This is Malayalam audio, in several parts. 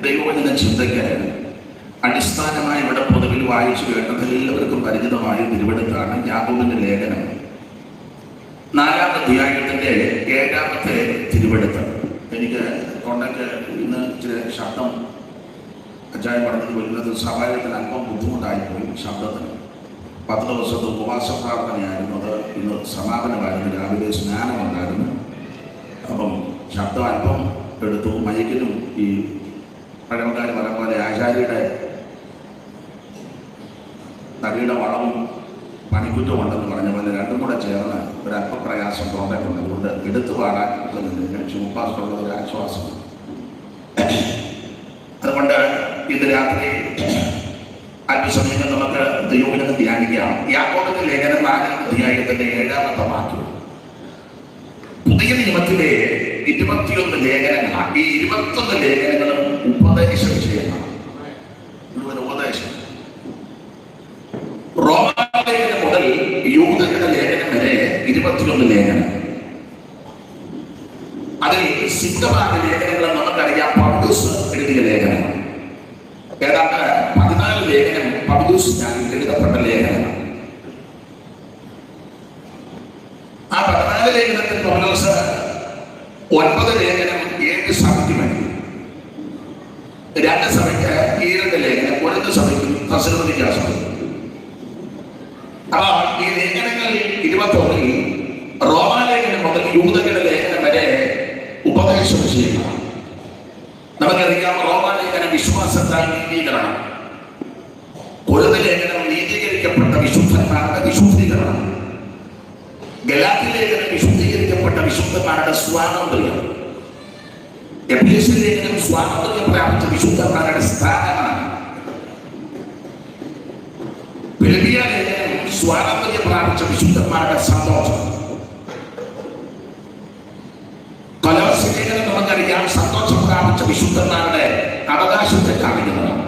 ദൈവവചന ചിന്തയ്ക്ക് അടിസ്ഥാനമായി ഇവിടെ പൊതുവിൽ വായിച്ചു കേട്ടത് എല്ലാവർക്കും പരിചിതമായ തിരുവെടുത്താണ് യാക്കോബിന്റെ ലേഖനം 4-ാം അധ്യായത്തിന്റെ 7-ാമത്തെ തിരുവെടുത്ത്. എനിക്ക് തൊണ്ടയ്ക്ക് ഇന്ന് ഇച്ചിരി ശബ്ദം അച്ചായം പറഞ്ഞത് വരുന്നത് സ്വാഭാവികത്തിൽ അല്പം ബുദ്ധിമുട്ടായിപ്പോയി. ശബ്ദത്തിന് 10 ദിവസത്തെ ഉപവാസ പ്രാർത്ഥനയായിരുന്നു. അത് ഇന്ന് സമാപനമായിരുന്നു. രാവിലെ സ്നാനമുണ്ടായിരുന്നു. അപ്പം ശബ്ദം അല്പം എടുത്തു. മൈക്കിലും ഈ പഴമക്കാർ പറഞ്ഞ പോലെ ആചാര്യയുടെ തടിയുടെ വളവും പണിക്കുറ്റവും ഉണ്ടെന്ന് പറഞ്ഞ പോലെ രണ്ടും കൂടെ ചേർന്ന് ഒരല്പ പ്രയാസം തോന്നിട്ടുണ്ട്. അതുകൊണ്ട് എടുത്തു പാടാൻ ചുമ്പാസുള്ള ഒരു ആശ്വാസം. അതുകൊണ്ട് ഇന്ന് രാത്രി അല്പസമയം നമുക്ക് ദൈവവചനം ധ്യാനിക്കാം. യാക്കോബിന്റെ ലേഖനം 4-ാം അധ്യായത്തിന്റെ 7-ാമത്തെ വാക്യം. പുതിയ നിയമത്തിലെ 21 ലേഖനങ്ങളാണ്. ഈ 21 ലേഖനങ്ങളും ഉപദേശ വിഷയമാണ്. മുഴുവൻ ഉപദേശം. റോമാലേഖനം മുതൽ യൂദയുടെ ലേഖനം വരെ 21 ലേഖനം. അതിൽ സിദ്ധമായ ലേഖനങ്ങൾ നമുക്കറിയാം. പൗലോസ് എഴുതിയ ലേഖനം ഏതാണ്ട് 14 ലേഖനം പൗലോസിനാൽ എഴുതപ്പെട്ട ലേഖനമാണ്. ആ 14 ലേഖനത്തിൽ പൗലോസ് 9 ലേഖനം 7 സഭയ്ക്ക് വേണ്ടി, 2 സഭയ്ക്ക് 7 ലേഖനം, 1 സഭയ്ക്ക് തെസ്സലോനിക്ക സഭ. അപ്പോൾ ഈ ലേഖനങ്ങൾ 21 റോമാലേഖനം മുതൽ യൂദയുടെ ലേഖനം വരെ ഉപദേശ വിഷയമാണ്. നമുക്കറിയാം, റോമാലേഖനം വിശ്വാസത്താൽ നീതീകരണം, കൊരിന്ത്യർ ലേഖനം നീതീകരിക്കപ്പെട്ട വിശുദ്ധന്മാരുടെ വിശുദ്ധീകരണം, ഗലാത്യ ലേഖനം വിശുദ്ധീകരിക്കപ്പെട്ട വിശുദ്ധന്മാരുടെ സ്വാതന്ത്ര്യം, എഫേസ്യ ലേഖനം സ്വാതന്ത്ര്യം പ്രാപിച്ച വിശുദ്ധന്മാരുടെ സ്ഥാനമാണ്, ഫിലിപ്പിയ ലേഖനം സ്വാതന്ത്ര്യം പ്രാപിച്ച വിശുദ്ധന്മാരുടെ സന്തോഷം, കൊലോസ്യ ലേഖനം നമുക്കറിയാം സന്തോഷം പ്രാപിച്ച വിശുദ്ധന്മാരുടെ അവകാശത്തെ കാണിക്കുന്നതാണ്.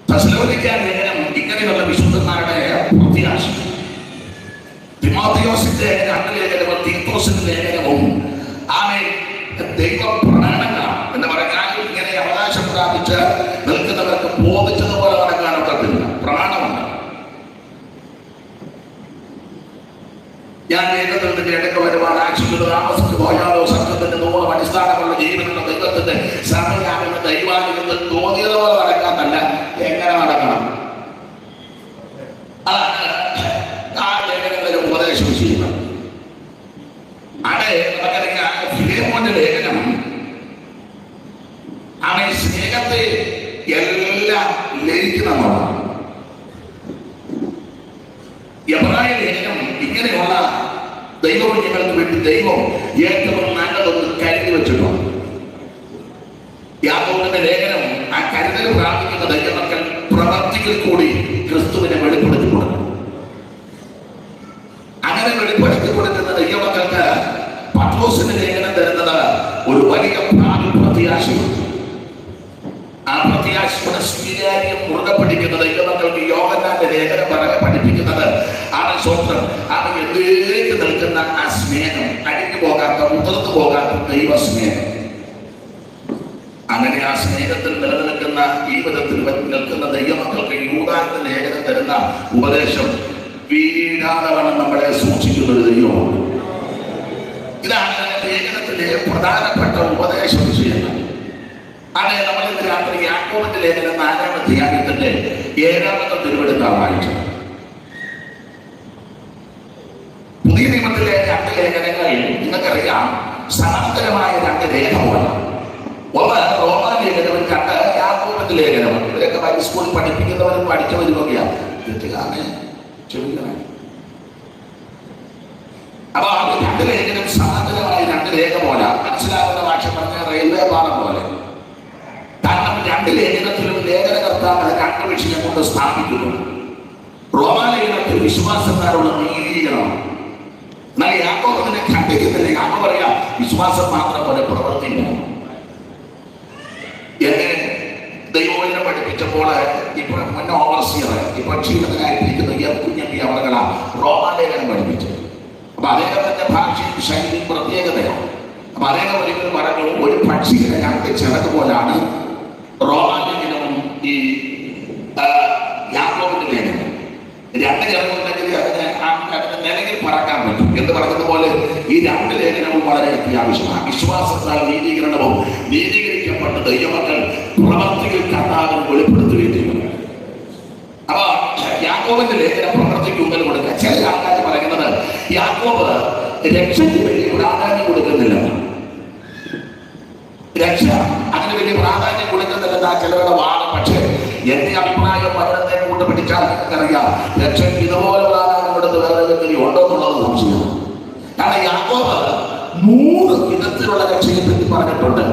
തെസ്സലോനിക്ക ലേഖനം ഇങ്ങനെയുള്ള വിശുദ്ധന്മാരുടെ പ്രത്യാശ. തിമോഥെയോസിന്റെ 2 ലേഖനവും തീത്തോസിന്റെ ലേഖനവും ദൈവ പ്രണയങ്ങളാണ് എന്ന് പറഞ്ഞാൽ ഇങ്ങനെ അവകാശം പ്രാപിച്ച് നിൽക്കുന്നവർക്ക് ബോധിച്ചതുപോലെ നടക്കാനൊക്കത്തില്ല. പ്രമാണമുണ്ട്. ഞാൻ ദൈവത്തിന്റെ ഇടയ്ക്ക് വരുവാൻ ആക്ഷിക്കുന്നത് താമസിച്ചു പോയാലോ സത്യത്തിന്റെ നൂറും അടിസ്ഥാനമുള്ള ജീവനുള്ള ദൈവത്തിന്റെ സമയാകുന്ന ദൈവാനുഗത്തിൽ തോന്നിയതുപോലെ നടക്കാന്നല്ല, എങ്ങനെ നടക്കണം. ആ ലേഖനത്തിലെ ഉപദേശ വിഷയം. അവിടെ നമുക്കറിയാം ഫിലേമോന്റെ ലേഖനം അവൻ സ്നേഹത്തെ എല്ലാം ലയിക്കുന്നതാണ്. എബ്രായ ലേഖനം ഇങ്ങനെയുള്ള ദൈവവചനങ്ങൾക്ക് വേണ്ടി ദൈവം ഏറ്റവും നല്ലതൊന്ന് കരുതി വെച്ചിട്ടുണ്ട്. യാക്കോബിന്റെ ലേഖനം ആ കരുതൽ പ്രാപിക്കുന്ന ദൈവമക്കൾ പ്രവർത്തികൾ കൂടി ക്രിസ്തുവിനെ വെളിപ്പെടുത്തി കൊടുക്കും. അങ്ങനെ വെളിപ്പെടുത്തി കൊടുക്കുന്ന ദൈവമക്കൾക്ക് പത്രോസിന്റെ ലേഖനം തരുന്നത് ഒരു വലിയ ഭാവി പ്രത്യാശയാണ്. ആ പ്രത്യാശയുടെ സ്വീകാര്യം മുറുകെ പിടിക്കുന്ന ദൈവമക്കൾക്ക് യോഹന്നാന്റെ ലേഖനം പറയാൻ പഠിപ്പിക്കുന്നത് അവൻ സ്വന്തം അവൻ എന്തേക്ക് നിൽക്കുന്ന ആ സ്നേഹം, അടിഞ്ഞു പോകാത്ത മുതിർന്നു പോകാത്ത ദൈവ സ്നേഹം. അങ്ങനെ ആ സ്നേഹത്തിൽ നിലനിൽക്കുന്ന ഈ വിധത്തിൽ നിൽക്കുന്ന ദൈവമക്കൾക്ക് യൂദാന്റെ ലേഖനം തരുന്ന ഉപദേശം വീഴാതെ വണ്ണം നമ്മളെ സൂക്ഷിക്കുന്ന ഒരു ദൈവമാണ്. ഇതാണ് ലേഖനത്തിലെ പ്രധാനപ്പെട്ട ഉപദേശ വിഷയങ്ങൾ. അതെ, നമ്മൾ ഇന്ന് രാത്രി യാക്കോബിന്റെ ലേഖനം 4-ാം അധ്യായത്തിന്റെ 7-ാമത്തെ തിരുവെടുത്താണ് വായിച്ചത്. പുതിയ നിയമത്തിലെ 2 ലേഖനങ്ങൾ നിങ്ങൾക്കറിയാം സമാന്തരമായ 2 രേഖകളാണ്. ഒന്ന് റോമാലേഖനവും 2 യാക്കോബിന്റെ ലേഖനവും. ഇവരൊക്കെ ഹൈസ്കൂളിൽ പഠിപ്പിക്കുന്നവരും പഠിച്ചവരുമൊക്കെയാണ്. അപ്പൊ ആ 2 ലേഖനം സമാന്തരമായ 2 രേഖ പോലെ മനസ്സിലാകുന്ന ഭാഷ പറഞ്ഞ റെയിൽവേ പാളം പോലെ. കാരണം 2 ലേഖനത്തിലും ലേഖനകർത്താവ് 2 വിഷയം കൊണ്ട് സ്ഥാപിക്കുന്നു. റോമാലേഖനത്തിൽ വിശ്വാസക്കാരുള്ള നീതീകരണം. എന്നാൽ യാക്കോബ് അതിനെ ഖണ്ഡിക്കുന്നില്ല. യാക്കോബ് പറയാം വിശ്വാസം മാത്രം പോലെ പ്രവർത്തിക്കുന്നു. എന്നെ ദൈവവചനം പഠിപ്പിച്ചപ്പോൾ ഇപ്പോൾ മുന്നേ ഓവർസിയർ ഇപ്പൊ ക്ഷീണത്തിനായിരിക്കുന്ന കുഞ്ഞമ്പി അവകളാ റോമാലേഖനം പഠിപ്പിച്ചത്. അപ്പൊ അദ്ദേഹത്തിന്റെ ഭാഷയും ശൈലിയും പ്രത്യേകതയാണ്. അപ്പൊ അദ്ദേഹം ഒരിക്കലും പറഞ്ഞു, ഒരു പക്ഷിയുടെ 2 ചിറക് പോലാണ് രണ്ട് ജനങ്ങളുണ്ടെങ്കിൽ അതിന് നിലയിൽ പറക്കാൻ പറ്റും എന്ന് പറഞ്ഞതുപോലെ ഈ രണ്ട് ലേഖനവും വളരെ അത്യാവശ്യമാണ്. വിശ്വാസത്താൽ നീതീകരണവും നീതീകരിക്കപ്പെട്ട ദൈവമക്കൾ പ്രവർത്തികൾ കർത്താവിന് വെളിപ്പെടുത്തുകയും ചെയ്യുന്നു. അപ്പൊ യാക്കോബിന്റെ ലേഖന പ്രവർത്തിക്ക് ഊന്നൽ കൊടുക്കുക. ചില ആൾക്കാർ പറയുന്നത് യാക്കോബ് രക്ഷയ്ക്ക് വലിയ പ്രാധാന്യം കൊടുക്കുന്നില്ല, രക്ഷ അങ്ങനെ വലിയ പ്രാധാന്യം കൊടുക്കുന്നില്ലെന്നാ ചിലരുടെ വാദം. പക്ഷേ എന്റെ അഭിപ്രായം പഠനത്തെ കൊണ്ട് പഠിച്ചാൽ നിങ്ങൾക്കറിയാം രക്ഷയ്ക്ക് ഇതുപോലെ പ്രാധാന്യം കൊടുത്ത് വേറെ വ്യക്തി ഉണ്ടോ എന്നുള്ളത് സംശയമാണ്. കാരണം യാക്കോബ് 3 വിധത്തിലുള്ള രക്ഷയെ പറ്റി പറഞ്ഞിട്ടുണ്ട്.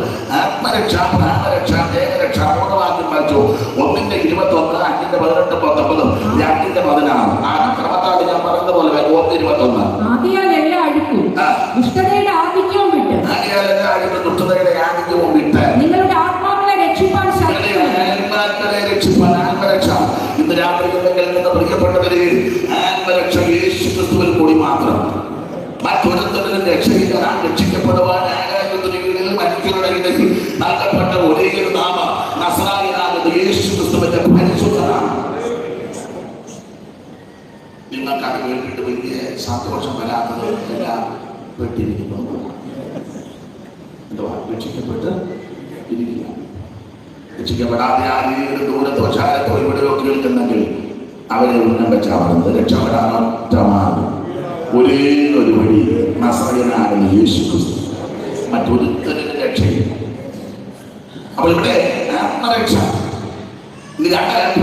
ആത്മരക്ഷ, പ്രാണരക്ഷ, ദേഹരക്ഷ. 3 വാക്യം വായിച്ചു. 1-ന്റെ 21, 5-ന്റെ 18, 19, 2-ന്റെ 16. ആ ക്രമത്താണ് ഞാൻ പറഞ്ഞതുപോലെ 1-21. ആദിയാൽ എല്ലാ അഴുക്കും ദുഷ്ടതയുടെ ആധിക്യവും വിട്ട് നിങ്ങളുടെ ആത്മാക്കളെ രക്ഷിപ്പാൻ ആത്മരക്ഷ. ഇന്ന് രാത്രി പ്രിയപ്പെട്ടവരെ, ആത്മരക്ഷ യേശു ക്രിസ്തുവിൽ കൂടി മാത്രം. മറ്റൊരുത്തരും രക്ഷയില്ല. രക്ഷിക്കപ്പെടുവാൻ മനുഷ്യരുടെ ഇടയിൽ നൽകപ്പെട്ട ഒരേ ഒരു നാമം നസറായനാകുന്ന യേശു ക്രിസ്തുവിന്റെ പരിശുദ്ധനാണ്. നിങ്ങൾക്ക് അത് കേട്ടിട്ട് വലിയ സന്തോഷം വരാത്തത് എല്ലാം പെട്ടിരിക്കുന്നു. എന്തുവാ രക്ഷിക്കപ്പെട്ട് ഇരിക്കുക. രക്ഷിക്കപ്പെടാതെ ആരെങ്കിലും ദൂരത്തോ ശാലത്തോ ഇവിടെയോ കേൾക്കുന്നെങ്കിൽ അവരെ ഉന്നം വെച്ചാവുന്നത്. രക്ഷപ്പെടാൻ ഒറ്റ മാർഗം, ഒരേ ഒരു വഴി, നസറായനാകുന്ന യേശു ക്രിസ്തു. മറ്റൊരുത്തരുടെ രക്ഷയില്ല. അപ്പോൾ ഇവിടെ ആത്മരക്ഷ,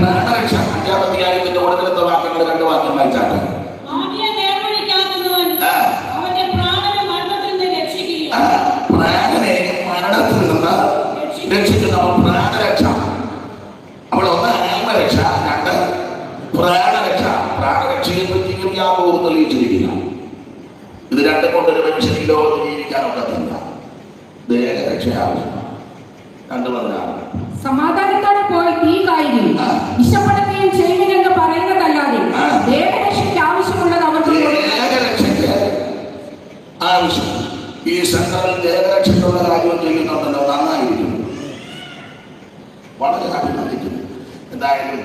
പ്രാണരക്ഷ. 5-ാം അധ്യായത്തിന്റെ ഒടുവിലത്തെ വാക്യങ്ങൾ 2 വാക്യം വായിച്ചാട്ടെ. പ്രാണനെ മരണത്തിൽ നിന്ന് രക്ഷിക്കുന്ന പ്രാണരക്ഷ. അപ്പോൾ 1 ആത്മരക്ഷ, 2 പ്രാണരക്ഷ. പ്രാണരക്ഷയെ പറ്റി യാക്കോബ് തെളിയിച്ചിരിക്കുന്നു. ഇത് രണ്ടും കൊണ്ടൊരു മനുഷ്യന് ലോകത്ത് ജീവിക്കാനൊക്കത്തില്ല. ദേഹരക്ഷ ആവശ്യമാണ്. 2:16. സമാധാനത്തോടെ പോയി തീ കായുകയും വിശപ്പെടുകയും ചെയ്യുമെന്ന് പറയുന്നതല്ലാതെ ദേഹരക്ഷയ്ക്ക് ആവശ്യമുള്ളത് അവർക്ക് ആവശ്യം. ഈ സെൻട്രൽ ദേഹരക്ഷയ്ക്കുള്ള കാര്യം ചെയ്യുന്നുണ്ടല്ലോ, നന്നായിരിക്കും, വളരെ അഭിനന്ദിക്കുന്നു. എന്തായാലും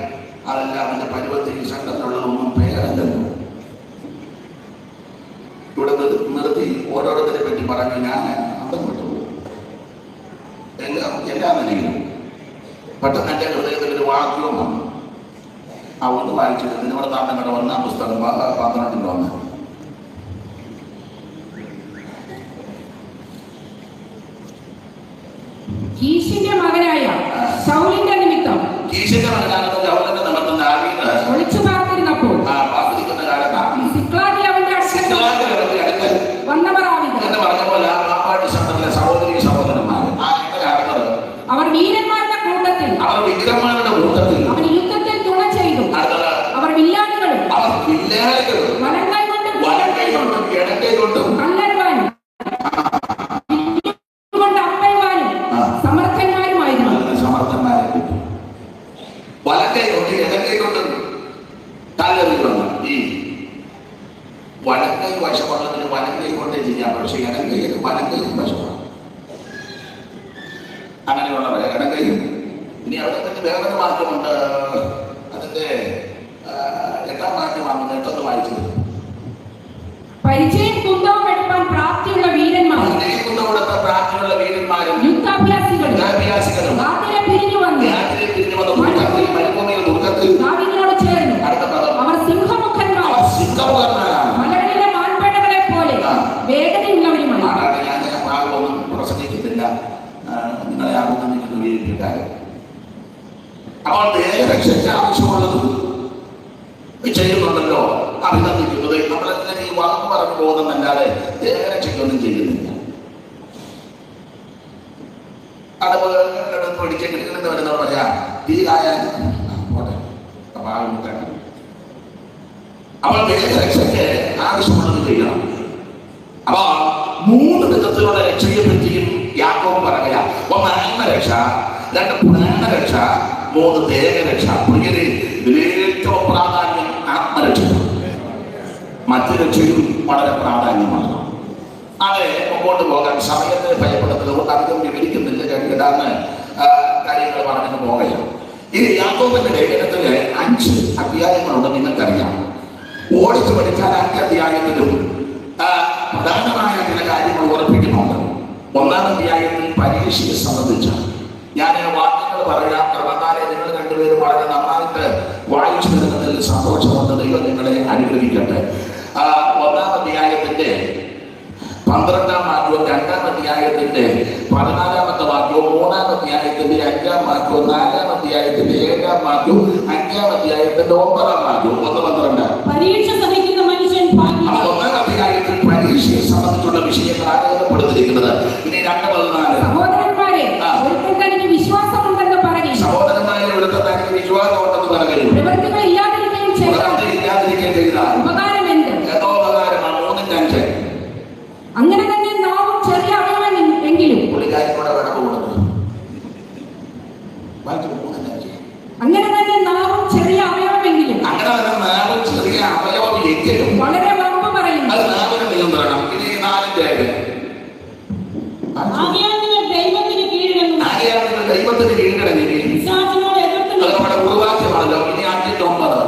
അതെല്ലാം അതിന്റെ പരുവത്തിൽ ഈ സെൻട്രലിലുള്ളതൊന്നും പേരല്ലല്ലോ. ഇവിടെ നിർത്തി ഓരോരുത്തരെ പറ്റി പറഞ്ഞു ഞാൻ അന്തം വിട്ടു. എല്ലാം നിലയിലും പെട്ടെന്ന് എൻ്റെ ഹൃദയത്തിൽ ഒരു വാക്യവും വന്നു. അതുകൊണ്ട് വായിച്ചിട്ട് നിങ്ങളുടെ താന്തം കട വന്ന പുസ്തകം 12 വന്ന് കീശിന്റെ മകനായ ശൗലിന്റെ നിമിത്തം ഒളിച്ചു പാർത്തിരുന്നപ്പോൾ സിക്ലാഗി അവന്റെ അടുക്കൽ വന്നവർ അവർ വീരന്മാരുടെ കൂട്ടത്തിൽ അവൻ യുദ്ധത്തിൽ തുണ ചെയ്തു. അവർ വില്ലാളികളും വലങ്കൈ കൊണ്ടും കല്ലറുവാനും കൊണ്ട് അപ്പയുവാനും സമർത്ഥന്മാരുമായിരുന്നു. വലങ്കൈ കൊണ്ട് ഇടങ്കൈ കൊണ്ട് കല്ലെറിയുന്നു. ഈ വലങ്കൈ വശമുള്ളതിന് വലങ്കൈ കൊണ്ടേ ചെയ്യാം. പക്ഷെ ഇടങ്കൈ വലങ്കൈ വശമാണ്. അങ്ങനെയുള്ളവർ ഇടങ്കൈയും. ഇനി അവിടെ തന്നെ വേറൊരു മാറ്റമുണ്ട്. അതിന്റെ 8-ാം മാറ്റമാണ്. 8 വായിച്ചത്. പരിചയം കുന്തവും എടുപ്പാൻ പ്രാപ്തിയുള്ള വീരന്മാരും യുദ്ധാഭ്യാസികളും പിരിഞ്ഞു വന്ന് ദാവീദിനോട് ചേർന്നു. അവർ സിംഹമുഖന്മാർ മലകളിലെ മാൻപേടകളെ പോലെ വേഗതയുള്ളവരുമാണ്. ഞാൻ ഭാഗമൊന്നും പ്രസംഗിക്കത്തില്ല, നിങ്ങളെ ആഗ്രഹിക്കുന്ന വീട്ടിൽ. അപ്പോൾ ദേഹരക്ഷയ്ക്ക് ആവശ്യമുള്ളത് ചെയ്യുന്നുണ്ടല്ലോ, അഭിനന്ദിക്കുന്നത്. നമ്മളെല്ലാം ഈ വാക്ക് പറഞ്ഞു പോകുന്നതല്ലാതെ ദേഹരക്ഷയ്ക്കൊന്നും ചെയ്യുന്നില്ല. അതുപോലെ പിടിച്ചെടുക്കുന്ന വരുന്നവർ പറയാ തീ ആയാൽ പോട്ടെ. അപ്പോൾ ദേഹരക്ഷയ്ക്ക് ആവശ്യമുള്ളത് ചെയ്യണം. അപ്പൊ 3 വിധത്തിലുള്ള രക്ഷയെ പറ്റിയും യാക്കോബ് പറയുക. 1 ആത്മരക്ഷ, 2 പ്രാണരക്ഷ, 3 ദേഹരക്ഷ. പ്രിയരെ, ഏറ്റവും പ്രാധാന്യം ആത്മരക്ഷ. മറ്റു രക്ഷയും വളരെ പ്രാധാന്യമാണ്. അതെ, മുമ്പോട്ട് പോകാൻ സമയത്തെ ഭയപ്പെടുന്നത് അധികം വിവരിക്കുന്നില്ല. ഏതാണ്ട് കാര്യങ്ങൾ പറഞ്ഞു പോകുകയാണ്. ഈ യാക്കോബിന്റെ ലേഖനത്തില് 5 അധ്യായങ്ങളുണ്ട്. നിങ്ങൾക്കറിയാം. ഓടിച്ചു പഠിച്ചാൽ 5 അധ്യായത്തിലും പ്രധാനമായ ചില കാര്യങ്ങൾ ഉറപ്പിക്കുന്നുണ്ട്. 1-ാം അധ്യായത്തിൽ പരീക്ഷയെ സംബന്ധിച്ച ഞാൻ വാക്യങ്ങൾ പറയാം. ക്രമക്കാരെ നിങ്ങൾ രണ്ടുപേരും വളരെ നന്നായിട്ട് വായിച്ചു തരുന്നതിൽ സന്തോഷമുണ്ട്. ദൈവം നിങ്ങളെ അനുഗ്രഹിക്കട്ടെ. 1-ാം അധ്യായത്തിന്റെ 12-ാം വാക്യവും 2-ാം അധ്യായത്തിന്റെ 14-ാമത്തെ വാക്യവും 3-ാം അധ്യായത്തിന്റെ 5-ാം വാക്യവും 4-ാം അധ്യായത്തിന്റെ 7-ാം വാക്യവും 5-ാം അധ്യായത്തിന്റെ 9-ാം വാക്യവും 1-12. പരീക്ഷ സഹിക്കുന്ന മനുഷ്യൻ ഭാഗ്യവാൻ. 1-ാം അധ്യായത്തിൽ പരീക്ഷയെ സംബന്ധിച്ചുള്ള വിഷയങ്ങൾ ആരംഭപ്പെടുത്തിയിരിക്കുന്നത്. ഇനി 2-14. സഹോദരന്മാരെ, ഒരുത്തൻ തനിക്ക് വിശ്വാസമുണ്ടെന്ന് പറയും. സഹോദരന്മാരെ, ഒരുത്തൻ തനിക്ക് വിശ്വാസമുണ്ടെന്ന് പറയും. പ്രവൃത്തികൾ ഇല്ലാതിരിക്കുകയും ചെയ്താൽ ഉപകാരം എന്ത്? ഏതോ ഉപകാരമാണ്. 3-5. അങ്ങനെ തന്നെ നാവും ചെറിയ അവയവം എങ്കിലും. പുള്ളിക്കാരിക്കൂടെ വേണം പോകുന്നത്. അങ്ങനെ തന്നെ നാവും ചെറിയ അവയവമെങ്കിലും. അങ്ങനെ തന്നെ നാവും ചെറിയ അവയവം എങ്കിലും വളരെ വമ്പ് പറയുന്നു. അത് നാവിനെ നിയന്ത്രണം. ഇനി 4-ന്റെ ദൈവത്തിന് കീഴടങ്ങി നമ്മുടെ ഉൾവാക്യമാണല്ലോ. ഇനി 5-9.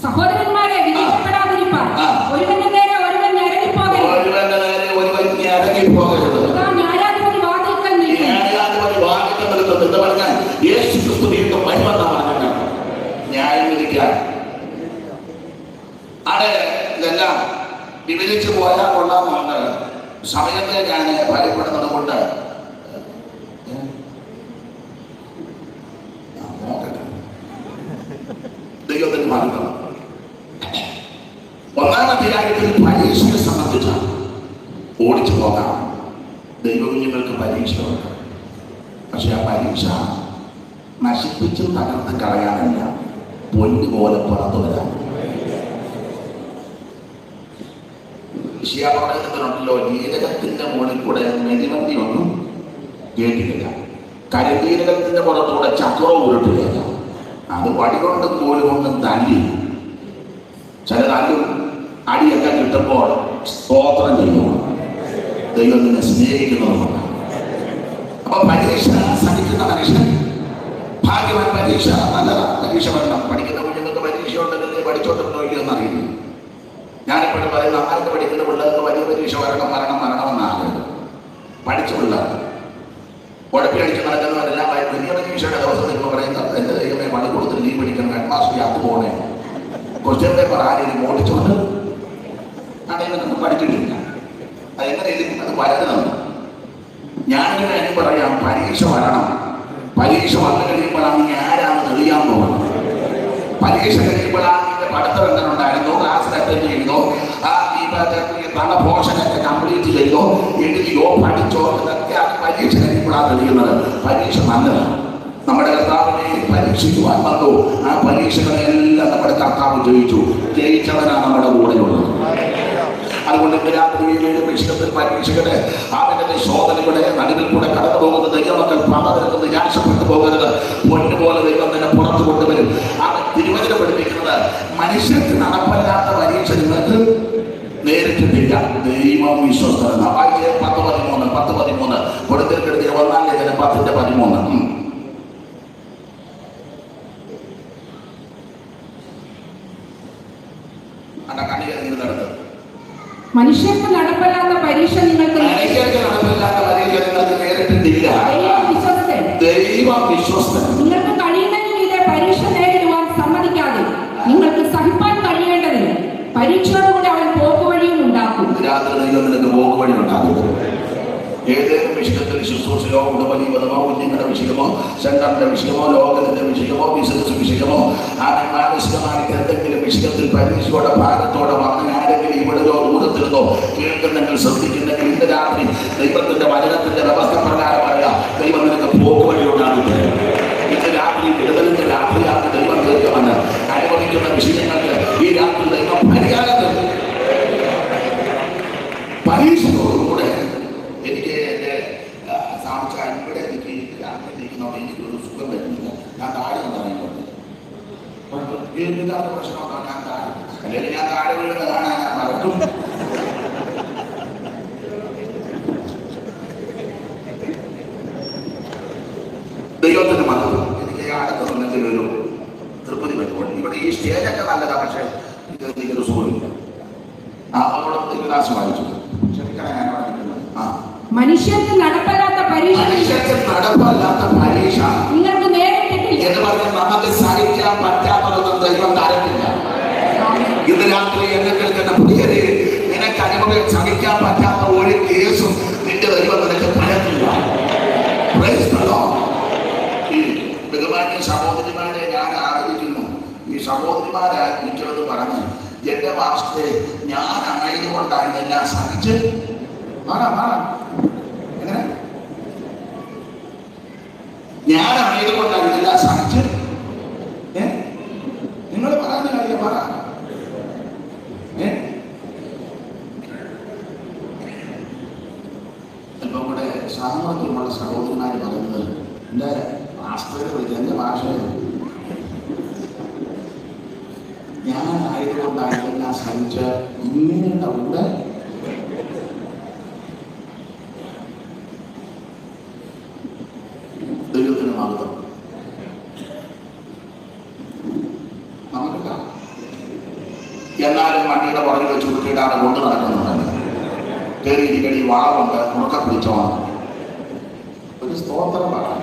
സഹോദരന്മാരെ, വിധിക്കപ്പെടാതിരിപ്പാൻ ഒരുവന്റെ നേരെ ഒരുവൻ ഞരങ്ങിപ്പോകരുത്. ന്യായാധിപതി വാതിൽക്കൽ നിൽക്കുന്നു പറഞ്ഞാൽ യേശു ക്രിസ്തു വീണ്ടും വരുമെന്നാണ് പറഞ്ഞത്. ന്യായം വിധിക്കാൻ അവിടെ ഇതെല്ലാം വിവരിച്ചു പോയാൽ കൊള്ളാമെന്ന് സമയത്തെ ഞാൻ ഭയപ്പെടുന്നത് കൊണ്ട് ദൈവത്തിന് മാർഗം. 1-ാം അധ്യായത്തിൽ പരീക്ഷയെ സംബന്ധിച്ച ഓടിച്ചു പോകാം. ദൈവകുഞ്ഞുങ്ങൾക്ക് പരീക്ഷയുണ്ട്. പക്ഷെ ആ പരീക്ഷ നശിപ്പിച്ചും തകർത്ത് കളയാനല്ല, പൊന്നു പോലെ പുറത്തു വരാൻ. വിഷയപ്പെടുന്നതിനുണ്ടല്ലോ, ജീരകത്തിന്റെ മുകളിൽ കൂടെ മെതിവണ്ടി ഒന്നും കേട്ടില്ല. കരിജീരകത്തിന്റെ പുറത്തൂടെ ചക്രവും ഉരുട്ടില്ല. അത് വടികൊണ്ടും കോലുകൊണ്ടും തല്ലി ചില തല്ലും അടിയൊക്കെ കിട്ടുമ്പോൾ സ്തോത്രം ചെയ്യുന്നു. ദൈവത്തിനെ സ്നേഹിക്കുന്നതുകൊണ്ട്. അപ്പൊ പരീക്ഷ സഹിക്കുന്ന മനുഷ്യൻ ഭാഗ്യവാൻ. പരീക്ഷ നല്ലതാണ്. പരീക്ഷ വരണം. പഠിക്കുന്ന കുഞ്ഞുങ്ങൾക്ക് പരീക്ഷ ഉണ്ടെങ്കിൽ പഠിച്ചോട്ടുണ്ടോ ഇല്ലയോ എന്നറിയില്ല. ഞാനിപ്പോഴും പറയും, നന്നായിട്ട് പഠിക്കുന്ന പിള്ളേർക്ക് വലിയ പരീക്ഷ വരണം എന്നാണ് പഠിച്ച പിള്ളേർ. ഉഴപ്പിയടിച്ച് നടക്കുന്നവരെല്ലാം വലിയ പരീക്ഷയുടെ ദിവസം നിങ്ങൾ പറയുന്നത്, എന്റെ ദൈവമേ പള്ളിക്കൂടത്തിൽ നീ പഠിക്കണം, ഹെഡ് മാസ്റ്റർ അത് പോകണേ, ക്വസ്റ്റ്യൻ പേപ്പർ ആരെയും ഓടിച്ചുകൊണ്ട് അതെങ്ങനെ പഠിച്ചിട്ടില്ല. അതെങ്ങനെ എഴുതി അത് വരുന്നത്? ഞാനിങ്ങനെ എനിക്ക് പറയാം, പരീക്ഷ വരണം. പരീക്ഷ വന്നു കഴിയുമ്പോഴാണ് നീ ആരാണ് തെളിയാൻ പോകുന്നത്. പരീക്ഷ കഴിയുമ്പോഴാണ് നിന്റെ പഠിത്തം എങ്ങനെ ഉണ്ടായിരുന്നോ, ക്ലാസ്സിൽ അറ്റൻഡ് ചെയ്തോ, തന്ന പോർഷനൊക്കെ കംപ്ലീറ്റ് ചെയ്തോ, എഴുതിയോ, പഠിച്ചോ, ഇതൊക്കെയാണ് പരീക്ഷ കഴിയുമ്പോഴാണ് തെളിയുന്നത്. പരീക്ഷ നല്ലതാണ്. നമ്മുടെ കർത്താവിനെ പരീക്ഷിക്കുവാൻ വന്നു. ആ പരീക്ഷകളെല്ലാം നമ്മുടെ കർത്താവ് ജയിച്ചവനാണ് നമ്മുടെ കൂടെയുള്ളത്. അതുകൊണ്ട് രാത്രിയിലെ വിഷയത്തിൽ പരീക്ഷകളെ അവന്റെ ശോധനയുടെ നടുവിൽ കൂടെ കടന്നു പോകുന്ന ദൈവമക്കൾ പലതരത്തിൽ നിരാശപ്പെട്ടു പോകരുത്. പൊന്നുപോലെ ദൈവം തന്നെ പുറത്തു കൊണ്ടുവരും. അവൻ തിരുവചനം പഠിപ്പിക്കുന്നത്, മനുഷ്യർക്ക് നടപ്പല്ലാത്ത പരീക്ഷ നിങ്ങൾക്ക് നേരിട്ടിട്ടില്ല, ദൈവം വിശ്വസ്തനാണ്. 10:13 കൊടുത്തിരിക്കുന്ന 1-ാം ലേഖനം 10:13. മനുഷ്യർക്ക് നടപ്പല്ലാത്ത പരീക്ഷ നിങ്ങൾക്ക് നേരിട്ടിട്ടില്ല, ദൈവം വിശ്വസ്തൻ. നിങ്ങൾക്ക് കഴിയുന്നതിന് മീതെ പരീക്ഷ നേരിടുവാൻ സമ്മതിക്കാതെ നിങ്ങൾക്ക് സഹിപ്പാൻ കഴിയേണ്ടതിന് പരീക്ഷയോടുകൂടി അവൻ പോക്കുവഴിയും ഉണ്ടാക്കും. രാത്രി ദൈവം നിനക്ക് പോക്കുവഴി ഉണ്ടാകും. ഏതെങ്കിലും വിഷയത്തിൽ ശുശ്രൂഷയോ, കുടുംബജീവിതമോ, കുഞ്ഞുങ്ങളുടെ വിഷയമോ, സെന്ററിന്റെ വിഷയമോ, ലോകത്തിന്റെ വിഷയമോ, ബിസിനസ് വിഷയമോ, മാനസികമായിട്ട് എന്തെങ്കിലും വിഷയത്തിൽ പരീക്ഷയോടെ ഭാഗത്തോടെ വന്ന് ആരെങ്കിലും ഇവിടെയോ ദൂരത്തിരുന്നോ കേൾക്കുന്നെങ്കിൽ, ശ്രദ്ധിക്കുന്നെങ്കിൽ, ഇന്ന് രാത്രി ദൈവത്തിന്റെ വചനത്തിന്റെ വ്യവസ്ഥ പ്രകാരമായ ദൈവം നിനക്ക് പോക്കുവഴി ഉണ്ടാകും. ഇന്ന് രാത്രി വിടുതലിന്റെ രാത്രിയാണ് ദൈവം ദൈവമെന്ന് അനുഭവിക്കുന്ന വിഷയങ്ങൾക്ക് ഈ രാത്രി ദൈവം പരിഹാരം തരും. പരീക്ഷയോടുകൂടെ എനിക്ക് എൻ്റെ സാധിച്ചാൽ ഇവിടെ എനിക്ക് രാത്രിയിരിക്കുന്നവിടെ എനിക്കൊരു സുഖം വരുന്നില്ല. ഞാൻ താഴെ പറയുന്നുണ്ട് പ്രശ്നമൊക്കെ ഞാൻ താഴെ, അല്ലെങ്കിൽ ഞാൻ താഴെ വീഴുന്ന കാണാൻ ഞാൻ മറക്കും. ദൈവത്തിന് മതം എനിക്ക് അടുത്തുണ്ടെങ്കിൽ ഒരു തൃപ്തി പറ്റുള്ളൂ. ഇവിടെ ഈ സ്റ്റേജൊക്കെ നല്ലതാണ്, പക്ഷെ ഇതൊരു സുഖമില്ല. അവരോട് ദേവദാസ് വായിച്ചു. ക്ഷമിക്കണം, ഞാൻ വായിക്കുന്നത്. മനുഷ്യർക്ക് നടപ്പല്ലാത്ത പരീക്ഷ നിങ്ങൾക്ക് നേരിട്ടിട്ടില്ല എന്ന് പറഞ്ഞാൽ നമുക്ക് സഹിക്കാൻ പറ്റാത്തതൊന്നും ദൈവം തരത്തില്ല. ഇന്ന് രാത്രി എന്നെ കേൾക്കുന്ന പ്രിയരെ, നിനക്ക് അനുഭവം സഹിക്കാൻ പറ്റാത്ത ഒരു കേസും നിന്റെ ദൈവം നിനക്ക് തരത്തില്ല. ഈ ബഹുമാന്യ സഹോദരിമാരെ ഞാൻ ആരാധിക്കുന്നു. ഈ സഹോദരിമാരെ എനിക്കത് പറഞ്ഞ് എന്റെ മാസ്റ്ററെ ഞാൻ ആയതുകൊണ്ടാണ് എല്ലാം സഹിച്ച് എങ്ങനെ ഞാനായതുകൊണ്ടാണ് ഇതെല്ലാം സഹിച്ച്. നിങ്ങൾ പറയുന്ന കാര്യം പറ. ഇപ്പൊ ഇവിടെ സാമർത്ഥ്യമുള്ള സഹോദരന്മാര് പറയുന്നത് എന്റെ മാസ്റ്ററെ വിളിക്കുക, എന്റെ ഭാഷയിൽ ഞാനായതുകൊണ്ടാണ് ഇതെല്ലാം സഹിച്ച് ഇങ്ങനെയുണ്ട്. ദൈവത്തിന് മഹത്വം. നമുക്കില്ല. എന്നാലും വണ്ടിയുടെ പുറകിൽ വെച്ച് കുട്ടിയിടാണ് കൊണ്ട് നടക്കുന്നുണ്ട്. കയറിയിരിക്കണി വാളുണ്ട്, ഉറക്കം പിടിച്ചോണം. ഒരു സ്തോത്രം പറയാം.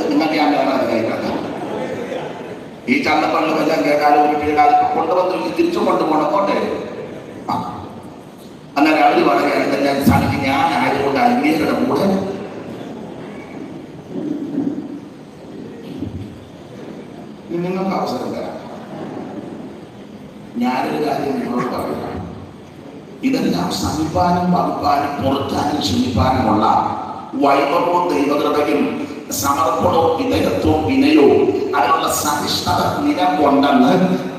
നിങ്ങൾക്ക് ഞാൻ വേറെ കേൾക്കാം. ഈ ചന്തപ്പള്ളും എല്ലാം കേട്ടാലും കുട്ടിയിടാലും കൊണ്ടുവന്ന് തിരിച്ചു കൊണ്ടുപോകണം. പോട്ടെ. അന്നേരം അവര് പറയുകയാണ് ഇതെല്ലാം സാധിക്കും ഞാനായതുകൊണ്ട് അങ്ങേരുടെ കൂടെ നിങ്ങൾക്ക് അവസരം തരാം. ഞാനൊരു കാര്യം നിങ്ങളോട് പറയുക. ഇതെല്ലാം സഹിപ്പാനും വകുപ്പാനും പൊറുക്കാനും ക്ഷമിപ്പാനുമുള്ള വൈഭവവും ദൈവകൃപയും സമർപ്പണവും വിധേയത്വവും വിനയവും അതിനുള്ള സഹിഷ്ണുത നിലകൊണ്ടെന്ന്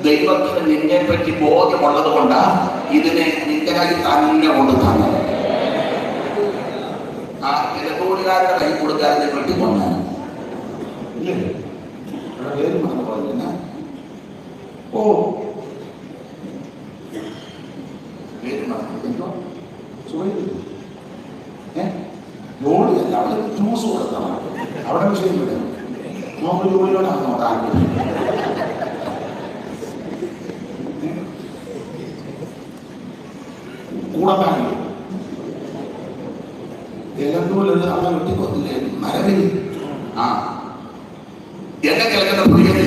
ദൈവത്തിന് നിന്നെ പറ്റി ബോധ്യമുള്ളത് കൊണ്ട് ഇതിനെ നിന്റെ കൈ തന്നെ കൊണ്ട് തന്നെ ആ വിലകൂടുകാരുടെ കൈ കൊടുക്കാതെ വെട്ടിക്കൊണ്ടാണ്. ഇല്ലേ? പേര് മറന്നു പോയില്ല. ഓ പേര് മറന്നു. ജോലിയല്ല, അവിടെ ജ്യൂസ് കൊടുക്കണം. അവിടെ വിഷയം വിടും. നമുക്ക് ജോലിയോടാണോ താല്പര്യം? കൂടത്താണോ ഏതെങ്കിലും അവിടെ വെട്ടിക്കൊന്നില്ലേ മരവിൽ? എന്നെ കേൾക്കുന്ന പ്രിയരെ,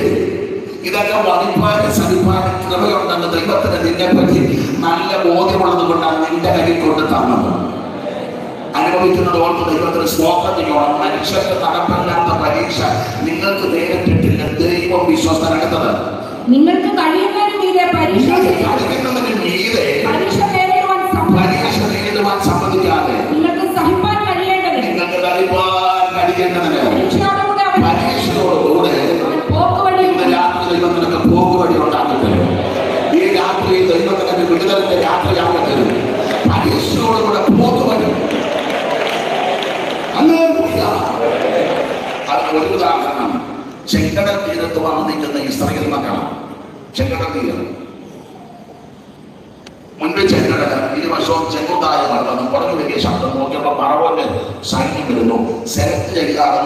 ഇതൊക്കെ വധിപ്പാനും സഹിപ്പാനും കൃപയുണ്ടെന്ന് ദൈവത്തിന് നിന്നെ പറ്റി നല്ല ബോധ്യമുള്ളത് കൊണ്ടാണ് നിന്റെ കയ്യിൽ കൊണ്ട് തന്നത്. അനുഭവിക്കുന്നത് കൊണ്ട് ദൈവത്തിന് സ്തോത്രം ചെയ്യണം. മനുഷ്യർക്ക് നടപ്പില്ലാത്ത പരീക്ഷ നിങ്ങൾക്ക് നേരിട്ടിട്ടില്ല. ദൈവം വിശ്വസ്തനാകുന്നത് നിങ്ങൾക്ക് കഴിയുന്നതിന് മീതെ പരീക്ഷ നേരിടുവാൻ സമ്മതിക്കാതെ നിങ്ങൾക്ക് സഹിപ്പാൻ കഴിയേണ്ടത് നിങ്ങൾക്ക് കഴിയേണ്ടതിന് പരീക്ഷയോടുകൂടെ ഇന്ന് രാത്രി ദൈവം നിനക്ക് പോക്കുവഴി ഉണ്ടാക്കട്ടെ. ഈ രാത്രി ദൈവം നിനക്ക് വിടുതലിന്റെ രാത്രിയാകട്ടെ. പരീക്ഷയോടുകൂടെ പോക്കുവഴി. അതിന് ഒരു ഉദാഹരണം ചെങ്കടൽ തീരത്ത് വന്ന് നിൽക്കുന്ന ഇസ്രായേൽ മക്കളാണ്. ചെങ്കടൽ തീരം മുൻപ് ചെങ്കടൽ ഇരുവശവും ചെങ്കുത്തായ മരണം കുറഞ്ഞു വലിയ ശബ്ദം നോക്കിയപ്പോൾ പറവോന്റെ സൈന്യം വരുന്നു. സെലക്ട് ചെയ്യാതെ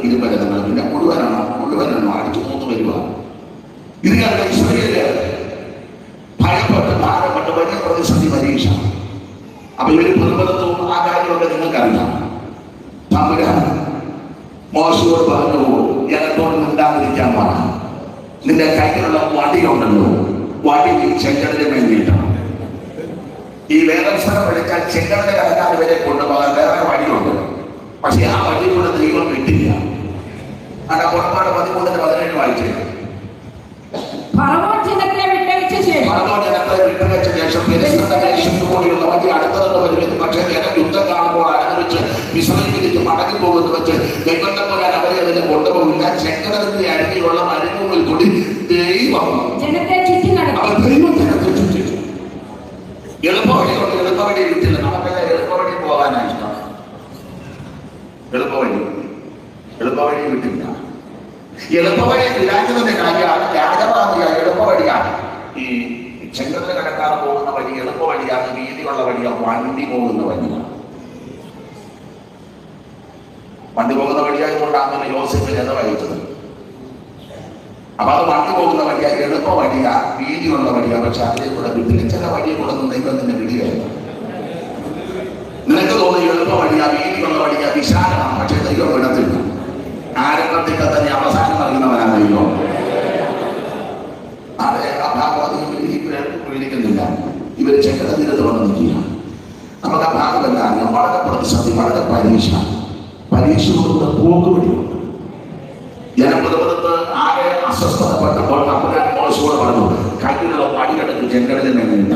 ഇരുവരുന്നത് പിന്നെ മുഴുവനാണോ അടിച്ചു മൂന്ന് വരിക. ഇത് കണ്ട ഇസ്രായേല് ഭയപ്പെട്ട് ഭാരപ്പെട്ട് വലിയ പ്രതിസന്ധി പരീക്ഷ. അപ്പൊ ഇവര് പ്രതിബദ്ധവും ആ കാര്യമൊക്കെ നിങ്ങൾക്കറിയാം. തമ്പുരാൻ മോശയോട് പറഞ്ഞു, ജനത്തോട് മിണ്ടാതിരിക്കാൻ പറഞ്ഞു. നിന്റെ കയ്യിലുള്ള വടിയുണ്ടല്ലോ, വടി ചെങ്കടലിന് വേണ്ടിയിട്ടാണ്. ഈ വേദസ്ഥലം എടുക്കാൻ ചെങ്കടലിന്റെ കടക്കാൻ ഇവരെ കൊണ്ടുപോകാൻ വേറെ വഴിയുണ്ട്. പക്ഷെ ആ വഴി കൂടെ ദൈവം വിട്ടില്ല. അവിടെ പുറപ്പാട് 13-17 വായിച്ചു. ഫറവോൻ ജനത്തെ വിട്ടയച്ച ശേഷം കൂടിയുള്ള വഴി അടുത്തതെന്ന് വരുന്നത്. പക്ഷേ ജനം യുദ്ധം കാണുമ്പോൾ അനുഭവിച്ച് വിശ്രമിപ്പിച്ച് മടങ്ങി പോകുന്ന വെച്ച് ദൈവത്തെ പോലെ അവരെ അതിനെ കൊണ്ടുപോകില്ല. ചെങ്കടലിന്റെ അരികിലുള്ള മരുഭൂമിൽ കൂടി ദൈവം ജനത്തെ ചുറ്റി നടക്കും. ദൈവം ജനത്തെ ചുറ്റി എളുപ്പവഴിയുണ്ട്. എളുപ്പവഴി കിട്ടില്ല. നമുക്കെല്ലാം എളുപ്പവഴി പോകാനാണ് ഇഷ്ടം. എളുപ്പവഴി കിട്ടില്ല. എളുപ്പവഴി ഇല്ലാത്തതിന്റെ കാര്യമാണ് രാജപാതയ എളുപ്പവഴിയാണ്. ഈ ചെങ്കടലിൽ കടക്കാതെ പോകുന്ന വഴി എളുപ്പവഴിയാണ്. വീതിയുള്ള വഴിയാണ്. വണ്ടി പോകുന്ന വഴിയാണ്. വണ്ടി പോകുന്ന വഴിയായതുകൊണ്ടാണ് യോസേഫ് ജന വഹിച്ചത്. അപ്പൊ അത് വണ്ടി പോകുന്ന വഴിയാ, എളുപ്പ വഴിയാ, വീതിയുള്ള വഴിയാ. പക്ഷെ അതിലേക്കൂടെ വീട്ടിൽ ചില വഴിയെ കൂടെ ഒന്നും ദൈവം തന്നെ വിടുകയല്ല. നിനക്ക് തോന്നുന്നു എളുപ്പ വഴിയാ, വീതിയുള്ള വഴിയാ, വിശാലമാണ്. പക്ഷെ ദൈവം വിടത്തില്ല. ആരംഭത്തിലൊക്കെ തന്നെ അവസാനം അറിയുന്നവനാണ് ദൈവം. അതെ, ആ ഭാഗം വിളിക്കുന്നില്ല. ഇവര് ചെക്കടത്തിനത് വന്ന് നിൽക്കുക. നമുക്ക് ആ ഭാഗമല്ല അറിയാം. വളരെ പ്രതിസന്ധി, വളരെ പരീക്ഷ കൊണ്ട് പോക്കുവഴിയുണ്ട്. ജനപ്രതിപദത്ത് ആകെ അസ്വസ്ഥതപ്പെട്ടപ്പോൾ തമ്പുരാൻ മോശയോട് പറഞ്ഞു, കയ്യിലുള്ള പടികെടുത്ത് ചെങ്കടലിൽ നിന്നില്ല.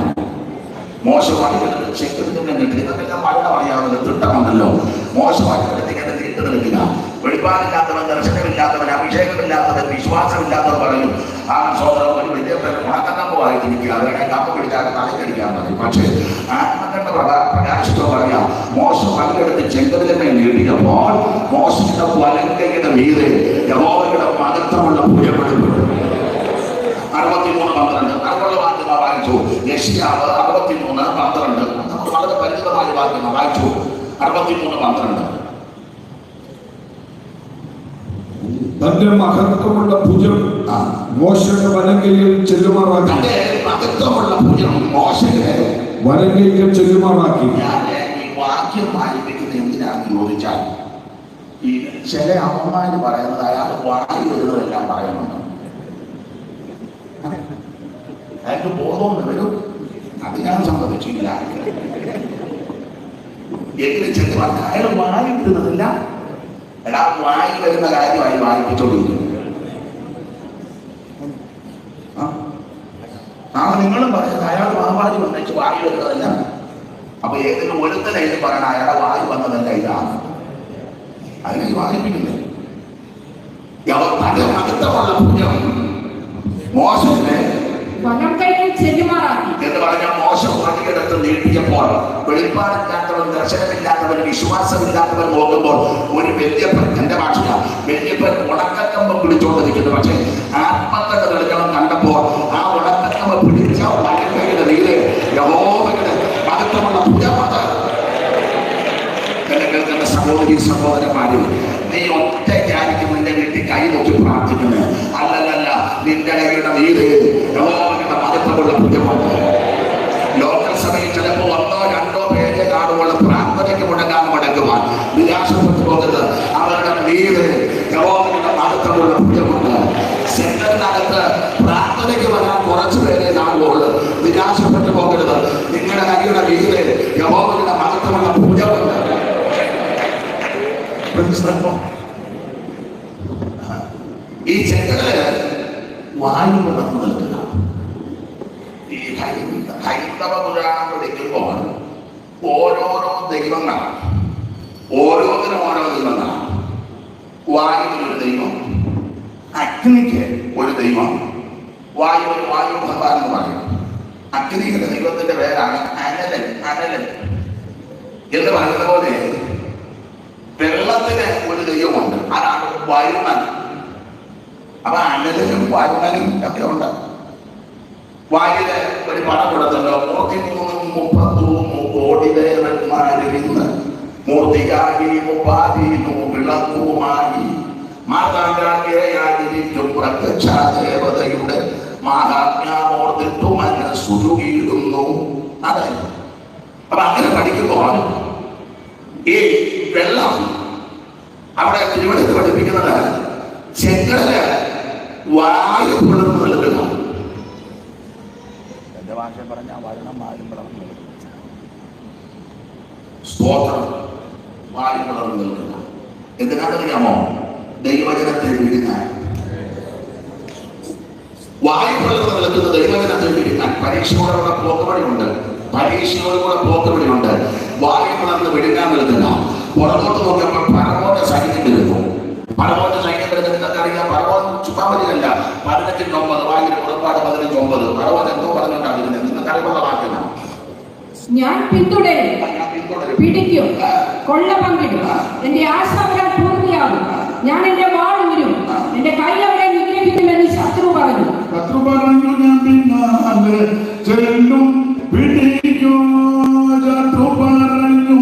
മോശം പടികെടുത്ത് ചെങ്കടലിൽ നിന്നിട്ട് ഇതൊക്കെ മഴ പറയാവുന്ന തിട്ടമുണ്ടല്ലോ. മോശം പടികെടുത്ത് ഇങ്ങനെ നീണ്ടു നിൽക്കുക. വെളിപ്പാടില്ലാത്തവൻ, ദർശനമില്ലാത്തവൻ, അഭിഷേകമില്ലാത്തവൻ, വിശ്വാസമില്ലാത്തവൻ പറയും ആ സോദരൻ ഒരു വലിയ ഉണക്കമ്പുമായിട്ടിരിക്കുക, അവരുടെ കമ്പ് പിടിച്ചാൽ തലക്കടിക്കാൻ മതി. പക്ഷേ ആത്മകണ്ഠ പ്രകാശിച്ചോ പറയാം, മോശം പടികെടുത്ത് ചെങ്കടലിനെ നീട്ടിയപ്പോൾ മോശത്തിന്റെ വലങ്കയുടെ മീതെ യഹോവയുടെ മഹത്വമുള്ള ഭുജമെടുപ്പെട്ടു. 63:12 അതുള്ള വാക്യം വായിച്ചു. യെശയ്യാവ് 63:12 നമുക്ക് വളരെ പരിചിതമായ വാക്യം വായിച്ചു. 63:12 തന്റെ മഹത്വമുള്ള ഭുജം മോശയുടെ വലങ്കയിൽ ചെല്ലുമാറാക്കി. മഹത്വമുള്ള ഭുജം മോശയുടെ വലങ്കയിൽ ചെല്ലുമാറാക്കി. ഞാൻ ഈ വാക്യം വായിപ്പിക്കുന്ന എന്തിനാണെന്ന് ചോദിച്ചാൽ, ഈ ചില അമ്മമാര് പറയുന്നത് അയാൾ വായി വരുന്നതെല്ലാം പറയുന്നുണ്ട്. അയാൾക്ക് ബോധവും വരും. അത് ഞാൻ സമ്മതിച്ചില്ല. എങ്കിലും ചെന്ന് പറഞ്ഞ അയാൾ വായി വിടുന്നതില്ല. എടാ, വായി വരുന്ന കാര്യമായി വായിപ്പിച്ചോണ്ടിരിക്കുന്നു. നിങ്ങളും പറയുന്നത് അയാൾ വാവാരി വന്നിച്ച് വായി വരുന്നതല്ല. അപ്പൊ ഏതെങ്കിലും ഒരുത്തനായിട്ട് പറയണം അയാളെ വായി വന്നതല്ല ഇതാണ്. അതിനെ വായിപ്പിക്കില്ലേ? തന്റെ മഹത്വമുള്ള ഭുജം മോശത്തെ എന്ന് പറഞ്ഞാൽ മോശം വടിയെടുത്ത് നീട്ടിയപ്പോൾ വെളിപ്പാടില്ലാത്തവൻ, ദർശനമില്ലാത്തവൻ, വിശ്വാസമില്ലാത്തവൻ നോക്കുമ്പോൾ ഒരു വല്യപ്പൻ, എന്റെ ഭാഷ വല്യപ്പൻ ഉണക്കക്കമ്പ് പിടിച്ചോണ്ടിരിക്കുന്നു. പക്ഷെ ആത്മക്കഥ തെളിക്കണം കണ്ടപ്പോൾ ആ ഉണക്കക്കമ്പ് പിടിച്ച വലങ്കയുടെ നീര് യഹോവയുടെ മഹത്വമുള്ള ഭുജമാണ്. എന്നെ കേൾക്കുന്ന സഹോദരന്മാരും, നീ ഒറ്റയ്ക്കായിരിക്കും നിന്റെ വീട്ടിൽ കൈ നോക്കി പ്രാർത്ഥിക്കുന്നത്. അല്ലല്ല, നിന്റെ കൈയുടെ നീര് യഹോവയുടെ മഹത്വമുള്ള ഭുജമാണ്. ലോക്കൽ സഭയിൽ ചിലപ്പോൾ 1-2 പേരെ കാണുമ്പോൾ പ്രാർത്ഥനയ്ക്ക് മുടക്കുവാൻ നിരാശപ്പെട്ടു പോകരുത്. അവരുടെ നീര് യഹോവയുടെ മഹത്വമുള്ള ഭുജമുണ്ട്. സെന്ററിനകത്ത് പ്രാർത്ഥനയ്ക്ക് വരാൻ കുറച്ചു പേരെ കാണുമ്പോൾ നിരാശപ്പെട്ടു പോകരുത്. നിങ്ങളുടെ കൈയുടെ നീര് യഹോവയുടെ മഹത്വമുള്ള ഭുജമുണ്ട്. ഈ ചെങ്കടല് വായു വന്നു നിൽക്കുക. ഈ ഹൈന്ദവ പുരാണം പഠിക്കുമ്പോൾ ഓരോരോ ദൈവങ്ങളാണ്, ഓരോന്നിനും ഓരോ ദൈവങ്ങളാണ്. വായുവിനൊരു ദൈവം, അഗ്നിക്ക് ഒരു ദൈവം. വായു ഭഗവാൻ എന്ന് പറയും. അഗ്നിയുടെ ദൈവത്തിന്റെ പേരാണ് അനലൻ എന്ന് പറയുന്ന പോലെ വെള്ളത്തിന് ഒരു ദൈവമുണ്ട്, അതാണ് വായുമൻ. അപ്പൊ അനലനും വായുമനും ഒക്കെ ഉണ്ട്. വായുവിന് ഒരു പടം കൊടുത്തല്ലോ, 130 കോടി ദേവന്മാരിന്ന് മൂർത്തിയായി മുപ്പാതിന്നു വിളക്കുമായി മാതാകാരിക്കും പ്രത്യക്ഷ ദേവതയുടെ മാഹാത്മ്യമോർത്തിട്ടു മനസ്സുരുകിയിടുന്നു. അതെ, അപ്പൊ അങ്ങനെ പഠിക്കുമ്പോൾ ഈ വെള്ളം അവിടെ തിരുവനന്തപുരത്ത് പഠിപ്പിക്കുന്നത് ചെങ്കടല് വായു പിളർന്നു നിൽക്കുക. എന്റെ ഭാഷ പറഞ്ഞാൽ വരണം വായു പിളർന്നു നിൽക്കുക. സ്തോത്രം, വായു പിളർന്നു നിൽക്കുക. എന്തിനാണെന്നറിയാമോ? ദൈവജനത്തെ വിഴുങ്ങാൻ. വായു പിളർന്നു നിൽക്കുന്ന ദൈവജനത്തെ വിഴുങ്ങാൻ. പരീക്ഷയോടുള്ള പോക്കുവഴിയുണ്ട്. വായു പിളർന്ന് വിഴുങ്ങാൻ നിൽക്കുന്ന പുറകോട്ട് നോക്കിയപ്പോൾ പരമോന്റെ സൈന്യം വരുന്നു. പരമോന്റെ സൈന്യം വരുന്നത് നിങ്ങൾക്കറിയാം. പരമോൻ ചുപ്പാമതിയല്ല. 15:9 വായിക്കുന്ന പുറപ്പാട് 15:9 പരമോൻ എന്തോ പറഞ്ഞുകൊണ്ടാണ് നിങ്ങൾക്കറിവുള്ള വാക്യമാണ്. ഞാൻ പിന്തുടരും, പിടിക്കും, കൊള്ള പങ്കിടും. എന്റെ ആശാവരാൻ പൂർത്തിയാകും. ഞാൻ എന്റെ വാൾ ഊരും, എന്റെ കൈ അവരെ നിഗ്രഹിക്കുമെന്ന് ശത്രു പറഞ്ഞു. ഞാൻ പിന്നാലെ ചെല്ലും, പിടിക്കും. ശത്രു പറഞ്ഞു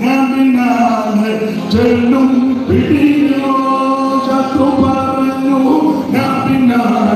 ഞാൻ പിന്നാലെ ചെല്ലും, പിടിക്കും. ശത്രു പറഞ്ഞു ഞാൻ പിന്നാലെ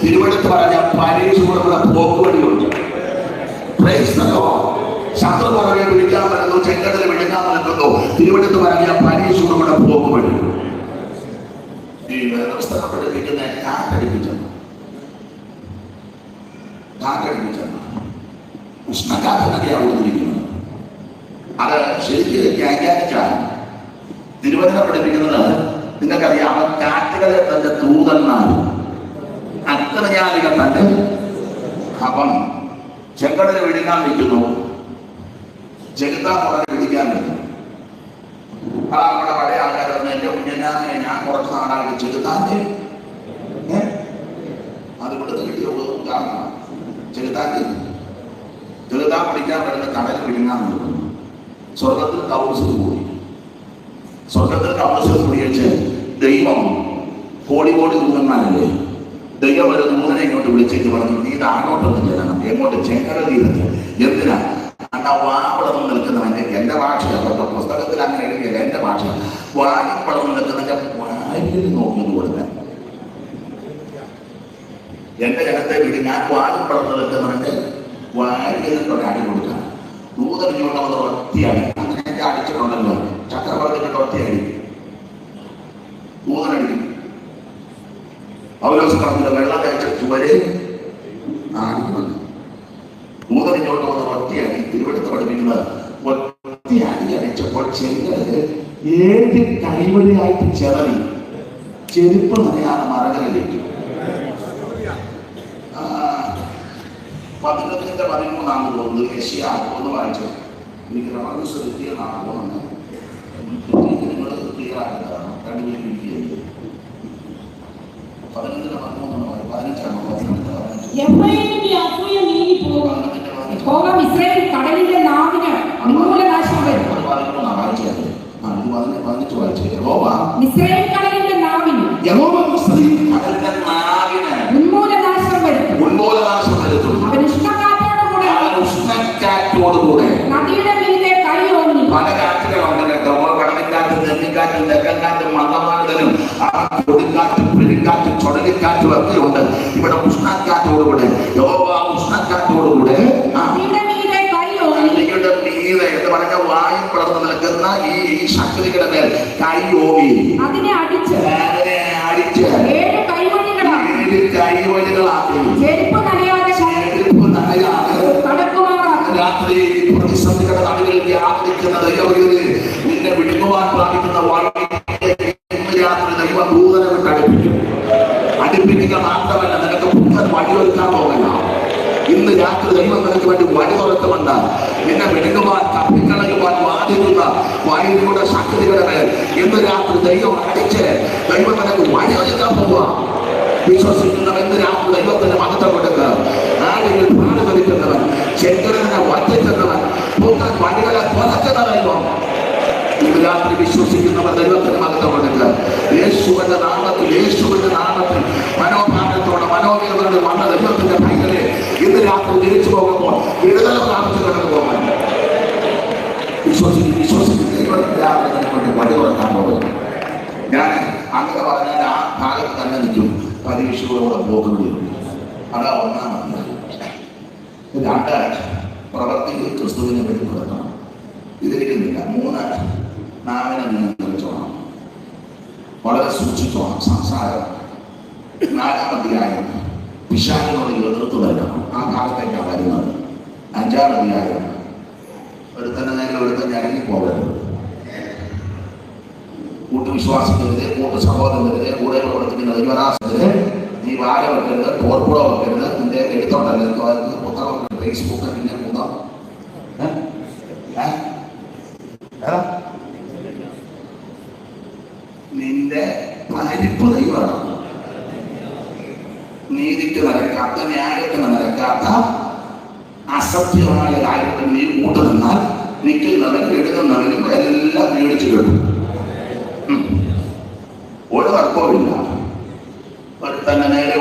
തിരുവനന്തപുരത്ത് പറഞ്ഞ പരീക്ഷ കൂടെ പോക്കുവഴിയുണ്ട്. ശത്രു പുറകെ വിളിക്കാൻ പറ്റുന്നു, ചെങ്കടൽ വിളിക്കാൻ പറ്റുന്നു. തിരുവനന്തപുരത്ത് പറഞ്ഞ പരീക്ഷ കൂടെ പോക്കുവഴി. ഈ വേദപുസ്തകം പഠിപ്പിക്കുന്ന കാറ്റടിപ്പിച്ചെന്നു ഉഷ്ണക്കാറ്റൊക്കെയാണ് കൊടുത്തിരിക്കുന്നത്. അത് ശരിക്കും വ്യാഖ്യാനിച്ചാണ് തിരുവചനം പഠിപ്പിക്കുന്നത്. നിങ്ങൾക്കറിയാം, കാറ്റുകളെ തന്റെ ദൂതന്മാർ, അക്രമയാലികൾ തന്റെ. അപ്പം ചെങ്കടല് വിഴുങ്ങാൻ വയ്ക്കുന്നു, ജഗത്താ പുറകെ വിളിക്കാൻ വയ്ക്കുന്നു. ആ നമ്മുടെ പഴയ ആൾക്കാർ പറഞ്ഞു, എന്റെ കുഞ്ഞനാമെ ഞാൻ കുറച്ച് നാടാക്കി ചെറുതാന്റെ അത് ഇവിടുത്തെ കിട്ടിയ ഉദാഹരണമാണ്. ചെറുതാ പിടിക്കാൻ വരുന്ന കടൽ വിഴുങ്ങാൻ നോക്കുന്നു. സ്വർഗത്തിൽ കൗൺസിൽ കൂടി, സ്വർഗത്തിൽ കൗൺസിൽ കൂടി വെച്ച് ദൈവം കോടി ദൂതന്മാരല്ലേ, ദൈവം ഒരു ദൂതനെ ഇങ്ങോട്ട് വിളിച്ചേക്ക് പറഞ്ഞു, നീ ഇത് അങ്ങോട്ടൊന്നും ചെല്ലണം. എങ്ങോട്ട്? ചെങ്കട തീരത്ത്. എന്തിനാ? വാപ്പളർന്ന് നിൽക്കുന്നവന്റെ, എന്റെ ഭാഷയാണ് കേട്ടോ, പുസ്തകത്തിൽ അങ്ങനെ എഴുതിയല്ല, എന്റെ ഭാഷ. വാപ്പളർന്ന് നിൽക്കുന്നവന്റെ വായിൽ നോക്കി കൊടുക്കാൻ. എന്റെ ജനത്തെ വീട് ഞാൻ വാപ്പളർന്ന് നിൽക്കുന്നവന്റെ വായിലൊരു അടി കൊടുക്കാൻ. ദൂതറിഞ്ഞുകൊണ്ട് അവർ ഒറ്റയടി, അങ്ങനെ അടിച്ചിട്ടുണ്ടല്ലോ, ചക്രവർത്തിയുടെ ഒറ്റയടി ദൂതനടിക്കും. പൗലോസ് പറഞ്ഞത് വെള്ളം കഴിച്ച ചുവരെ ആടിക്കുന്നുണ്ട്. ദൂതറിഞ്ഞോണ്ട് വന്ന ഒറ്റയടി. തിരുവനന്തപുരത്ത് പഠിപ്പിക്കുന്നത് ഒറ്റയടി അടിച്ചപ്പോൾ ചെങ്കടല് 7 കൈവഴിയായിട്ട് ചെറവി, ചെരുപ്പ് നനയാതെ മറകളിലേക്ക്. 11:13 തോന്നുന്നത്. യെശയ്യാ ഒന്ന് വായിച്ചു. എനിക്ക് ശ്രദ്ധിക്കുന്നതാണ് തോന്നുന്നത്. നിങ്ങൾ ക്ലിയർ ആക്കുന്നതാണ്. 2 കടലിന്റെ നാവിന് ഉന്മൂലനാശം വരും. കടലിന്റെ നാവിന് ഉന്മൂലനാശം വരുത്തും. അവൻ ഉഷ്ണക്കാറ്റോടുകൂടെ നദിയുടെ മീതെ കൈ ഓങ്ങി. പല കാറ്റുകളുണ്ട് കേട്ടോ. കടലിക്കാറ്റും, നെല്ലിക്കാറ്റും, തെക്കൻകാറ്റും, മന്ദമാരുതനും, കൊടുങ്കാറ്റും, പെരുങ്കാറ്റും, ചുഴലിക്കാറ്റും ഒക്കെ ഉണ്ട്. ഇവിടെ ഉഷ്ണക്കാറ്റോടുകൂടെ, യഹോവ ഉഷ്ണക്കാറ്റോടുകൂടെ നദിയുടെ മീതെ എന്ന് പറഞ്ഞ വായു പിളർന്നു നിൽക്കുന്ന ഈ ശക്തികളുടെ മേൽ കൈ ഓങ്ങി അതിനെ അടിച്ച് 7 കൈവഴികളാക്കി രാത്രി പ്രതിസന്ധികളുടെ നടുവിൽ വ്യാപിക്കുന്ന ദൈവവിധി നിന്നെ വിടുങ്ങുവാൻ പ്രാപിക്കുന്ന രാത്രി ദൈവ ദൂതനെ വിട്ട് അടുപ്പിക്കുക മാത്രമല്ല, നിനക്ക് പുത്തൻ വഴിയൊരുക്കാൻ പോകല്ല. ഇന്ന് രാത്രി ദൈവം നിനക്ക് വേണ്ടി വഴി തുറക്കുന്നുണ്ട്. നിന്നെ വിടുങ്ങുവാൻ, തപ്പിക്കളയുവാൻ വാദിക്കുന്ന വഴിയുടെ ശക്തികളുടെ മേൽ ഇന്ന് രാത്രി ദൈവം അടിച്ച് ദൈവം നിനക്ക് വഴിയൊരുക്കാൻ പോവുക. വിശ്വസിക്കുന്നവൻ ഇന്ന് രാത്രി ദൈവത്തിന്റെ മഹത്വം കൊടുക്കുക. ആരെങ്കിലും പ്രാണി ധരിക്കുന്നവൻ, ചെങ്കടലിനെ വറ്റിക്കുന്നവൻ, പുത്തൻ വഴികളെ തുറക്കുന്ന ദൈവം ഇന്ന് രാത്രി വിശ്വസിക്കുന്നവർ ദൈവത്തിന് മഹത്വം കൊടുക്കുക. യേശുവിന്റെ നാമത്തിൽ മനോഭാരത്തോടെ മനോവേദനയോടെ വന്ന ദൈവത്തിന്റെ കൈകളെ ഇന്ന് രാത്രി തിരിച്ചു പോകുമ്പോൾ വിടുതൽ പ്രാപിച്ചു കടന്നു പോകാൻ വിശ്വസിക്കുന്ന വഴി തുറക്കാൻ പോകുന്നു. ഞാൻ അങ്ങനെ പറഞ്ഞാൽ ആ ഭാഗത്ത് തന്നെ നിൽക്കും. പരീക്ഷകളോടെ പോകുകയുള്ളൂ. അതാ ഒന്നാമത്. 2 പ്രവർത്തികൾ ക്രിസ്തുവിനെ വെളിപ്പെടുത്തണം. ഇതിരിക്കുന്നില്ല. 3 നാവിനെ നിയന്ത്രിച്ചോണം, വളരെ സൂക്ഷിച്ചോണം സംസാരം. 4-ാം അധ്യായം പിശാചിനോട് എതിർത്ത് വരണം. ആ ഭാഗത്തേക്കാണ് വരുന്നത്. 5-ാം അധ്യായം ഒരുത്തന്നെ നേരെ ഒരുത്തന്നെ ഇറങ്ങിപ്പോകരുത്. കൂട്ടുവിശ്വാസിക്കരുത്, കൂട്ടു സഹോദരനെതിരെ, കൂടെ പ്രവർത്തിക്കുന്ന ദൈവദാസനെതിരെ നീ വാര വെക്കരുത്, പോർപ്പുള വെക്കരുത്. നിന്റെ എടുത്തോണ്ടല്ലേ പുസ്തകം ഫേസ്ബുക്ക് പിന്നെ കൂടാം. നിന്റെ പരിപ്പ് ദൈവമാണ്. നീതിക്ക് നിരക്കാത്ത, ന്യായത്തിന് നിരക്കാത്ത അസത്യമായ കാര്യത്തിൽ നീ കൂട്ടുനിന്നാൽ നിൽക്കുന്നവൻ എഴുതുന്നവനും എല്ലാം മേടിച്ചു കിട്ടും. ഒരു തർക്കവുമില്ല. തന്നെ നേരെ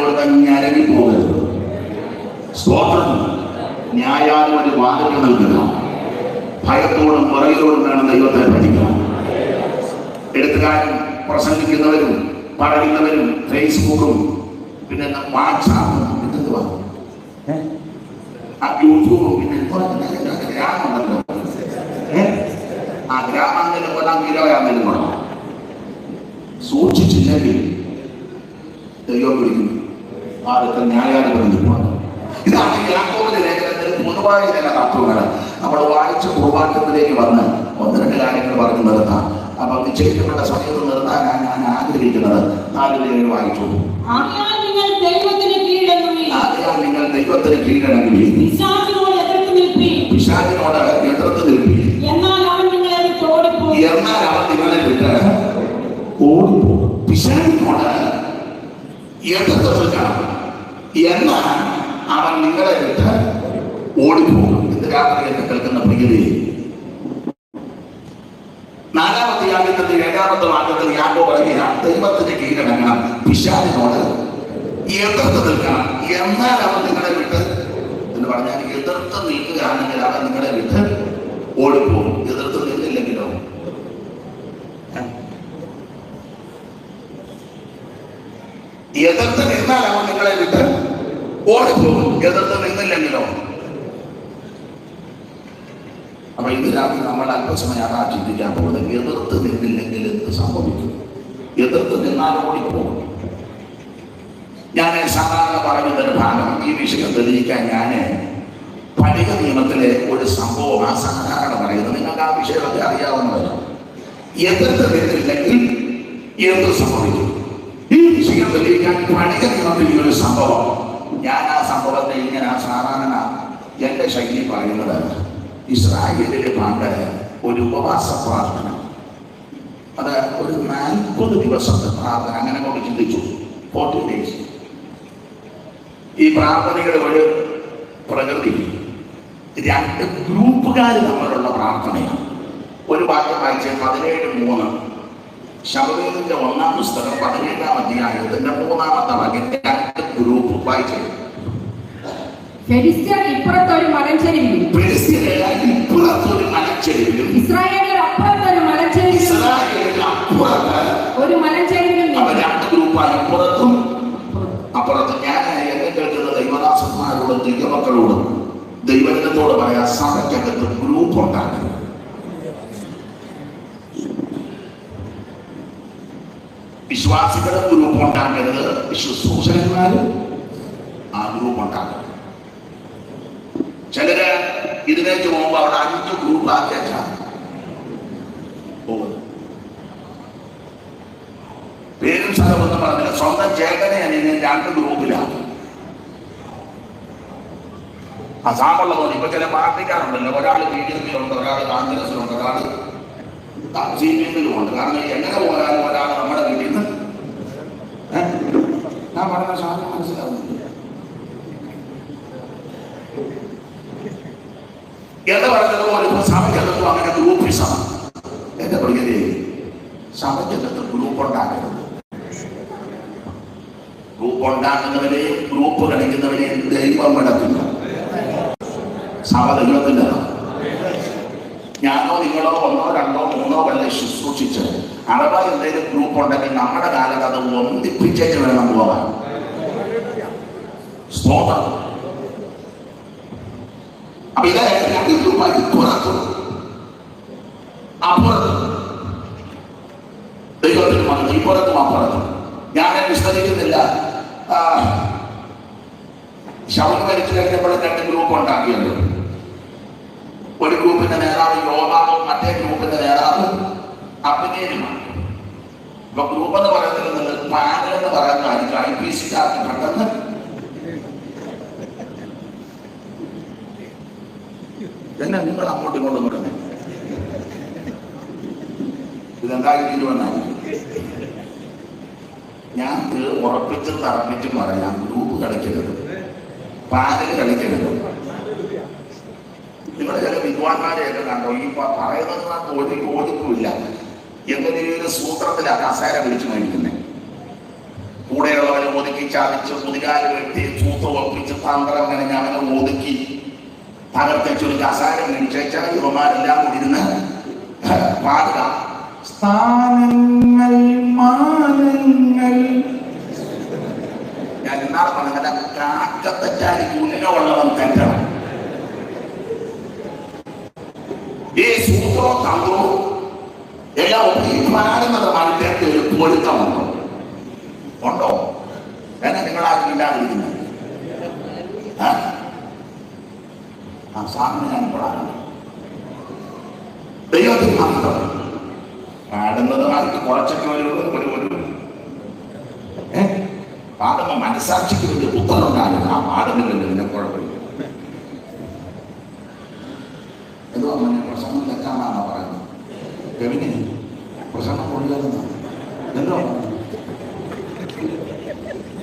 ഞരങ്ങി പോകരുത്. സ്തോത്രം. ന്യായാധിപതി വാദിക്ക് നൽകുക. ഭയത്തോടും പുറകിലോടും വേണം ദൈവത്തെ പഠിക്കണം. എഴുത്തുകാരും പ്രസംഗിക്കുന്നവരും പറയുന്നവരും ഫേസ്ബുക്കും പിന്നെ വാട്സാപ്പ്, പിന്നെന്തുവാ ആ യൂട്യൂബ്, പിന്നെ ഗ്രാമമുണ്ടല്ലോ, ആ ഗ്രാമാന്തരം 1 കിലോ ആണെങ്കിലും വേണം. സൂക്ഷിച്ചില്ലെങ്കിൽ ദൈവം പിടിക്കും. ആദ്യത്തെ ന്യായാധിപതി പോകണം. ഇതാണ് യാക്കോബിന്റെ ലേഖനത്തിൽ പൊതുവായ ചില തത്വങ്ങൾ. നമ്മൾ വായിച്ച കുർബാനത്തിലേക്ക് വന്ന് 1-2 കാര്യങ്ങൾ പറഞ്ഞു നിർത്താം. അപ്പൊ നിശ്ചയിക്കപ്പെട്ട സമയത്ത് നിർത്താൻ ഞാൻ ആഗ്രഹിക്കുന്നത് 4 വായിച്ചു. ആകയാൽ നിങ്ങൾ ദൈവത്തിന് കീഴടങ്ങുവിൻ. പിശാചിനോട് എതിർത്ത് നിൽപ്പിൻ. എന്നാൽ അവൻ നിങ്ങളെ വിട്ട് ഓടിപ്പോകും. പിശാചിനോട് എതിർത്ത് നിൽക്കണം, എന്നാൽ അവൻ നിങ്ങളെ വിട്ട് ഓടിപ്പോകും. ഇത് രാത്രി എന്നെ കേൾക്കുന്ന പ്രിയതേ, 4-ാമത്തെ യാഗത്തിൽ 7-ാമത്തെ വാക്യത്തിൽ യാക്കോബ് പറയുകയാണ്, ദൈവത്തിന് കീഴടങ്ങണം, പിശാചിനോട് എതിർത്ത് നിൽക്കണം, എന്നാൽ അവൻ നിങ്ങളെ വിട്ട് എന്ന് പറഞ്ഞാൽ എതിർത്ത് നിൽക്കുകയാണെങ്കിൽ അവൻ നിങ്ങളെ വിട്ട് ഓടിപ്പോകും. എതിർത്ത് നിന്നില്ലെങ്കിലോ എതിർത്ത് നിന്നാൽ അവൻ നിങ്ങളെ വിട്ട് ഓടിപ്പോകും. എതിർത്ത് നിന്നില്ലെങ്കിലോ. അപ്പൊ ഇത് രാത്രി നമ്മൾ അല്പസമയം അതാ ചിന്തിക്കാൻ പോകുന്നത്. എതിർത്ത് നിന്നില്ലെങ്കിൽ എന്ത് സംഭവിക്കും? എതിർത്ത് നിന്നാൽ ഓടിപ്പോകും. ഞാൻ സാധാരണ പറയുന്നതിന് ഭാഗം ഈ വിഷയം തെളിയിക്കാൻ ഞാൻ പണിക നിയമത്തിലെ ഒരു സംഭവം ആ സാധാരണ പറയുന്നത്. നിങ്ങൾക്ക് ആ വിഷയമൊക്കെ അറിയാവുന്നതല്ലോ. എതിർത്ത് നിന്നില്ലെങ്കിൽ എന്ത് സംഭവിക്കും? ഈ വിഷയം തെളിയിക്കാൻ പണിക നിയമത്തിൽ ഒരു സംഭവം, ഞാൻ ആ സംഭവത്തെ ഇങ്ങനെ സാധാരണ എന്റെ ശൈലി പറയുന്നത്, ഇസ്രായേലിലെ പണ്ട് ഒരു ഉപവാസ പ്രാർത്ഥന, അത് ഒരു 40 ദിവസത്തെ പ്രാർത്ഥന, അങ്ങനെ കൊണ്ട് ചിന്തിച്ചു, 40 days. ഈ പ്രാർത്ഥനയുടെ ഒരു പ്രകൃതി 2 ഗ്രൂപ്പുകാർ തമ്മിലുള്ള പ്രാർത്ഥനയാണ്. ഒരു വാക്യം വായിച്ച് 17:3 ശമൂവേലിന്റെ 1-ാം പുസ്തകം 17-ാം അധ്യായത്തിന്റെ 3-ാമത്തെ വാക്യം 2 ഗ്രൂപ്പ് വായിച്ചു. ഫെലിസ്ത്യർ ഇപ്പുറത്തൊരു മലഞ്ചെരിവിലും ഇസ്രായേലിയർ അപ്പുറത്തൊരു മലഞ്ചെരിവിലും ഒരു മലഞ്ചെരിവിലും 2 ഗ്രൂപ്പാണ്, ഇപ്പുറത്തും അപ്പുറത്തും. ഞാൻ എന്നെ കേൾക്കുന്ന ദൈവദാസന്മാരോടും ദൈവമക്കളോടും ദൈവജനത്തോട് പറയാം, സഭയ്ക്കകത്ത് ഗ്രൂപ്പ് ഉണ്ടാകരുത്. വിശ്വാസികളുടെ ഗ്രൂപ്പ് ഉണ്ടാക്കരുത്, ശുശ്രൂഷകന്മാരും ആ ഗ്രൂപ്പ് ഉണ്ടാക്കരുത്. ചിലര് ഇതിലേക്ക് പോകുമ്പോ അവിടെ 5 ഗ്രൂപ്പ് ആക്കിയാൽ പോകുന്നു. പേരും സ്ഥലമൊന്നും പറഞ്ഞില്ല, സ്വന്തം ചേട്ടനെ അനിയനെ 2 ഗ്രൂപ്പിലാണ്. അസാമുള്ള പോലെ ഇപ്പൊ ചില പാർട്ടിക്കാരുണ്ടല്ലോ, ഒരാൾ ബിജെപിയിലുണ്ട്, ഒരാൾ കോൺഗ്രസിലുണ്ട്, ഒരാൾ CPM-ലുമുണ്ട്. കാരണം എങ്ങനെ പോയാലും ഒരാൾ നമ്മുടെ വീട്ടിൽ നിന്ന് ഞാൻ പറഞ്ഞ സാധനം മനസ്സിലാവുന്നില്ല എന്ന് പറഞ്ഞത് പോലെ ഇപ്പൊ സഭയ്ക്കകത്തും അങ്ങനെ ഗ്രൂപ്പിസം. എന്റെ പ്രിയതേ, സഭയ്ക്കകത്ത് ഗ്രൂപ്പ് ഉണ്ടാക്കരുത്. ഗ്രൂപ്പ് ഉണ്ടാക്കുന്നവരെയും ഗ്രൂപ്പ് കളിക്കുന്നവരെയും ദൈവം വിടത്തില്ല. സഭ ദൈവത്തിൻ്റെതാണ്. ഞാനോ നിങ്ങളോ 1, 2, 3 വല്ല ശുശ്രൂഷിച്ച് അഥവാ എന്തെങ്കിലും ഗ്രൂപ്പ് ഉണ്ടെങ്കിൽ നമ്മുടെ കാലത്ത് അത് ഒന്നിപ്പിച്ചേച്ച് വേണം പോകാൻ. സ്തോത്രം. അപ്പൊ ഇത് 2 ഗ്രൂപ്പായി, ഇപ്പുറത്തും അപ്പുറത്തും. ദൈവത്തിന് മകൻ ഇപ്പുറത്തും അപ്പുറത്തും. ഞാൻ വിസ്തരിക്കുന്നില്ല. ശവം മരിച്ചു കഴിഞ്ഞപ്പോൾ 2 ഗ്രൂപ്പ് ഉണ്ടാക്കിയല്ലോ. ഒരു ഗ്രൂപ്പിന്റെ നേതാവ് യോവാബും മറ്റേ ഗ്രൂപ്പിന്റെ നേതാവ് അബ്നേരുമാണ്. ഇപ്പൊ ഗ്രൂപ്പ് എന്ന് പറയുന്നത് പാനൽ എന്ന് പറയുന്നതായിരിക്കും. IPC-ക്കാർക്ക് പെട്ടെന്ന് തന്നെ നിങ്ങൾ അങ്ങോട്ടും ഇങ്ങോട്ടും വരുന്നത് ഇതെന്തായാലും തീരുമാനമായിരിക്കും. ഞാൻ ഉറപ്പിച്ചും തറപ്പിച്ചും പറയാം, ഗ്രൂപ്പ് കളിക്കരുത്, പാനൽ കളിക്കരുത്. നിങ്ങളുടെ ചില വിദ്വാൻമാരെയൊക്കെ കണ്ടോ, ഈ പറയുന്നത് ഓടിക്കില്ല. എങ്ങനെയൊരു സൂത്രത്തിലാ കസേര വിളിച്ചു മേടിക്കുന്നത്. കൂടെയുള്ളവരെ ഒതുക്കി ചാദിച്ച് പുതികാല് വെട്ടി സൂത്രം ഒപ്പിച്ച് തന്ത്രം അങ്ങനെ അവനെ ഒതുക്കി തകർത്തച്ചൊരു കസേര മേടിച്ചാൽ ഇവന്മാരെല്ലാം കൂടി ഇരുന്ന് പാടുക. സ്ഥാനങ്ങൾ മാനങ്ങൾ. ഞാൻ അക്കത്തെറ്റായിരിക്കും ഉന്നമുള്ളവൻ തെറ്റണം. ഈ സൂത്രവും തന്ത്രവും എല്ലാം ഒപ്പിപ്പാടുന്നതുമായിട്ട് ഒരു പൊരുത്തമുണ്ടോ? ഉണ്ടോ? എന്നെ നിങ്ങളാക്കിയില്ലാതിരിക്കുന്നത് സാധനം ഞാൻ ഇപ്പോഴാണ് ദൈവത്തിന് മാത്രം പാടുന്നത് ആർക്ക് കുറച്ചൊക്കെ ഒരു പാടുമ്പോ മനസ്സാക്ഷിക്ക് വേണ്ടി പുത്തനുണ്ടാകും. ആ പാടുന്നില്ല പിന്നെ കുഴപ്പമില്ല. എന്തോ അങ്ങനെ പ്രസംഗം തെറ്റാന്നാണോ പറയുന്നത്? കവിന് പ്രസംഗം കൊണ്ടുവരുന്ന എന്തോ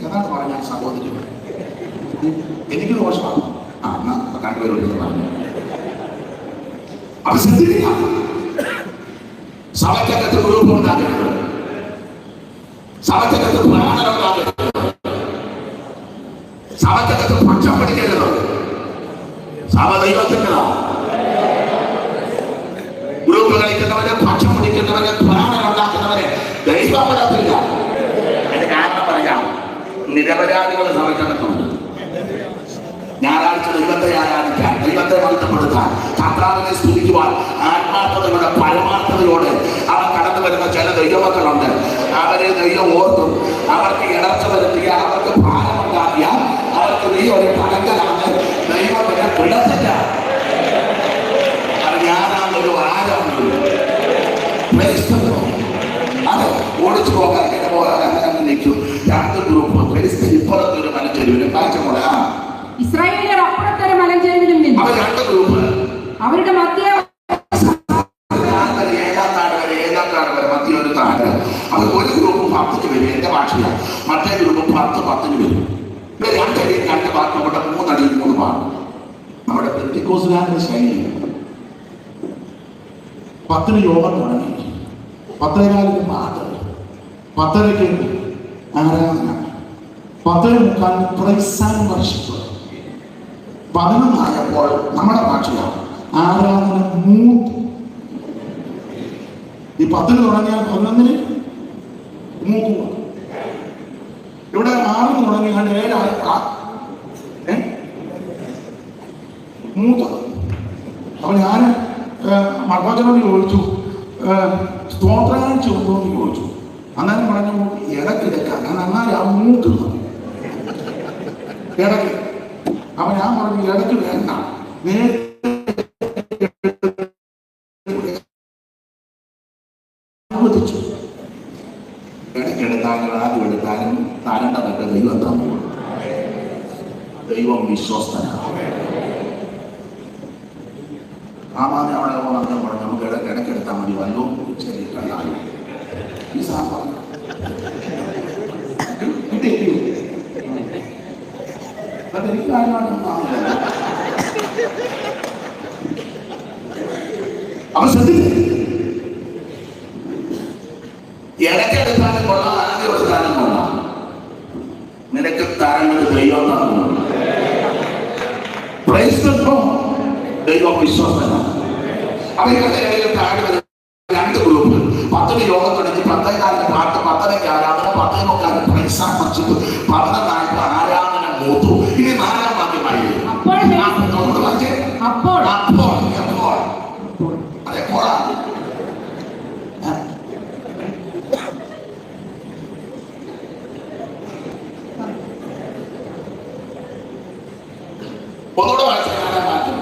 ഏതാണ് പറഞ്ഞാൽ സഹോദരി എനിക്ക് ദോഷമാണ്. കണ്ടുവരുന്നത് പറഞ്ഞു അപ്പൊ ശ്രദ്ധിക്കുക. സഭയ്ക്കകത്ത് ഗ്രൂപ്പ് ഉണ്ടാകരുത്, സഭയ്ക്കകത്ത് പ്രാണനം ഉണ്ടാകരുത്, സഭയ്ക്കകത്ത് പക്ഷം പിടിക്കരുത്. സഭ ദൈവത്തിൻ്റെതാണ്. ഗ്രൂപ്പ് കളിക്കുന്നവരെ, പക്ഷം പിടിക്കുന്നവരെ, പ്രാണനം ഉണ്ടാക്കുന്നവരെ ദൈവം വിടത്തില്ല. അതിന് കാരണം പറയാം, നിരപരാധികൾ സഭയ്ക്കകത്തുണ്ട്. ഞായറാഴ്ച ദൈവത്തെ ആരാധിക്കാൻ, ദൈവത്തെ ബന്ധപ്പെടുത്താൻ, കർത്താവിനെ സ്തുതിക്കുവാൻ ആത്മാർത്ഥതയുടെ പരമാർത്ഥതയോടെ അവർ കടന്നു വരുന്ന ചില ദൈവമക്കളുണ്ട്. അവരെ ദൈവം ഓർത്തും അവർക്ക് ഇടർച്ച വരുത്തിയ, അവർക്ക് ഭാരമുണ്ടാക്കിയ, അവർക്ക് നീ ഒരു പടങ്കലാണ് ദൈവത്തിനെ വിടത്തില്ല. അത് ഞാനാണൊരു ആരാധന അത് ഓടിച്ചു പോകാൻ അങ്ങനെ നിൽക്കും. രണ്ട് ഗ്രൂപ്പ് ഇപ്പുറത്തൊരു മനുഷ്യരും കാഴ്ച പോലെ ഇസ്രായേലിയർ അപ്പുറത്തൊരു മലഞ്ചെരുവിലും നിന്നു. അവർ രണ്ട് ഗ്രൂപ്പ്, അവരുടെ മധ്യ ഏഴാം വരെ മധ്യ ഒരു താഴെ. അത് ഒരു ഗ്രൂപ്പ് 10 വരും, എന്റെ ഭാഷയാണ്. മറ്റേ ഗ്രൂപ്പ് 10 വരും. ഇവിടെ രണ്ടടിയും 2 പാട്ട്, ഇവിടെ 3 അടിയും 3 പാട്ട്. നമ്മുടെ പെന്തിക്കോസ്തുകാരുടെ ശൈലി 10 യോഗം തുടങ്ങി, 10:15 പാട്ട്, 10:30 ആരാധന, 10:45 പ്രൈസ് ആൻഡ് വർഷിപ്പ്, 11 നമ്മുടെ ഭാഷയാണ് ആരാധന മൂത്ത്. ഈ 10 തുടങ്ങിയാൽ 11 മൂക്കുക. ഇവിടെ 6 തുടങ്ങിയാൽ 7 മൂത്തത്. അപ്പൊ ഞാൻ മർദ്ദോചനോട് ചോദിച്ചു, സ്തോത്രകാഴ്ച ഉണ്ടോ എന്ന് ചോദിച്ചു. അന്നേരം പറഞ്ഞു ഇടയ്ക്കെടുക്കാൻ. ഞാൻ എന്നാലും മൂക്കുന്നത് ഇടയ്ക്ക്. അപ്പൊ ഞാൻ പറഞ്ഞു ഇടയ്ക്ക് വേണ്ട, അനുവദിച്ചു. ഇടയ്ക്കെടുത്താലും ആദ്യം എടുത്താലും താരേണ്ടതൊക്കെ ദൈവം തന്നു. ദൈവം വിശ്വസ്തനാണ്. ആമാനെ അവിടെ ഓണം പറഞ്ഞു നമുക്ക് ഇടയ്ക്കെടുത്താൽ മതി, വല്ലോ ശരി കണ്ടാലും ഈ സാധനം എനിക്ക് അവൻ ശ്രദ്ധിക്കും. ഇടയ്ക്കെടുത്താലും കൊള്ളാം, ആദ്യം എടുത്താലും കൊള്ളാം. നിനക്ക് തരങ്ങൾ ദൈവം തന്നു. ദൈവം വിശ്വസ്തനാണ്. അവരുടെ ഇടയിൽ താഴെ വരുന്ന 2 ഗ്രൂപ്പ്. 10 യോഗം തുടങ്ങി, 10:15 പാട്ട്, 10:30 ആരാധന, 10:45 പ്രൈസ് ആൻഡ് വർഷിപ്പ്, 11:40 ആരാധന മൂത്തു. ഇനി 4-ാം വാക്യമായി അതെപ്പോഴാണ്? ഒന്നുകൂടെ വായിച്ചാൽ മാറ്റും.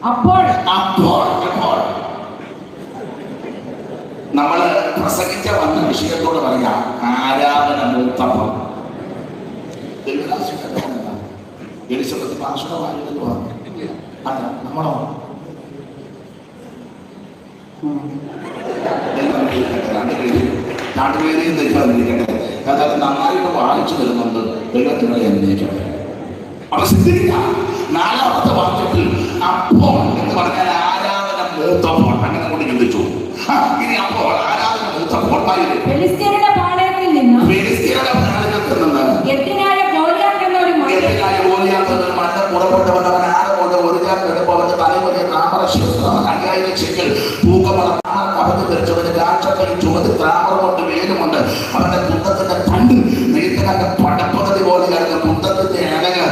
അപ്പോൾ നമ്മള് പ്രസംഗിച്ച വന്ന വിഷയത്തോട് പറയാം, ആരാധന മൂത്തപ്പം. എലിസബത്ത് ഭാഷണമായിരുന്നു. അല്ല നമ്മളോ നാട്ടുപേരെയും ദൈവത്തിരിക്കട്ടെ. അതായത് നന്നായിട്ട് വായിച്ചു വരുന്നുണ്ട്. ദൈവത്തിനെ അന്വേഷിക്കട്ടെ. അപ്പൊ ശ്രദ്ധിക്കുക, 4-ാമത്തെ വാക്യത്തിൽ അപ്പോൾ എന്ന് പറഞ്ഞാൽ ആരാധന മൂത്തപ്പോൾ. അങ്ങനെ കൊണ്ട് ചിന്തിച്ചു. ഇനി അപ്പോൾ ആരാധന മൂത്തപ്പോൾ ഫെലിസ്ത്യരുടെ പാളയത്തിൽ നിന്ന് എത്തിനായ ഗോലിയാത്ത് എന്നൊരു മണ്ണ് പുറപ്പെട്ടവൻ. അവൻ ആരോട് ഒരു അവന്റെ തലമുറ താമരശിവൻ 5000 ചെക്കൽ തൂക്കമുള്ള കവന്ന് ധരിച്ചവന് രാക്ഷസയും ചുമതി താമര കൊണ്ട് വേലുമുണ്ട്. അവന്റെ കുന്തത്തിന്റെ തണ്ട് നീത്തകന്റെ പടപ്പകുതി പോലെയായിരുന്നു. കുന്തത്തിന്റെ ഇലകൾ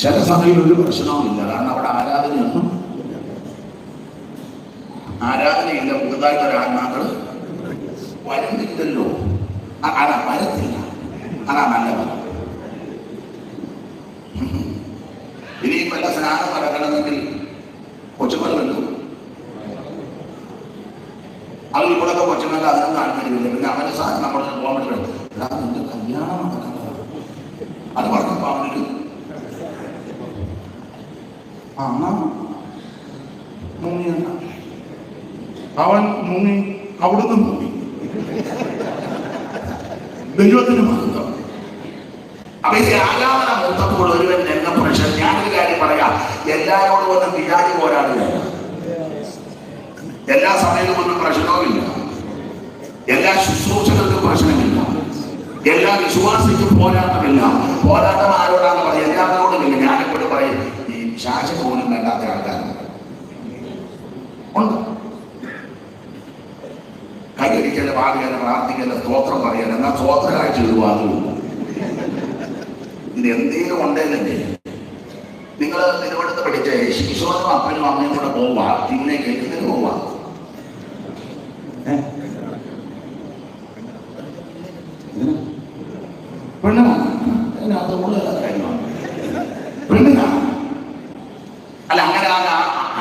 ചില സഭയിൽ ഒരു പ്രശ്നവുമില്ല, കാരണം അവിടെ ആരാധനയില്ല. പുതുതായിട്ടൊരു ആത്മാക്കള് വരുന്നില്ലല്ലോ. അതാ വരത്തില്ല, അതാ നല്ലത്. ഇനിയും വല്ല സ്നാനം നടക്കണമെങ്കിൽ കൊച്ചുമല വന്നു. അവർ ഇവിടൊക്കെ കൊച്ചുമല അതിനൊന്നും താല്പര്യമില്ല. പിന്നെ അവന് സാധനം നമ്മളെ പോകാൻ പറ്റില്ല. നിന്റെ കല്യാണം നടക്കുന്നത് അത് പറഞ്ഞപ്പോ അവനൊരു മുങ്ങിയല്ല. അവൻ മുങ്ങി, അവിടുന്ന് മുങ്ങി. ദൈവത്തിന് മഹത്വം. അപ്പൊ ഈ ആരാധന മൂത്തപ്പോൾ ഒരുവൻ എന്ന പ്രശ്നം. ഞാനൊരു കാര്യം പറയാം, എല്ലാവരോടും ഒന്നും വിചാരി പോരാടുകയല്ല. എല്ലാ സമയത്തും ഒന്നും പ്രശ്നവുമില്ല, എല്ലാ ശുശ്രൂഷകൾക്കും പ്രശ്നമില്ല, എല്ലാ വിശ്വാസിക്കും പോരാട്ടമില്ല. പോരാട്ടം ആരോടാന്ന് പറയും? എല്ലാവരോടും ഇല്ല. ഞാനെപ്പോഴും പറയും, ഈ ശാസന പോലും വേണ്ടാത്ത ആൾക്കാരുണ്ട്. കൈയടിക്കല്, പാടുകയല്ല, പ്രാർത്ഥിക്കല്, സ്തോത്രം പറയല, എന്നാൽ സ്തോത്ര കാഴ്ച ഒരുപാടുമില്ല. ഇത് എന്തേലും ഉണ്ടേലല്ലേ? നിങ്ങൾ തിരുവനന്തപുരത്ത് പഠിച്ച ശിശോനും അപ്പനും അമ്മയും കൂടെ പോവാ, പിന്നെ കേൾക്കുന്നതിന് പോവാ. അല്ല,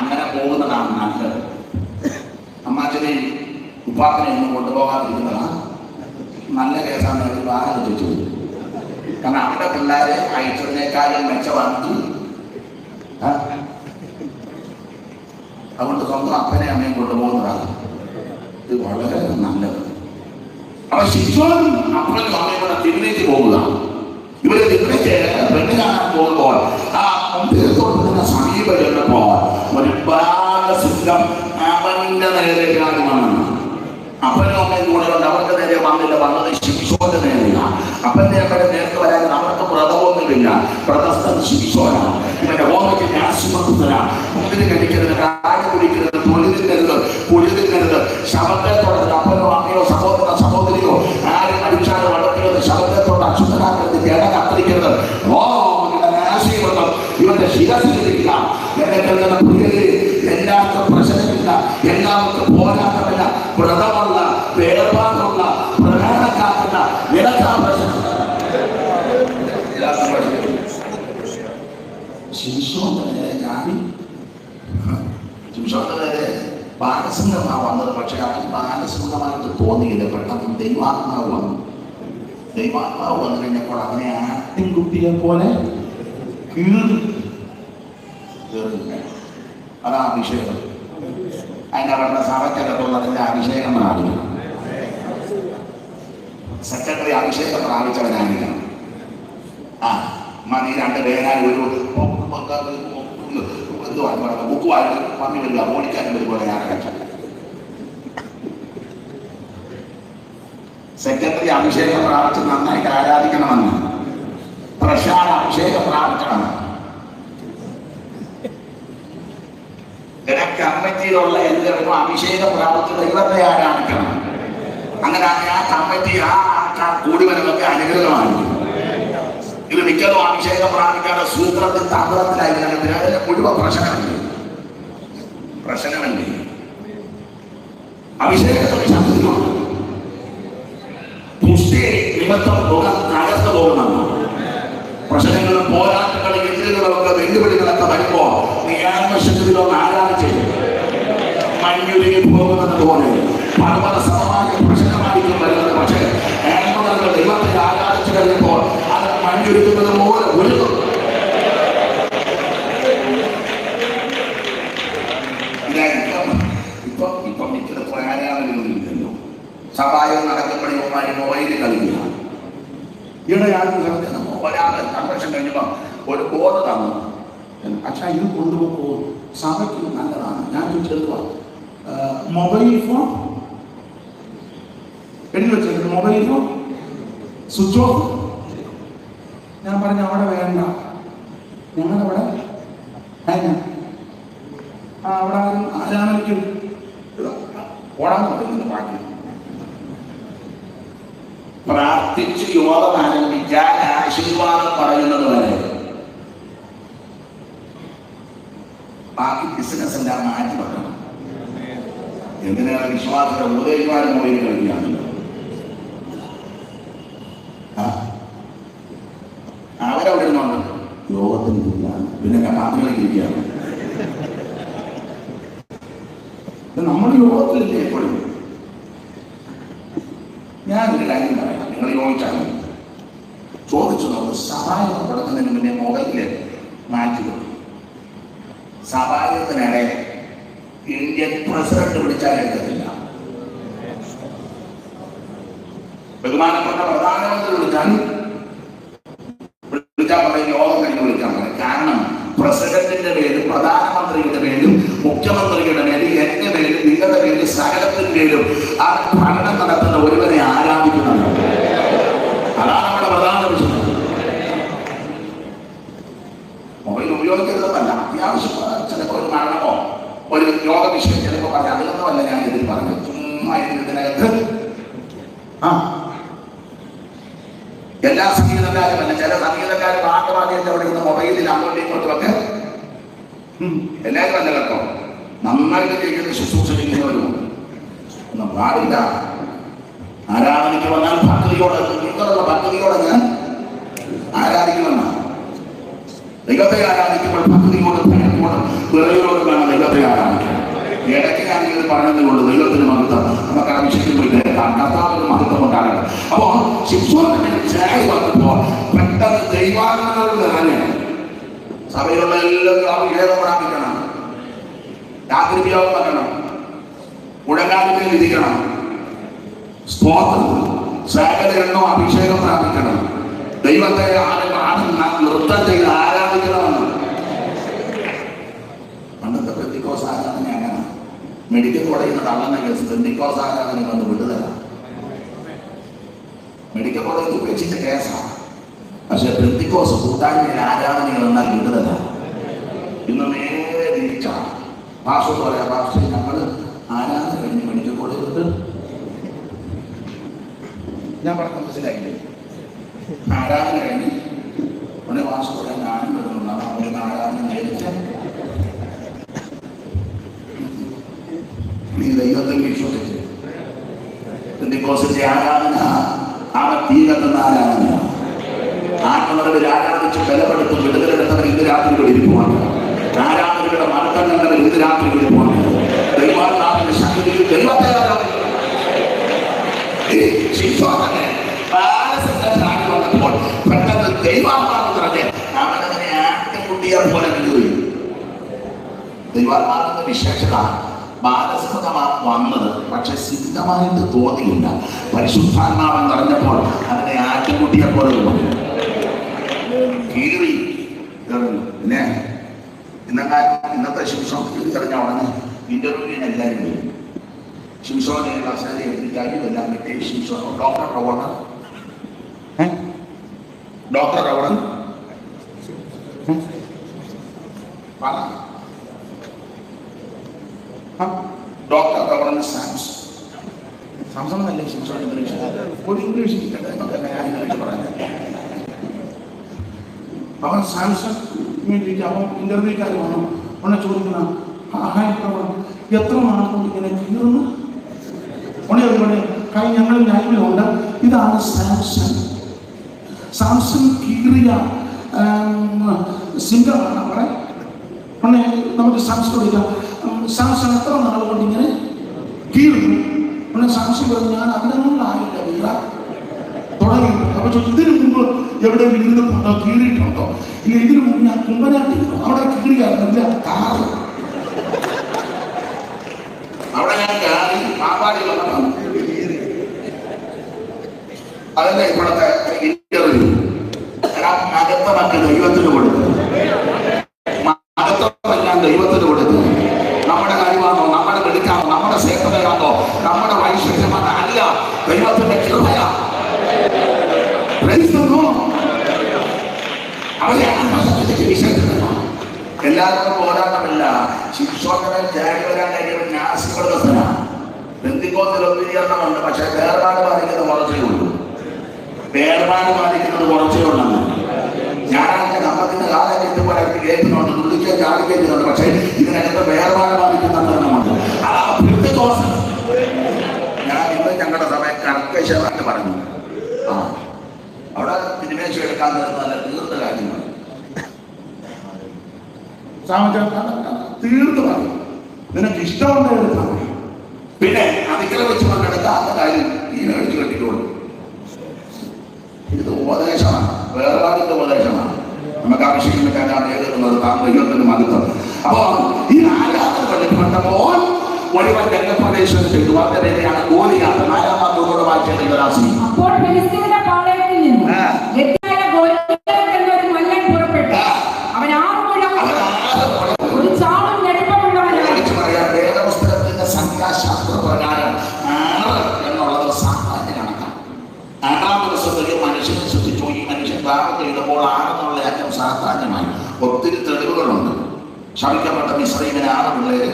അങ്ങനെ പോകുന്നതാണ് നല്ലത്. അമ്മാച്ചനെ ഉപ്പാക്കനെ ഒന്നും കൊണ്ടുപോകാതിരിക്കുന്നതാ നല്ല കേസാണ്. ഒരു വാഹനം ചോദിച്ചു, കാരണം അവിടെ പിള്ളേരെ അയച്ചതിനേക്കാളും മെച്ചമാണ്. അതുകൊണ്ട് സ്വന്തം അപ്പനെ അമ്മയും കൊണ്ടുപോകുന്നതാണ് ഇത് വളരെ നല്ലത്. അപ്പൊ ശിശുവും അപ്പനും അമ്മയും കൂടെ തിരിഞ്ഞേക്ക് പോകുക. ഇവര് തിരിഞ്ഞേക്ക് പെണ്ണ് കാണാൻ പോകുമ്പോൾ ആ തീർത്തോട്ട് സമീപം ചെന്നപ്പോ ഒരു ബാലസിംഹം അവന്റെ നേരെ കാണുവാണ്. അപ്പനും അമ്മയും കൂടെ ഉണ്ട്, അവർക്ക് നേരെ വന്നില്ല. വന്നത് ശിശുവിന്റെ നേരെയാണ്. അപ്പന്റെ അമ്മയുടെ നേരത്തെ വരാൻ അവർക്ക് വ്രതമൊന്നുമില്ല. വ്രതസ്ഥൻ ശിശുവാണ്. ഇവന്റെ ഓമയ്ക്ക് രാശിമത്വത്തിലാണ്. മുന്തിരി കഴിക്കരുത്, കാര്യം കുടിക്കരുത്, തൊഴിലിക്കരുത്, കുഴിതിക്കരുത്, ശബദത്തോടെ അപ്പനോ അമ്മയോ സഹോദര സഹോദരിയോ ആരും അടിച്ചാലോ വളർത്തിയത് ശബദത്തോട് അശുദ്ധനാക്കരുത്, കേട കത്തിരിക്കരുത്. ഇവന്റെ ശിരസിലിരിക്കുക. എന്നെ കരുതുന്ന പ്രിയരെ, എല്ലാവർക്കും പ്രശ്നമില്ല, എല്ലാവർക്കും പോരാട്ടമില്ല. വ്രതമുള്ള, വേർപാടുള്ള, പ്രധാനക്കാക്കുന്ന നിരക്കാ പ്രശ്നം. ശിശുവിന്റെ നേരെ ബാലസിംഹമാണ് വന്നത്. പക്ഷെ അവൻ ബാലസിംഹമായിട്ട് തോന്നിയില്ല. പെട്ടെന്ന് ദൈവാത്മാവ് വന്നു. ദൈവാത്മാവ് വന്നു കഴിഞ്ഞപ്പോൾ അവനെ ആട്ടിൻകുട്ടിയെ പോലെ അതാ അഭിഷേകം. അതിനവരുടെ സഭയ്ക്കകത്തുള്ളതിന്റെ അഭിഷേകം പ്രാപിക്കണം. സെക്രട്ടറി അഭിഷേകം പ്രാപിച്ചവനായിരിക്കണം. മതി രണ്ട് പേരായി ഒരു ബുക്കുമായിട്ട് പറഞ്ഞു വരിക, ഓടിക്കാനും വരുപോലെ ഞാൻ കണ്ട സെക്രട്ടറി അഭിഷേകം പ്രാപിച്ച് നന്നായിട്ട് ആരാധിക്കണമെന്ന്, പ്രശാല അഭിഷേകം പ്രാപിക്കണം. കമ്മിറ്റിയിലുള്ള എല്ലാവർക്കും അഭിഷേകം പ്രാപിച്ച് ദൈവത്തെ ആരാധിക്കണം. അങ്ങനെ ആ കമ്മിറ്റി ആ കൂടി വരുന്നതൊക്കെ അനുഗ്രഹമായിരിക്കും. ഇത് മിക്കതും അഭിഷേകം പ്രാപിക്കാതെ സൂത്രത്തിൽ തന്ത്രത്തിലായിരിക്കും. അതിന്റെ മുഴുവൻ പ്രശ്നമല്ലേ? അഭിഷേകത്തിന് ശബ്ദമാണ്. പുഷ്ടി നിമിത്തം അകത്ത് പോകുന്നതാണ്. പ്രശ്നങ്ങളും പോരാട്ടങ്ങളും എതിരുകളൊക്കെ വെല്ലുവിളികളൊക്കെ വരുമ്പോ നീ ആത്മശക്തിയിലൊന്ന് ആരാധിച്ച് മഞ്ഞുരുകി പോകുന്നത് പോലെ പല പല സമമായ പ്രശ്നമായിരിക്കും വരുന്നത്. പക്ഷേ ആത്മകൾ ദൈവത്തെ ആരാധിച്ചു കഴിയുമ്പോൾ അത് മഞ്ഞുരുക്കുന്നത് പോലെ ഒരുക്കും. ഇപ്പം മിക്കത് ആരാധനയൊന്നുമില്ലല്ലോ. സഭായം നടക്കുമ്പോഴേ മൊബൈലിൽ കളിക്കുക. ഇവിടെ ഒരാൾ കൺവെൻഷൻ കഴിഞ്ഞപ്പോൾ ഒരു ബോർഡ് തന്നു, പക്ഷേ ഇത് കൊണ്ടുപോകുമ്പോൾ സഭയ്ക്ക് നല്ലതാണ്. ഞാൻ ചോദിച്ചെടുക്കുക, മൊബൈൽ ഫോൺ എഴുതി വെച്ചിട്ടുണ്ട്, മൊബൈൽ ഫോൺ സ്വിച്ച് ഓഫ്. ഞാൻ പറഞ്ഞു അവിടെ വേണ്ട, ഞങ്ങളവിടെ അവിടെ ആരാധനയ്ക്കും ഓടാൻ പറയുന്നത് ബാക്കി പ്രാർത്ഥിച്ച് യോഗം ആരംഭിച്ചാൽ ആശീർവാദം പറയുന്നത് വരെ ബാക്കി ബിസിനസ് എല്ലാം മാറ്റി വെക്കണം. എന്തിനാണ് വിശ്വാസത്തെ ഉപദേശിമാരും മൊബൈൽ കളിക്കുകയാണല്ലോ. അവരവിടെ ഇരുന്നുണ്ട് യോഗത്തിന് ഇരിക്കുകയാണ്, പിന്നെ ഞാൻ പാത്രങ്ങളിൽ ഇരിക്കുകയാണ്. നമ്മൾ യോഗത്തിലില്ലേ എപ്പോഴും? ഞാനൊരു കാര്യം പറയാം, നിങ്ങൾ യോജിച്ചാൽ ചോദിച്ചു നോക്ക്. സഹായം തുടങ്ങുന്നതിന് മുന്നേ മൊബൈലിൽ മാറ്റി വെക്കും. സഹായത്തിനിടെ ഇന്ത്യൻ പ്രസിഡന്റ് വിളിച്ചാൽ എടുക്കത്തില്ല, ബഹുമാനപ്പെട്ട പ്രധാനമന്ത്രി വിളിച്ചാൽ പറയും യോഗം കഴിഞ്ഞ് വിളിക്കാൻ പറയും. കാരണം പ്രസിഡന്റിന്റെ പേരും പ്രധാനമന്ത്രിയുടെ പേരും മുഖ്യമന്ത്രിയുടെ പേരും എന്റെ പേരും നിങ്ങളുടെ പേരും സകലത്തിന്റെ പേരും ആ ഭരണം നടത്തുന്ന ഒരുവരെ ആരാധിക്കുന്നത്. അതാണ് നമ്മുടെ പ്രധാന വിഷയം. മൊബൈൽ ഉപയോഗിക്കരുതെന്നല്ല, അത്യാവശ്യം ചിലപ്പോൾ ഒരു മരണമോ ഒരു രോഗ വിഷയം ചിലപ്പോൾ പറയാം. അതിലൊന്നുമല്ല ഞാൻ ഇതിൽ പറഞ്ഞത്. ചുമ്മാ ഇതിനകത്ത് എല്ലാ സംഗീതക്കാരും അല്ല, ചില സംഗീതക്കാർ പാട്ടുപാടിയൊക്കെ അവിടെ ഇരുന്ന് മൊബൈലിൽ അങ്ങോട്ടും ഇങ്ങോട്ടുമൊക്കെ എല്ലാവരും അല്ല കേട്ടോ. നന്നായിട്ട് ചെയ്യുന്ന ശുശ്രൂഷ ചെയ്യുന്നവരുമുണ്ട്. ഒന്നും പാടില്ല. ആരാധനയ്ക്ക് വന്നാൽ ഭക്തിയോടെ, നിങ്ങളുള്ള ഭക്തിയോടെ ഞാൻ ആരാധിക്കുമെന്നാണ്. ദൈവത്തെ ആരാധിക്കുമ്പോൾ ഭക്തിയോട് ഭയത്തോടും വിറയോടും വേണം ദൈവത്തെ ആരാധിക്കാൻ. ഇടയ്ക്ക് ഞാൻ ഇത് പറഞ്ഞതുകൊണ്ട് ദൈവത്തിന് മഹത്വം നമുക്ക് ആ വിഷയത്തിൽ കേൾക്കാം. കർത്താവിന് മഹത്വം ഉണ്ടാകണം. അപ്പോ ശിക്ഷോന്റെ ചായ വന്നപ്പോൾ പെട്ടെന്ന് ദൈവാത്മാവ് നിറഞ്ഞ് സഭയിലുള്ള എല്ലാവരും അഭിഷേകം പ്രാപിക്കണം, രാത്രിയോഗം വെക്കണം, മുഴങ്ങാതിൽ ഇരിക്കണം, സ്തോത്രം സകല എണ്ണോ അഭിഷേകം പ്രാപിക്കണം, ദൈവത്തെ നൃത്തം ചെയ്ത് ആരാധിക്കണമെന്ന്. പണ്ടത്തെ പെന്തിക്കോസ് ആരാധന അങ്ങനെ മെഡിക്കൽ കോളേജിൽ തള്ളുന്ന കേസ് പെന്തിക്കോസ് ആരാധന വന്ന് വിടുതല. മെഡിക്കൽ കോളേജിൽ ഉപേക്ഷിച്ച കേസാണ്. പക്ഷെ പെന്തിക്കോസ് കൂട്ടായ്മയിൽ ആരാധനകൾ എന്നാൽ വിടുതല. ഇന്ന് നേരെ തിരിച്ചാണ്. ഭാഷ പറയാം, ഭാഷ നമ്മൾ ആരാധന കഴിഞ്ഞ് മെഡിക്കൽ കോളേജിൽ ഞാൻ പറഞ്ഞ മനസ്സിലായില്ലേ? ആരാധന കഴിഞ്ഞ് ഒരു മാസം പറയാൻ ഞാനും വരുന്നുണ്ടാണ്. അവരുടെ ആരാധന നേരിട്ട് നീ ദൈവത്തെ വിശ്വസിച്ച് പെന്തിക്കോസിന്റെ ആരാധന അവൻ തീ കത്തുന്ന ആരാധന. ആത്മനിറവിൽ ആരാധിച്ച് ബലപ്പെടുത്തും വിടുതലെടുത്തവർ ഇന്ന് രാത്രി ഇരിക്കുവാണ്. ആരാധനയുടെ മർദ്ദം കണ്ടവർ ഇന്ന് രാത്രി ഇരിക്കുവാണ്. ദൈവാത്മാവിന്റെ ശക്തിയിൽ ദൈവത്തെ ആരാധിക്കും. പെട്ടെന്ന് ദൈവാത്മാവ് പറഞ്ഞ് അവനതിനെ ആട്ടിൻകുട്ടിയെ പോലെ വിടുകയും. ദൈവാത്മാവിന്റെ വിശേഷത ബാലസമതമാണ് വന്നത്, പക്ഷെ സിദ്ധമായിട്ട് തോന്നിയില്ല. പരിശുദ്ധാത്മാവൻ പറഞ്ഞപ്പോൾ അതിനെ ആട്ടിൻകുട്ടിയെ പോലെ കീറി എറിഞ്ഞു. പിന്നെ ഇന്നത്തെ ശിംശോൻ കീറി എറിഞ്ഞ ഉടനെ ഇന്റർവ്യൂവിന് എല്ലാവരും വരും. ശിംശോനെ കസേര എത്തിക്കാനും എല്ലാം കിട്ടി. Shimshon doctor Ravanan doctor Ravanan Samson എന്നല്ലേ ശിംശോൻ ഇംഗ്ലീഷ് ഒരു ഇംഗ്ലീഷ് പറയാൻ. അവൻ സാംസൺ അവൻ ഇന്റർവ്യൂക്കാർ വന്നു. ഉടനെ ചോദിക്കുന്ന എത്ര നാളുകൊണ്ട് ഇങ്ങനെ കീറുന്നു? ഉടനെ കൈ ഞങ്ങൾ ലൈവിലുണ്ട്. ഇതാണ് സാംസൺ. സാംസൺ കീറിയ സിംഗറാണ് അവിടെ. ഉടനെ നമുക്ക് സാംസൺ വിളിക്കാം. സാംസൺ എത്ര നാളുകൊണ്ട് ഇങ്ങനെ കീറുന്നു? ഉടനെ സാംസൺ പറഞ്ഞു, ഞാൻ അതിനൊന്നുമായില്ല വീഴ തുടങ്ങി. അപ്പൊ ഇതിനു മുമ്പ് എവിടെ ഇരുന്നിട്ടുണ്ടോ, കീറിയിട്ടുണ്ടോ? ഇല്ല, ഇതിനു മുമ്പ് ഞാൻ കുമ്പനാട്ടിരുന്നു, അവിടെ കീറിയായിരുന്നില്ല. കാറ് അവിടെ ഞാൻ കാറി പാപ്പാടി വന്നതാണ്. അതല്ലേ ഇപ്പോഴത്തെ ഇന്റർവ്യൂ. മകത്വമൊക്കെ ദൈവത്തിന് കൊടുത്തു, മകത്വമെല്ലാം ദൈവത്തിന് കൊടുത്തു. നമ്മുടെ കഴിവാണോ, നമ്മുടെ വെളിക്കാണോ, നമ്മുടെ സേവനയാണോ, നമ്മുടെ വൈശിഷ്ട്യമാണോ? അല്ല, ദൈവത്തിന്റെ കൃപയാ. എല്ലാവർക്കും പോരാട്ടമില്ല. ശിക്ഷോധന ജാതി വരാൻ കഴിയുമ്പോൾ നാസികളുടെ പെന്തിക്കോസിൽ ഒത്തിരിയെണ്ണമുണ്ട്. പക്ഷെ വേർപാട് ബാധിക്കുന്നത് കുറച്ചേ ഉള്ളൂ. വേർപാട് ബാധിക്കുന്നത് കുറച്ചേ ഉള്ളൂ. ഞായറാഴ്ച കമ്പത്തിന്റെ കാലഘട്ടത്തിൽ പോലെ അവർക്ക് കേൾക്കുന്നുണ്ട്, തുള്ളിക്കാൻ ചാടിക്കേറ്റുന്നുണ്ട്. പക്ഷേ ഇതിനകത്ത് വേർപാട് ബാധിക്കുന്നുണ്ട്. അതാ പെന്തക്കോസ്ത്. ഞാൻ ഇന്ന് ഞങ്ങളുടെ സഭയെ കർക്കശമായിട്ട് പറഞ്ഞു. അവിടെ തിരുമേശ എടുക്കാൻ നല്ല തീർത്ത കാര്യങ്ങൾ തീർന്നു പറഞ്ഞു. നിനക്ക് ഇഷ്ടമുള്ള എടുത്താൽ മതി. പിന്നെ അതിക്രമിച്ച് പങ്കെടുക്കാത്ത കാര്യം ഈ മേടിച്ചു കെട്ടിക്കോളൂ. ഇത് ഉപദേശമാണ്, വേർപാടിന്റെ ഉപദേശമാണ്. നമുക്ക് ആവശ്യമില്ലാതാണ് എഴുതുന്നത് ദൈവത്തിന് മഹത്വം. അപ്പോ ഈ ആരാധന ബന്ധപ്പെട്ടപ്പോൾ ഒരുവൻ രംഗപ്രവേശനം ചെയ്തു. അതിനെയാണ് ഗോലിയാത്ത്. 4-ാം വാക്യത്തോടെ വായിച്ചത് ദാസി. അപ്പോൾ ഫെലിസ്ത്യരുടെ പാളയത്തിൽ നിന്ന് ഗത്തിയായ ഗോലിയാത്ത് എന്നൊരു മല്ലൻ പുറപ്പെട്ടു. അവൻ 6 മുഴം ഒരു ചാളും നെടുപ്പമുള്ളവനായി. വേദപുസ്തകത്തിന്റെ സംഖ്യാശാസ്ത്ര പ്രകാരം 6 എന്നുള്ളത് സാമാന്യ കണക്കാണ്. 6-ാം ദിവസത്തിൽ മനുഷ്യനെ ശ്രദ്ധിച്ചു. ഈ മനുഷ്യൻ പാപം ചെയ്തപ്പോൾ 6 എന്നുള്ള അറ്റം സാധാരണമായി. ഒത്തിരി തെളിവുകളുണ്ട്. ശമിക്കപ്പെട്ട മിസ്രൈമിന് 6 പിള്ളേര്,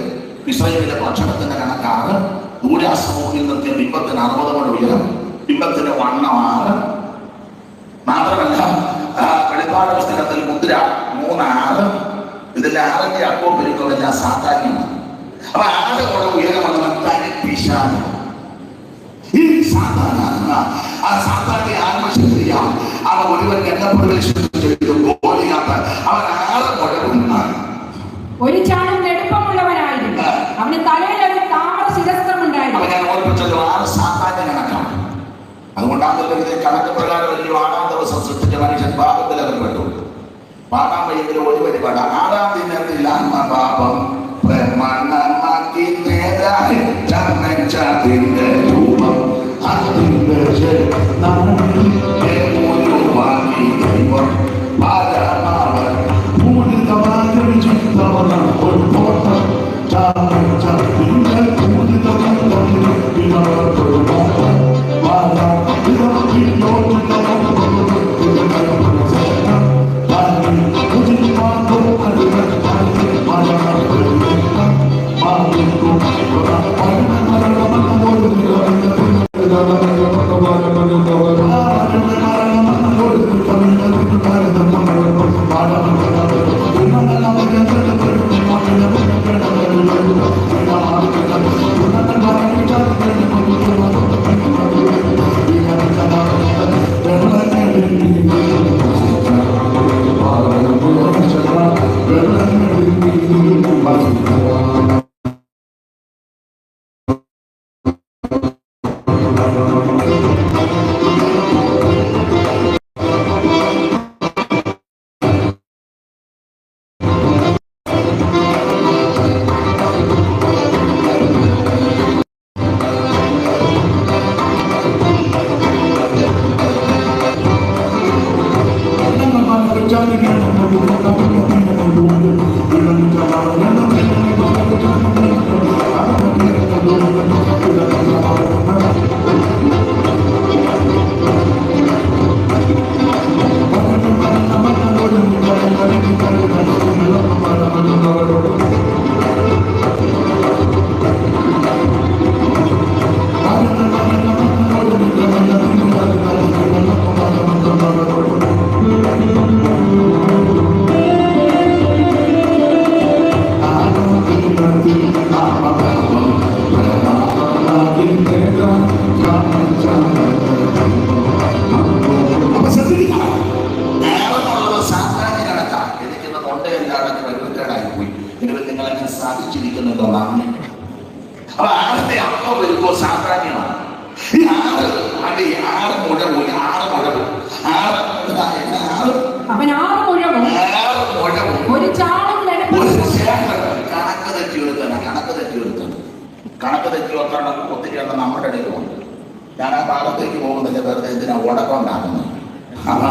മിസ്രൈമിലെ ഭക്ഷണത്തിന്റെ കണക്കാറ്, ദൂരാസമൂഹിൽ നിർത്തിയ ബിംബത്തിന് 60 മുഴം ഉയരം, ബിംബത്തിന്റെ വണ്ണം 6. മാത്രമല്ല വെളിപ്പാട് പുസ്തകത്തിൽ മുദ്ര 3-6. ഇതിന്റെ 6ന്റെ അക്കവും പെരുക്കമെല്ലാം സാധാരണമാണ്. അപ്പൊ 6 മുഴം ഉയരമുള്ളവൻ തനിപ്പിശാണ്. ഈ സാധാരണ ആ സാധാരണ ആത്മശക്തിയാ. അവൻ ഒരുവൻ രംഗപ്രവേശനം ചെയ്തു. ഗോലിയാത്ത് അവൻ 6 മുഴവുമാണ്. ഒരു ചാണും നെടുപ്പമുള്ളവനായിരുന്നു. അവന് തലയിൽ ഒരു താമര ശിരസ്ത്രമുണ്ടായിരുന്നു. അവൻ ഞാൻ ഓർപ്പിച്ചല്ലോ 6 സാധാരണ കണക്കാണ്. അതുകൊണ്ടാണ് ഇത് കണക്ക് പ്രകാരം 6-ാം ദിവസം സൃഷ്ടിച്ച മനുഷ്യൻ പാപത്തിൽ അകപ്പെട്ടു. 8-ാം വയസ്സിൽ ഒരു പരിപാടി 6-ാം ദിനത്തിൽ ആത്മപാപം പ്രമാണമാക്കി ചർമ്മത്തിന്റെ രൂപം അതിന്റെ ദൈവം പാലമാവൻ പൂരിതമായ വിചിത്രവന ഒരു തോട്ടം ചാത്തിന്റെ സാധിച്ചിരിക്കുന്നുള്ളതാണ്. അപ്പൊ 6ത്തെ അപ്പ വരുമ്പോൾ സാധാരണമാണ്. ഈ 6 അത് 6 മുഴവും 6 മുഴവും 6 അവൻ 6 മുഴവും ഒരു ചാളും കണക്ക് തെറ്റി വെക്കണം ഒത്തിരി എണ്ണം നമ്മുടെ ഇടയിലുണ്ട്. ഞാൻ ആ ഭാഗത്തേക്ക് പോകുന്നില്ല, വെറുതെ എന്തിനാ ഉടക്കം ഉണ്ടാക്കുന്നത്. അപ്പൊ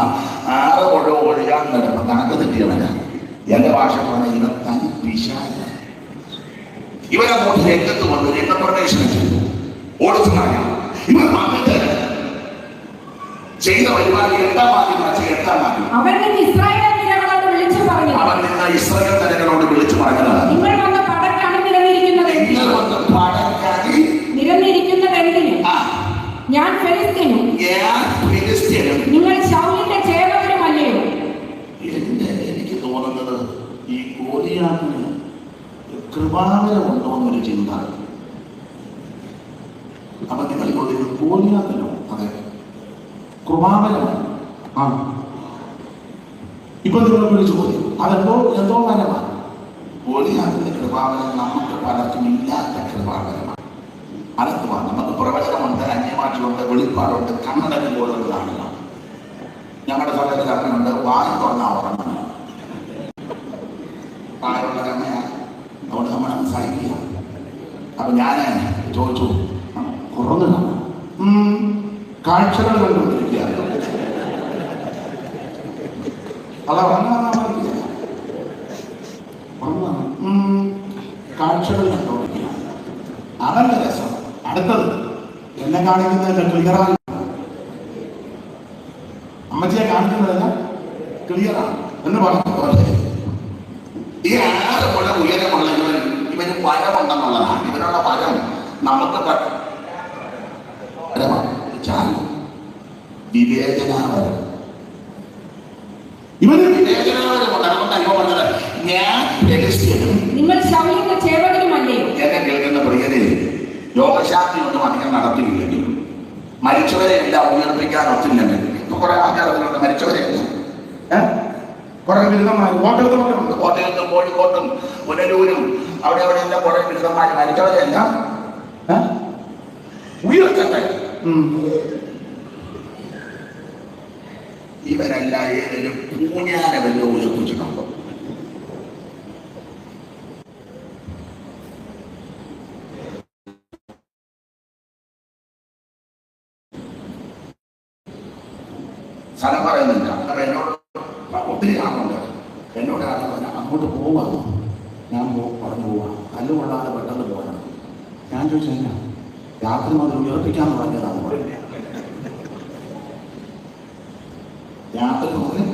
6 മുഴവും ഒഴിയാൻ കിടന്നു കണക്ക് തെറ്റിയവന. എന്റെ ഭാഷ പറഞ്ഞ ഇവൻ തനി വിശാല. ഇവരെ നോക്കി രംഗത്ത് വന്നു രംഗപ്രവേശനം ചെയ്തു. ഓടിച്ചു പറയാം ഇവൻ വന്നിട്ട് ചെയ്ത പരിപാടി 8-ാം വാക്യം വെച്ച് 8-ാം വാക്യം അവൻ നിന്ന് ഇസ്രായേൽ തലകളോട് വിളിച്ചു പറഞ്ഞത് നിങ്ങൾ വന്ന പടക്കാണ് നിരന്നിരിക്കുന്നതെന്തിന് ഞാൻ ഫെലിസ്ത്യനും നിങ്ങൾ ശൗലിന്റെ ചേവകരുമല്ലയോ? എനിക്ക് തോന്നുന്നത് ഗോലിയാത്തിന് കൃപാവരമുണ്ടോ എന്നൊരു ചിന്ത. അപ്പൊ നിങ്ങൾ ചോദിക്കുന്നത് ഗോലിയാത്തിനോ? അതെ, കൃപാവരമാണ്. ആ, ഇപ്പൊ നിങ്ങളൊരു ചോദ്യം, എന്തോ വരമാണ്. ഗോലിയാത്തിന്റെ കൃപാവരം നമുക്ക് പലർക്കും ഇല്ലാത്ത കൃപാവരമാണ്. അതെന്തുവാ? നമുക്ക് പ്രവചനമുണ്ട്, അന്യഭാഷയുണ്ട്, വെളിപ്പാടുണ്ട്, കണ്ണടക്ക് പോലുള്ളതാണല്ലോ. ഞങ്ങളുടെ സമയത്ത് കണ്ണുണ്ട്, വായി തുറന്നാ ഉറങ്ങുന്നത്. പ്രായമുള്ള കണ്ണയാണ്, അതുകൊണ്ട് നമ്മൾ സഹിക്കുക. അപ്പൊ ഞാൻ ചോദിച്ചു, കുറഞ്ഞു കാഴ്ചകൾ കണ്ടുകൊണ്ടിരിക്കുക. അല്ല, കാഴ്ചകൾ കണ്ടുകൊണ്ടിരിക്കുക. അതല്ല രസം. അടുത്തത് എന്നെ കാണിക്കുന്നതിന്റെ ക്ലിയറാണ്, അമ്മച്ചിയെ കാണിക്കുന്നതെല്ലാം ക്ലിയറാണ് എന്ന് പറഞ്ഞു പോലെ ഈ 6 മുഴ ഉയരമുള്ള ഇവന് പരമുണ്ടെന്നുള്ളതാണ്. ഇവനുള്ള പരം നമുക്ക് വിവേചനാവരം. ഇവന് വിവേചനാവരമുണ്ട്. അതുകൊണ്ട് അയ്യോ പറഞ്ഞത്, ഞാൻ രഹസ്യനും നിങ്ങൾ ശൗലിന്റെ ചേവകനുമല്ലയോ? എന്നെ കേൾക്കുന്ന പ്രിയരെ, യോഗശാസ്ത്രി ഒന്നും അധികം നടത്തിയില്ലെങ്കിലും മരിച്ചവരെ എല്ലാം ഉയർപ്പിക്കാൻ ഒത്തില്ലെങ്കിൽ കുറെ ആൾക്കാരുണ്ട്. മരിച്ചവരെ കുറെ ബിരുദന്മാർ കോട്ടയത്തുണ്ട്, കോട്ടയത്തും കോഴിക്കോട്ടും പുനലൂരും അവിടെ എല്ലാം കുറെ ബിരുദന്മാർ മരിച്ചവരെ എല്ലാം ഉയർത്തട്ടെ. ഇവരല്ല ഏതെങ്കിലും പൂഞ്ഞാനെ വല്ല ഉയർപ്പിച്ചിട്ടുണ്ടോ? സ്ഥലം പറയുന്നില്ല. കാരണം എന്നോട് ഒത്തിരി ആളുണ്ട്. എന്നോട് അങ്ങോട്ട് പോവാണ്. ഞാൻ പറഞ്ഞു പോവാം, കല്ല് കൊള്ളാതെ പെട്ടെന്ന് പോകണം. ഞാൻ ചോദിച്ചില്ല, രാത്രി മുതൽ ഉയർപ്പിക്കാന്ന് പറഞ്ഞതാണ്. രാത്രി മുതൽ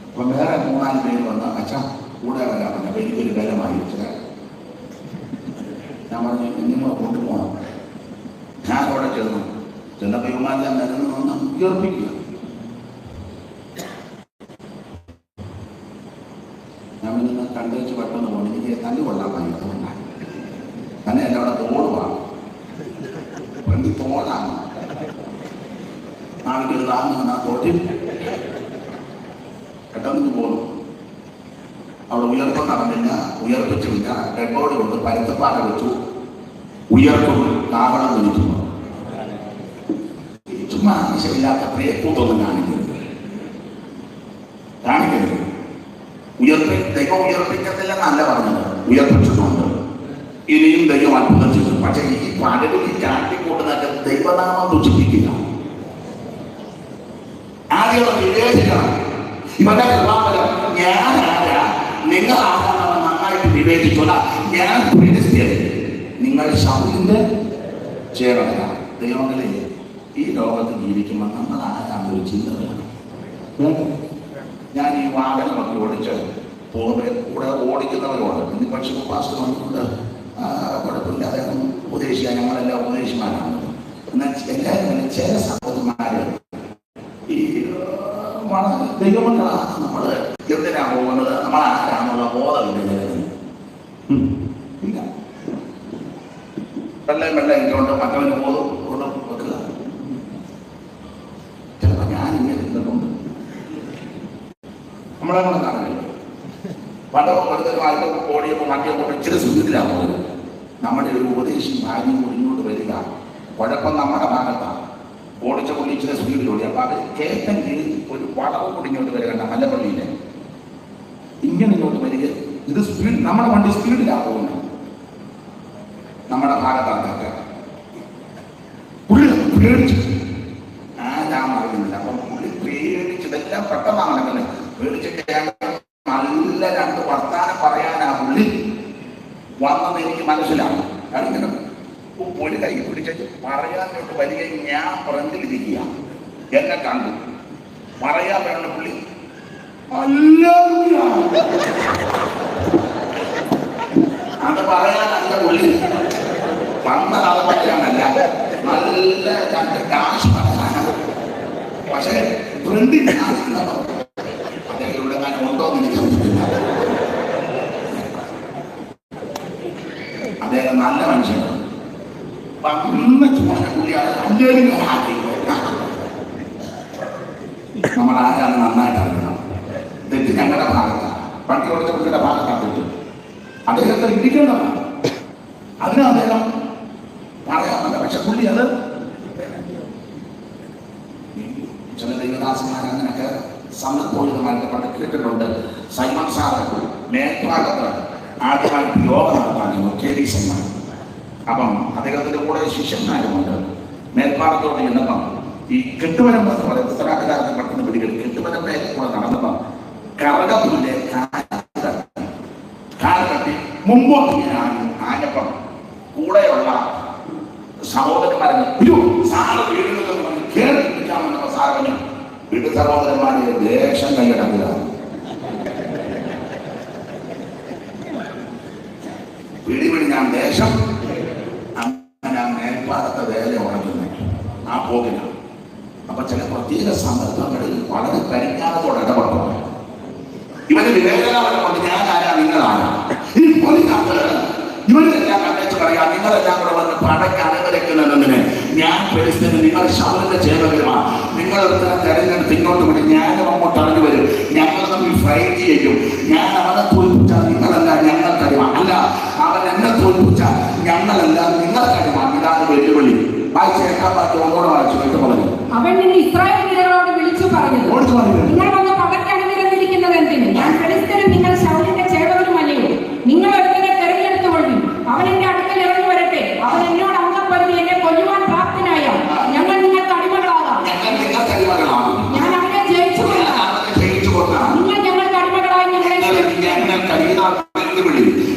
ഇപ്പം വേറെ 3-4 പേര് വന്ന് അച്ഛാ കൂടെ വരാൻ പറഞ്ഞു. അപ്പൊ എനിക്കൊരു ബലമായി വെച്ചത്. ഞാൻ പറഞ്ഞു, നിങ്ങൾ കൊണ്ടുപോകണം. ഞാൻ അവിടെ ചെന്നപ്പോ യുമാരെല്ലാം നിരന്ന് വന്ന് ഉയർപ്പിക്കുക. ഞാൻ പിന്നെ കണ്ടുവച്ച് പെട്ടെന്ന് പോകണം. എനിക്ക് തല്ലു കൊള്ളാൻ കഴിയുന്നതുകൊണ്ടാണ്. തന്നെ എൻ്റെ അവിടെ തോടുവാണ്, വണ്ടി തോടാണ്. നാളെ താങ്ങുന്ന ആ തോട്ടിൽ പെട്ടെന്ന് പോകുന്നു. അവിടെ ഉയർപ്പം നടന്നില്ല, ഉയർപ്പിച്ചില്ല. ഡെഡ്ബോഡി കൊണ്ട് പരുത്തപ്പാറ വെച്ചു, ഉയർത്തും കാവളം വിളിക്കുന്നു. ചുമ്മാ ആവശ്യമില്ലാത്ത പ്രേക്കൂട്ടൊന്നും കാണിക്കരുത്. ദൈവം ഉയർപ്പിക്കത്തില്ലെന്നല്ല പറഞ്ഞത്, ഉയർപ്പിച്ചിട്ടുണ്ട്. ഇനിയും ദൈവം അത്ഭുതം ചെയ്തു. പക്ഷെ ഈ പലരും ഈ കാട്ടിക്കൂട്ടുന്നൊക്കെ ദൈവനാമം ദുഷിപ്പിക്കുക. ആദ്യം വിവേചിക്കണം. ഇവന്റെ കൃപാവരം ഞാൻ ആരാ, നിങ്ങൾ ആരാണെന്ന് നന്നായിട്ട് വിവേചിച്ചോള. ഞാൻ ക്രിസ്ത്യൻ, നിങ്ങൾ ശൗലിന്റെ ചേർന്നതാണ്. ദൈവങ്ങളെ, ഈ ലോകത്ത് ജീവിക്കുമ്പോൾ നമ്മൾ ആരാണെന്നൊരു ചിന്ത വേണം. ഞാൻ ഈ വാഹനമൊക്കെ ഓടിച്ച് പോകുമ്പോൾ കൂടെ ഓടിക്കുന്നവരോട് ഇന്ന് പക്ഷേ പാസ്റ്റ് വന്നിട്ടുണ്ട്, കുഴപ്പമില്ല, അദ്ദേഹം ഉപദേശിക്കുക, ഞങ്ങളെല്ലാം ഉപദേശിമാരാണ്. എന്നാൽ എല്ലാവരും ചില സഹോദരന്മാര് ഈ ദൈവമക്കളാണ്. നമ്മൾ എന്തിനാ പോകുന്നത്, നമ്മൾ ആരാണെന്നുള്ള ബോധമില്ല. ഇല്ല, വെള്ളം എനിക്കൊണ്ട് മറ്റവന് ബോധം കൊണ്ട് വെക്കുക. ചിലപ്പോൾ ഞാനിങ്ങനെ ഇരുന്നിട്ടുണ്ട്. നമ്മളെ കൂടെ കാണില്ല. പണ്ടൊക്കെ വെറുതെ ഓടിയപ്പോൾ മറ്റേ ഇച്ചിരി സുഖത്തിലാണ് പോകുന്നത്. നമ്മുടെ ഒരു ഉപദേശം ഭാര്യയും കൂടി ഇങ്ങോട്ട് വരിക, കുഴപ്പം നമ്മുടെ ഭാഗത്താണ്. ഓടിച്ച പുള്ളി ഇച്ചിരി സ്പീഡിൽ ഓടി. അപ്പൊ അത് കേട്ടൻ ഒരു വളവ് കൂടി ഇങ്ങോട്ട് വരികണ്ട മല്ലപ്പള്ളിയിലെ ഇങ്ങനെ ഇങ്ങോട്ട് വരിക. ഇത് സ്പീഡ്, നമ്മുടെ വണ്ടി സ്പീഡിലാണ് പോകുന്നത്. നമ്മുടെ ഭാഗത്താണ് പുള്ളി പേടിച്ചു. ആരാം അറിയുന്നില്ല. അപ്പൊ പുള്ളി പേടിച്ചതെല്ലാം പെട്ടെന്നാണ് നടക്കുന്നത്. പേടിച്ചിട്ട് നല്ല 2 വർത്താനം പറയാനാ പുള്ളി വന്നെന്ന് എനിക്ക് മനസ്സിലാവും. കാരണം ഒരു കൈ പിടിച്ചിട്ട് പറയാനോട്ട് വരിക. ഞാൻ ഫ്രണ്ടിലിരിക്കുക, എന്നെ കണ്ടു പറയാൻ വേണ്ട പുള്ളി അത് പറയാനല്ല പുള്ളി വന്നതാണ്, പറയാനല്ല. നല്ല 2 കാശ് പറയാനാണ്. പക്ഷേ ഫ്രണ്ടിൽ അദ്ദേഹം ഇവിടെ ഞാൻ ഉണ്ടോ എന്ന് നന്ന ചൂടാണ് പുള്ളിയാണ് അല്ലെങ്കിൽ ഞാൻ ആഗ്രഹിക്കുന്നത്. നമ്മൾ ആരാണ് നന്നായിട്ട് അറിയണം. തെറ്റ് ഞങ്ങളുടെ ഭാഗത്താണ്, വണ്ടി ഓടിച്ച പുള്ളിയുടെ ഭാഗത്താണ് തെറ്റ്. അദ്ദേഹത്തെ ഇരിക്കേണ്ടതാണ്, അതിന് അദ്ദേഹം പറയാമല്ല. പക്ഷെ പുള്ളി അത് ചില ദൈവദാസന്മാർ അങ്ങനെയൊക്കെ സമ്മതപൂരിതമായിട്ട് പണ്ട് കേട്ടിട്ടുണ്ട്. സൈമൺ സാറ് മേൽഭാഗത്ത് ആദ്യമായിട്ട് യോഗ നടത്താൻ കേരീസന്മാർ. അപ്പം അദ്ദേഹത്തിന്റെ കൂടെ ശിഷ്യന്മാരുമുണ്ട്. മേൽഭാഗത്തോട് ചെന്നപ്പം ഈ കെട്ടുവരമ്പെന്ന് പറയും, ഉത്തരാധികാരത്തെ പെട്ടെന്ന് പിടിക്കൽ കെട്ടുവരമ്പേ കൂടെ നടന്നപ്പം കറകപ്പുല്ലെ കാൽ കെട്ടി മുമ്പോട്ട് ആഞ്ഞപ്പം കൂടെയുള്ള സഹോദരന്മാരെ സാറ് വീടുകളിൽ കേറി പിടിക്കാമെന്നപ്പോ സാറിന് വീട് സഹോദരന്മാരെ ദേശം കൈയടക്കിലാണ്. പിടിപിടി ഞാൻ ദേശം അങ്ങനെ മേൽപ്പാടത്തെ വേല ഉണങ്ങുന്നു ആ പോകില്ല. അപ്പൊ ചില പ്രത്യേക സന്ദർഭങ്ങളിൽ വളരെ പരിജ്ഞാനത്തോടെ ഇടപെട്ടു. ഇവന് വിവേചനം കൊണ്ട് ഞാൻ ആരാ നിങ്ങളാണ് ഈ പൊലിക്കാത്ത ഇവരെല്ലാം കണ്ടേച്ച് പറയാം, നിങ്ങളെല്ലാം കൂടെ വന്ന് പടയ്ക്ക് അണവരയ്ക്കുന്നതിന് ഞാൻ ഫെലിസ്തീന് നിങ്ങൾ ശൗലിന്റെ ചേവകരുമാണ്. നിങ്ങൾ ഒരുത്തരം തെരഞ്ഞെടുത്ത് ഇങ്ങോട്ട് വിടി, ഞാനും അങ്ങോട്ട് അറിഞ്ഞു വരും. ഞങ്ങൾ തമ്മിൽ ഫൈറ്റ് ചെയ്യും. ഞാൻ അവനെ തോൽപ്പിച്ചാൽ നിങ്ങളല്ല ഞങ്ങൾക്കറിയാം, അല്ല അവൻ എന്നെ തോൽപ്പിച്ചാൽ ഞങ്ങളല്ല നിങ്ങൾക്കറിയാം. ഇതാണ് വെല്ലുവിളി. വായിച്ചേക്കാൻ പാട്ട് ഒന്നോട് വായിച്ചു കേട്ട് പറഞ്ഞു. അവൻ നിന്നെ ഇസ്രായേലിയരോട് വിളിച്ചു പറഞ്ഞത്, നിങ്ങൾ വന്ന് പടയ്ക്ക് അണിനിരന്നിരിക്കുന്നത് എന്തിന്? ഞാൻ ഫെലിസ്തീനും നിങ്ങൾ ശൗലിന്റെ ചേവകരുമല്ലയോ? നിങ്ങൾ ഒരുത്തരെ തെരഞ്ഞെടുത്തു കൊള്ളും. അവൻ എന്റെ അടുക്കൽ ഇറങ്ങി വരട്ടെ. അവൻ എന്നോട് അംഗപ്പെടുത്തി എന്നെ കൊല്ലുവാൻ പ്രാപ്തനായ ഞങ്ങൾ നിങ്ങൾക്ക് അടിമകളാകാം. ഞാൻ അവനെ ജയിച്ചു കൊള്ളാം. നിങ്ങൾ ഞങ്ങൾക്ക് അടിമകളായി ഞങ്ങളെ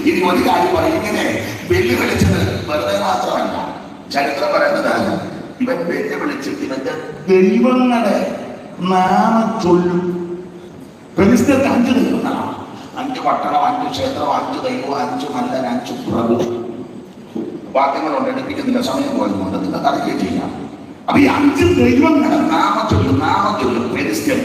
ഇനി ഒരു കാര്യം പറയും, ഇങ്ങനെ വെല്ലുവിളിച്ചത് വെറുതെ മാത്രമല്ല. ചരിത്രം പറയുന്നതാണ്, ഇവൻ വെല്ലുവിളിച്ചിട്ട് ഇവന്റെ ദൈവങ്ങളെ നാമം ചൊല്ലും. ഫെലിസ്തീനർക്ക് 5 ദൈവങ്ങളാണ്. 5 പട്ടണം, 5 ക്ഷേത്രം, 5 ദൈവം, 5 മല്ലൻ, 5 പ്രഭു. വാക്യങ്ങളുണ്ട്, എടുപ്പിക്കുന്നില്ല, സമയം പോയതുകൊണ്ട് നിങ്ങൾക്ക് അറിയുകയും ചെയ്യാം. അപ്പൊ ഈ 5 ദൈവങ്ങളെ നാമം ചൊല്ലും ഫെലിസ്തീൻ.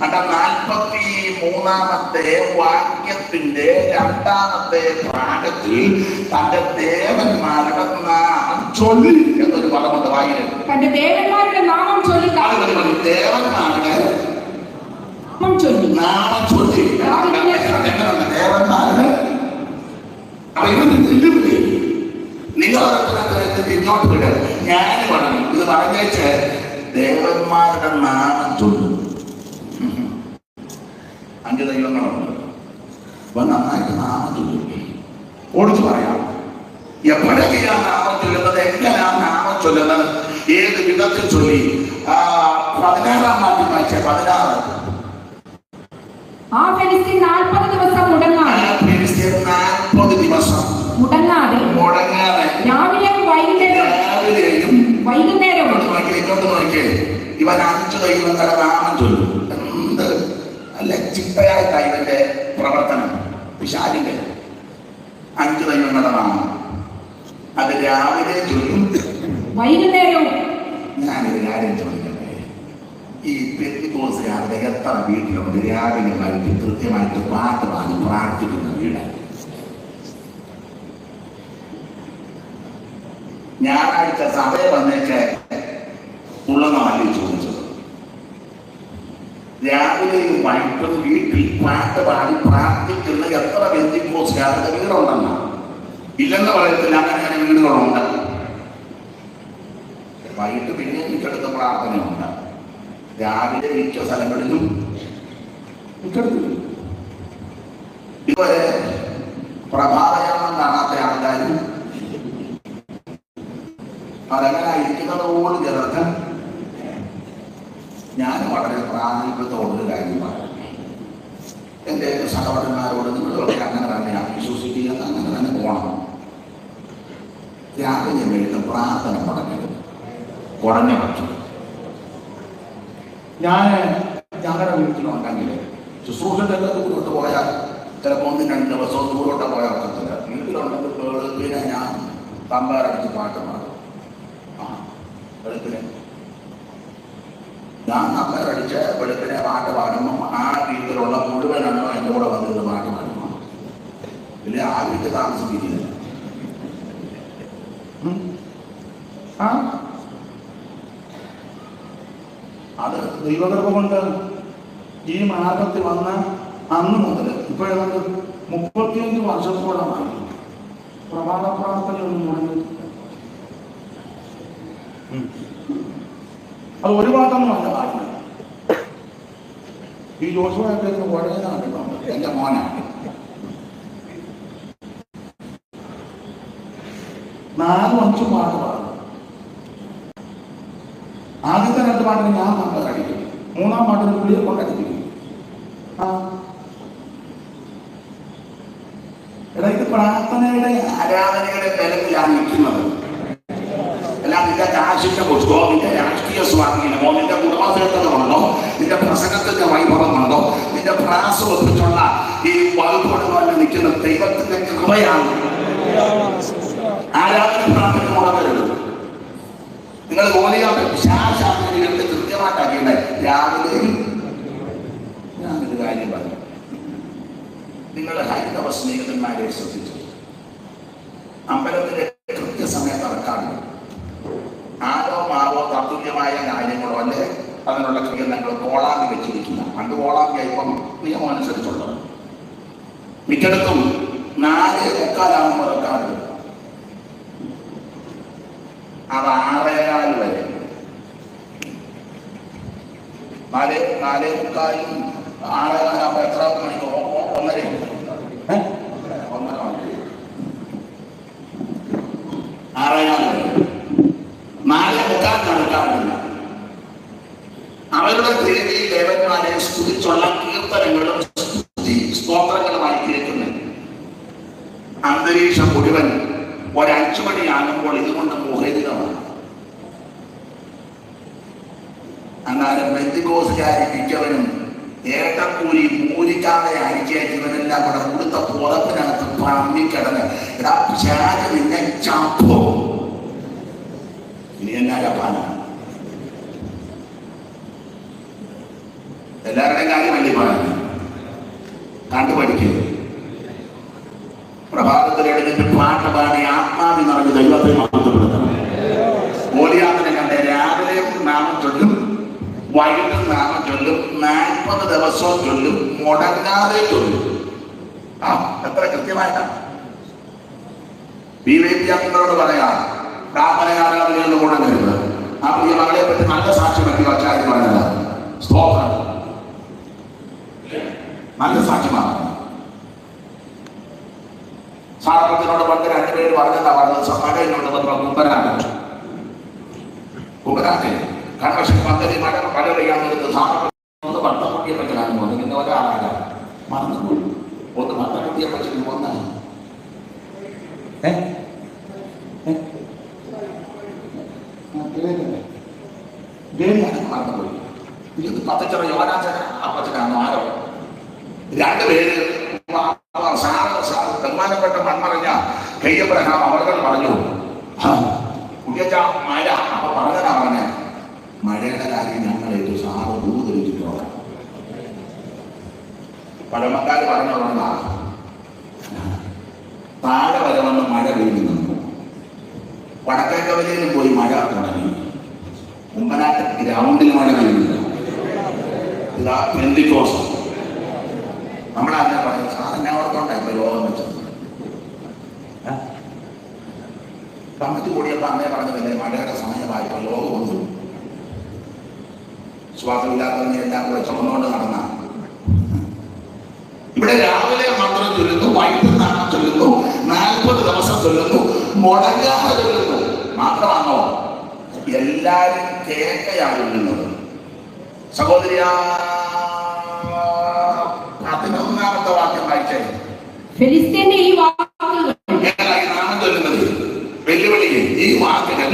അണ്ട 43-ാമത്തെ വാക്യത്തിന്റെ 2-ാമത്തെ ഭാഗത്തിൽ തന്റെ ദേവന്മാരുടെ നാമം ചൊല്ലി എന്നൊരു പദമുണ്ട് വായില്. തന്റെ ദേവന്മാരുടെ നാമം ചൊല്ലി ദേവന്മാരുടെ നാമം ചൊല്ലി ദേവന്മാരുടെ അപ്പൊ ഇവന് വെല്ലുവിളി. നിങ്ങൾ ഇങ്ങോട്ട് വിട്, ഞാൻ പറഞ്ഞു ഇത് പറഞ്ഞേച്ച് ദേവന്മാരുടെ നാമം ചൊല്ലും. 5 ദൈവങ്ങളുണ്ട്. അപ്പൊ നന്നായിട്ട് നാമം ചൊല്ലും. ഓടിച്ചു പറയാം, എപ്പോഴൊക്കെയാ നാമം ചൊല്ലുന്നത്, എങ്ങനെയാണ് നാമം ചൊല്ലുന്നത്, ഏത് വിധത്തിൽ ചൊല്ലി. 16-ാം വാക്യം വായിച്ച 16. ആ ഫെലിസ്തീൻ 40 ദിവസം മുടങ്ങാതെ 40 ദിവസം മുടങ്ങാതെ രാവിലെയും വൈകുന്നേരവും ഇങ്ങോട്ട് നോക്കിയേ, ഇവൻ 5 ദൈവങ്ങളുടെ നാമം ചൊല്ലും. എന്ത് അല്ല ചിട്ടയായിട്ടാണ് ഇവന്റെ പ്രവർത്തനം. പിശാചിന്റെ 5 ദൈവങ്ങളുടെ നാമം അത് രാവിലെ ചൊല്ലും, വൈകുന്നേരവും. ഞാനൊരു കാര്യം ചോദിക്കട്ടെ, ഈ പെന്തിക്കോസ്തുകാരുടെ എത്ര വീട്ടിലുണ്ട് രാവിലെ വൈകിട്ട് കൃത്യമായിട്ട് പാട്ട് പാടി പ്രാർത്ഥിക്കുന്ന വീട്? ഞായറാഴ്ച സഭയെ വന്നേക്ക് ഉള്ളതല്ലേ ചോദിച്ചത്. രാവിലെയും വൈകിട്ടും വീട്ടിൽ പാട്ട് പാടി പ്രാർത്ഥിക്കുന്ന എത്ര പെന്തിക്കോസ്തുകാരുടെ വീടുണ്ടെന്ന? ഇല്ലെന്ന് പറയത്തില്ല, അങ്ങനെ വീടുകളുണ്ട്. വൈകിട്ട് പിന്നെ മിക്കടുത്ത പ്രാർത്ഥനയുണ്ട്. രാവിലെ മിക്ക സ്ഥലങ്ങളിലും മിക്കടുത്തില്ല. ഇതുവരെ പ്രഭാതയാമം കാണാത്ത ആൾക്കാരും അതങ്ങനെ ഇരിക്കുന്നത് പോലും ചിലർക്ക് ഞാൻ വളരെ പ്രാധാന്യത്തോടൊരു കാര്യമാണ്. എൻ്റെ സഹോദരന്മാരോട് നിങ്ങളൊക്കെ അങ്ങനെ തന്നെയാണ് വിശ്വസിക്കുക, അങ്ങനെ തന്നെ പോകണം. രാവിലെ വീണ്ടും പ്രാർത്ഥന മുടങ്ങരുത്. കുറഞ്ഞ പക്ഷം ഞാൻ ഞങ്ങളുടെ വീട്ടിലുണ്ടെങ്കിൽ ശുശ്രൂഷൻ്റെ ദൂരോട്ട് പോയാൽ ചിലപ്പോൾ 1-2 ദിവസവും ദൂരോട്ട് പോയാൽ ഒക്കത്തില്ല. വീട്ടിലുണ്ടെങ്കിൽ വെളുപ്പിനെ ഞാൻ തമ്പാരടിച്ച് പാട്ട് പാടും. വെളുപ്പിനെ ഞാൻ തമ്പാരടിച്ച് വെളുപ്പിനെ പാട്ട് പാടുമ്പോൾ ആ വീട്ടിലുള്ള മുഴുവൻ എണ്ണോ എൻ്റെ കൂടെ വന്നിട്ട് പാട്ട് പാടുമ്പോൾ ഇല്ല ആ വീട്ടിൽ താമസിക്കില്ല. ആ അത് ദൈവകൃപ കൊണ്ട് ഈ മാർഗത്തിൽ വന്ന അന്ന് മുതൽ ഇപ്പൊ ഏതാണ്ട് 35 വർഷത്തോളമായി പ്രഭാത പ്രാർത്ഥനയൊന്നും മുടങ്ങിയിട്ടില്ല. അത് ഒരു ഭാഗത്തൊന്നുമല്ല പറഞ്ഞത്. ഈ ജോഷുവായിട്ട് വഴങ്ങാണ് എന്റെ മോനാണ്. 4-5 പാട്ട് പാടും. ആദ്യത്തെ 2 പാട്ടിന് ഞാൻ നമ്മൾ അടിക്കും, 3-ാം പാട്ടിന് പുള്ളിയെ കൊണ്ടടിക്കും. ഇത് പ്രാർത്ഥനയുടെ ആരാധനയുടെ ബലത്തിലാണ് നിൽക്കുന്നത്. അല്ല നിന്റെ കാശിന്റെ പുഷ്പോ, നിന്റെ രാഷ്ട്രീയ സ്വാധീനമോ, നിന്റെ കുടുംബത്തിലുണ്ടോ, നിന്റെ പ്രസംഗത്തിന്റെ വൈഭവമുണ്ടോ, നിന്റെ പ്രാസം ഒപ്പിച്ചുള്ള ഈ വകുപ്പുകളിൽ നിൽക്കുന്ന ദൈവത്തിന്റെ കൃപയാണ്. ആരാധന പ്രാർത്ഥന മുടങ്ങരുത്. നിങ്ങൾ ഓലിയാട്ട് ശാശാന്തികളുടെ കൃത്യമായിട്ടാക്കിയത് രാവിലെയും ഞാനൊരു കാര്യം പറഞ്ഞു. നിങ്ങളുടെ ഹൈന്ദവ സ്നേഹിതന്മാരെ ശ്രദ്ധിച്ചു, അമ്പലത്തിലെ കൃത്യസമയത്ത് ഇറക്കാറില്ല. ആരോ മാവോ തത്തുല്യമായ കാര്യങ്ങളോ അല്ലെ അതിനുള്ള ക്രിയങ്ങൾ കോളാമ്പി വെച്ചിരിക്കുന്ന. പണ്ട് കോളാമ്പി ഇപ്പം നിയമം അനുസരിച്ചുള്ളത്. മിക്കടത്തും 4:45 ഇറക്കാറുണ്ട്. അത് 6:15 വരെ. 4:45 6:15 എത്ര മണിക്കോ? 1:30 നടക്കാറില്ല. അവരുടെ ദേവി ദേവന്മാരെ സ്തുതിച്ചുള്ള കീർത്തനങ്ങളും സ്തോത്രങ്ങളുമായി കേൾക്കുന്നു. അന്തരീക്ഷം മുഴുവൻ 5 മണിയാകുമ്പോൾ ഇതുകൊണ്ട് മോഹിതമാണ്. അന്നാലും പെന്തിക്കോസുകാരി മിക്കവരും ഏട്ടക്കൂലി മൂലിക്കാതെ അരിച്ചേറ്റ് ഇവരെല്ലാം കൂടെ കൊടുത്ത പുറത്തിനകത്ത് പമ്മിക്കിടന്ന് നിന്നെ ചാപ്പോ ഇനി എന്നാ ജപ്പാനാണ്. എല്ലാവരുടെയും കാര്യമല്ലേ പറയുന്നത്. കണ്ടുപഠിക്കുക. പ്രഭാതത്തിൽ എഴുതിട്ട് പാട്ട് പാടി ആത്മാവി നിറഞ്ഞ് ദൈവത്തെ മഹത്വപ്പെടുത്തണം. ഓലിയാത്തിനെ കണ്ട് രാവിലെ നാമം ചൊല്ലും, വൈകിട്ട് നാമം ചൊല്ലും, 40 ദിവസവും ചൊല്ലും, മുടങ്ങാതെ ചൊല്ലും. എത്ര കൃത്യമായിട്ടാണ്. നിങ്ങളോട് പറയാം, പ്രാർത്ഥന ആരാധനകളിൽ മുടങ്ങരുത്. ആ പ്രിയ മകളെ പറ്റി നല്ല സാക്ഷ്യം പറ്റി ആചാര്യ പറഞ്ഞത് സ്തോത്രം, നല്ല സാക്ഷ്യമാണ്. സാറപ്പത്തിനോട് പണ്ട് 2 പേര് പറഞ്ഞതാ പറഞ്ഞത്. മഴയിനോട് വന്ന കുമ്പനാട്ടെ കൺവെൻഷൻ പദ്ധതി മഴ പെയ്യാൻ നേരത്ത് സാറപ്പത്തിനോട് പട്ടക്കുട്ടിയെ പറ്റിയാണ് വന്നത്. പിന്നെ ഒരാളാണ് മറന്നു ഒന്ന് പട്ടക്കുട്ടിയെ പറ്റി വന്ന മറന്നുപോയി. ഇത് 10 യോനാചന അപ്പച്ചനാണോ ആരോ 2 പേര് ബഹുമാനപ്പെട്ട മൺമറഞ്ഞ കയ്യബ്രഹാം അവർ പറഞ്ഞു, കുട്ടിയച്ച മഴ. അപ്പൊ പറഞ്ഞതാ പറഞ്ഞ മഴയുടെ കാര്യം ഞങ്ങളേറ്റു സാറ് ദൂതരിച്ചിട്ടുള്ള പഴമക്കാര് പറഞ്ഞുള്ള താഴെ വരെ വന്ന് മഴ പെയ്യുന്നു. വടക്കേക്കവലയിലും പോയി മഴ തുടങ്ങി. കുമ്പനാട്ട് ഗ്രൗണ്ടിൽ മഴ പെയ്യുന്നില്ല. ഇതാ പെന്തിക്കോസ്. നമ്മളങ്ങനെ പറഞ്ഞു സാറിനെ ഓർത്തോണ്ടാ ഇപ്പൊ രോഗം വെച്ചത്. കമ്മിറ്റി കൂടിയപ്പോ അന്നേ പറഞ്ഞതല്ലേ മഴയുടെ സമയമായപ്പോ രോഗം വന്നു. ശ്വാസമില്ലാത്തതിനെ എല്ലാം കൂടെ ചുമന്നുകൊണ്ട് നടന്ന ഇവിടെ രാവിലെ മാത്രം ചൊല്ലുന്നു, വൈകിട്ട് നാമം ചൊല്ലുന്നു, 40 ദിവസം ചൊല്ലുന്നു, മുടങ്ങാതെ ചൊല്ലുന്നു. മാത്രമാണോ എല്ലാരും കേൾക്കയാണ് ചൊല്ലുന്നത്. സഹോദരിയാ 11-ാമത്തെ വാക്യം വായിച്ചേ. ഫിലിസ്തീന്റെ ഈ വാക്കുകൾ നാമം ചൊല്ലുന്നത് വെല്ലുവിളിയെ ഈ വാക്കുകൾ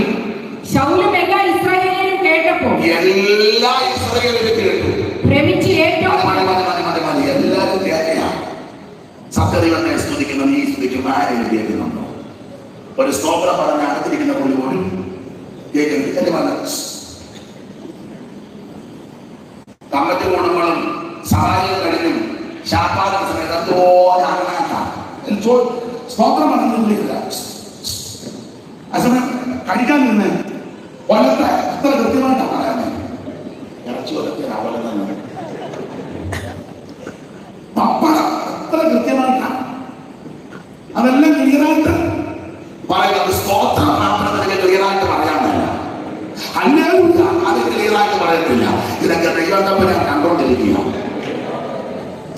ശൗലും എല്ലാ ഇസ്രായേലിലും കേട്ടപ്പോൾ എല്ലാ ഇസ്രായേലിലും കേട്ടു. ഭ്രമിച്ച് ഏറ്റവും എല്ലാവരും കേൾക്കുകയാണ്. സത്യദൈവത്തെ സ്തുതിക്കുന്ന നീ സ്തുതിക്കും ആരെയും കേൾക്കുന്നുണ്ടോ? ഒരു സ്തോത്രം പറഞ്ഞ അകത്തിരിക്കുന്ന പുള്ളി പോലും കേൾക്കുന്നില്ല. കമ്മറ്റി കൂടുമ്പോഴും സഹായികളിലും ശാപാദന സമയത്ത് സ്തോത്രം പറഞ്ഞില്ല. ആ സമയം കഴിക്കാൻ നിന്ന് ഹല്ലേലൂയ. അത് ക്ലിയറായിട്ട് പറയത്തില്ല. ഇതൊക്കെ ദൈവം തമ്മിൽ ഞാൻ കണ്ടോണ്ടിരിക്കുക.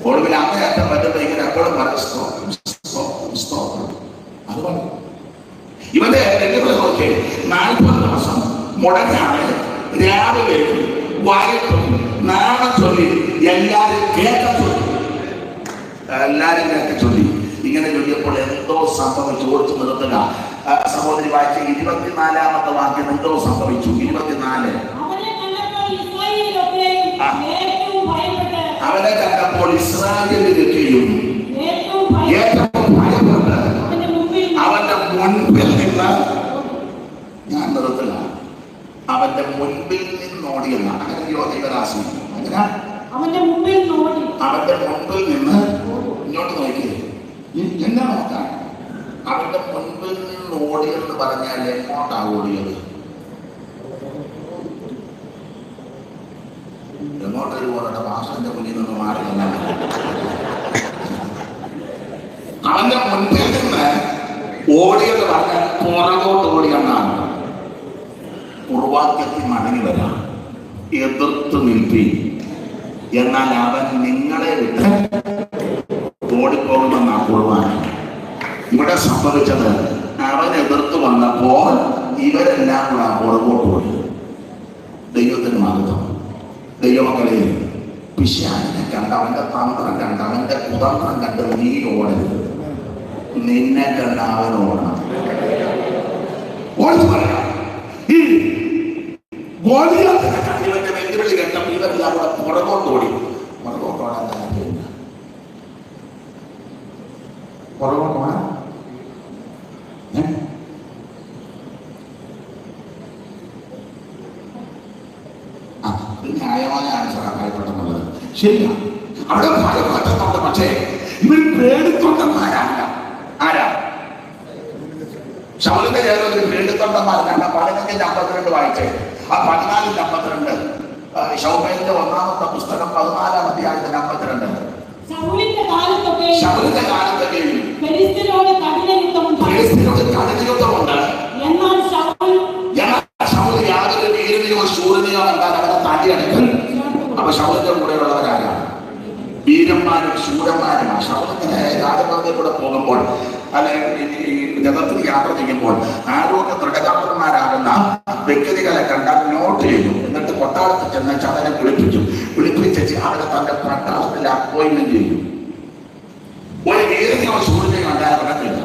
ഒടുവിൽ അങ്ങേയറ്റം പറ്റുമ്പോ ഇങ്ങനെ എപ്പോഴും പറയും സ്തോത്രം. അത് പറയും. ഇവന്റെ നോക്കി 40 ദിവസം മുടങ്ങാതെ രാവിലെ വൈകിട്ടും നാണം ചൊല്ലി എല്ലാരും കേട്ട ചൊല്ലി ഇങ്ങനെ ചൊല്ലിയപ്പോൾ എന്തോ സംഭവിച്ചു. ഓടിച്ചു നിർത്തുക. സഹോദരി വായിച്ച 24-ാമത്തെ വാക്യം എന്തോ സംഭവിച്ചു. 24. അവനെ കണ്ടപ്പോൾ ഇസ്രായേലിലൊക്കെയും ഏറ്റവും ഭയപ്പെട്ട് അവന്റെ മുൻപിൽ നിന്ന്, ഞാൻ നിർത്തുക, അവന്റെ മുൻപിൽ നിന്നോടിയല്ല. അങ്ങനെയോ ദൈവരാശി അങ്ങനെ അവന്റെ മുൻപിൽ നിന്ന് ഇങ്ങോട്ട് നോക്കി എന്നെ നോക്കാൻ. അവന്റെ മുൻപിൽ നിന്ന് ഓടിയെന്ന് പറഞ്ഞാൽ എങ്ങോട്ടാ ഓടിയത്? എങ്ങോട്ടൊരു പോരുടെ ഭാഷന്റെ മുന്നിൽ നിന്ന് മാറി. അവന്റെ മുൻപിൽ നിന്ന് ഓടിയെന്ന് പറഞ്ഞാൽ പുറകോട്ട് ഓടിയെന്നാണ്. പൂർവാക്യത്തിൽ മടങ്ങി വരാം. എതിർത്ത് നിൽപ്പി, എന്നാൽ അവൻ നിങ്ങളെ വിട്ട് ഓടിപ്പോകുമെന്നാണ് കുർബാന. ഇവിടെ സംഭവിച്ചത്, അവൻ എതിർത്ത് വന്നപ്പോൾ ഇവരെല്ലാം കൂടെ പുറകോട്ട് ഓടി. ദൈവത്തിന് മഹത്വം. ദൈവമക്കളെ, പിശാചിനെ കണ്ട്, അവന്റെ തന്ത്രം കണ്ട്, അവന്റെ കുതന്ത്രം കണ്ട് നീ ഓടരുത്. നിന്നെ കണ്ട് അവൻ ഓടണം. ഓടിച്ചു പറയാം. ഈ ഗോലിയാത്തിനെ കണ്ട് ഇവന്റെ വെല്ലുവിളി കേട്ടപ്പോൾ ഇവരെല്ലാം കൂടെ പുറകോട്ട് ഓടി. പുറകോട്ട് ഓടാൻ താല്പര്യമില്ല. പുറകോട്ട് ഓടാൻ ന്യായമായ ആൻസറാണ് ഭയപ്പെട്ടെന്നുള്ളത്. ശരിയാണ്. അവിടെ ഭയപ്പെട്ടെന്നുണ്ട്. പക്ഷേ ഇവർ പേടിത്തൊണ്ടന്മാരല്ല. ആരാ? ശൗലിന്റെ കേരളത്തിൽ പേടിത്തൊണ്ടന്മാരല്ല. 15:52 വായിച്ചേ. ആ 14:52 ശൗമേലിന്റെ 1-ാമത്തെ പുസ്തകം 14-ാം അധ്യായത്തിന്റെ 52. ശൗലിന്റെ കാലത്തൊക്കെയും ഫെലിസ്ത്യരോട് കഠിന യുദ്ധമുണ്ട്. എന്നാൽ ശൗൽ യാതൊരു വീരനെയോ ശൂരനെയോ കണ്ടാൽ അവനെ താണ്ടിയടക്കൽ. അപ്പൊ ശൗലിന്റെ കൂടെയുള്ളവരാരാണ്? വീരന്മാരും ശൂരന്മാരുമാണ്. ശൗലിങ്ങനെ രാജപാതയിൽ കൂടെ പോകുമ്പോൾ, അല്ലെങ്കിൽ ഈ ജഗത്തിൽ യാത്ര ചെയ്യുമ്പോൾ, ആരോഗ്യ ദൃഢകാത്രന്മാരാകുന്ന വ്യക്തികളെ കണ്ടാൽ നോട്ട് ചെയ്യും. എന്നിട്ട് കൊട്ടാരത്തിൽ ചെന്ന് ചതനെ വിളിപ്പിച്ച് അവരെ തന്റെ പട്ടാളത്തിൽ അപ്പോയിന്റ്മെന്റ് ചെയ്യും. ഒരു വീരനെയോ ശൂരനെയോ കണ്ടാൽ നടക്കില്ല.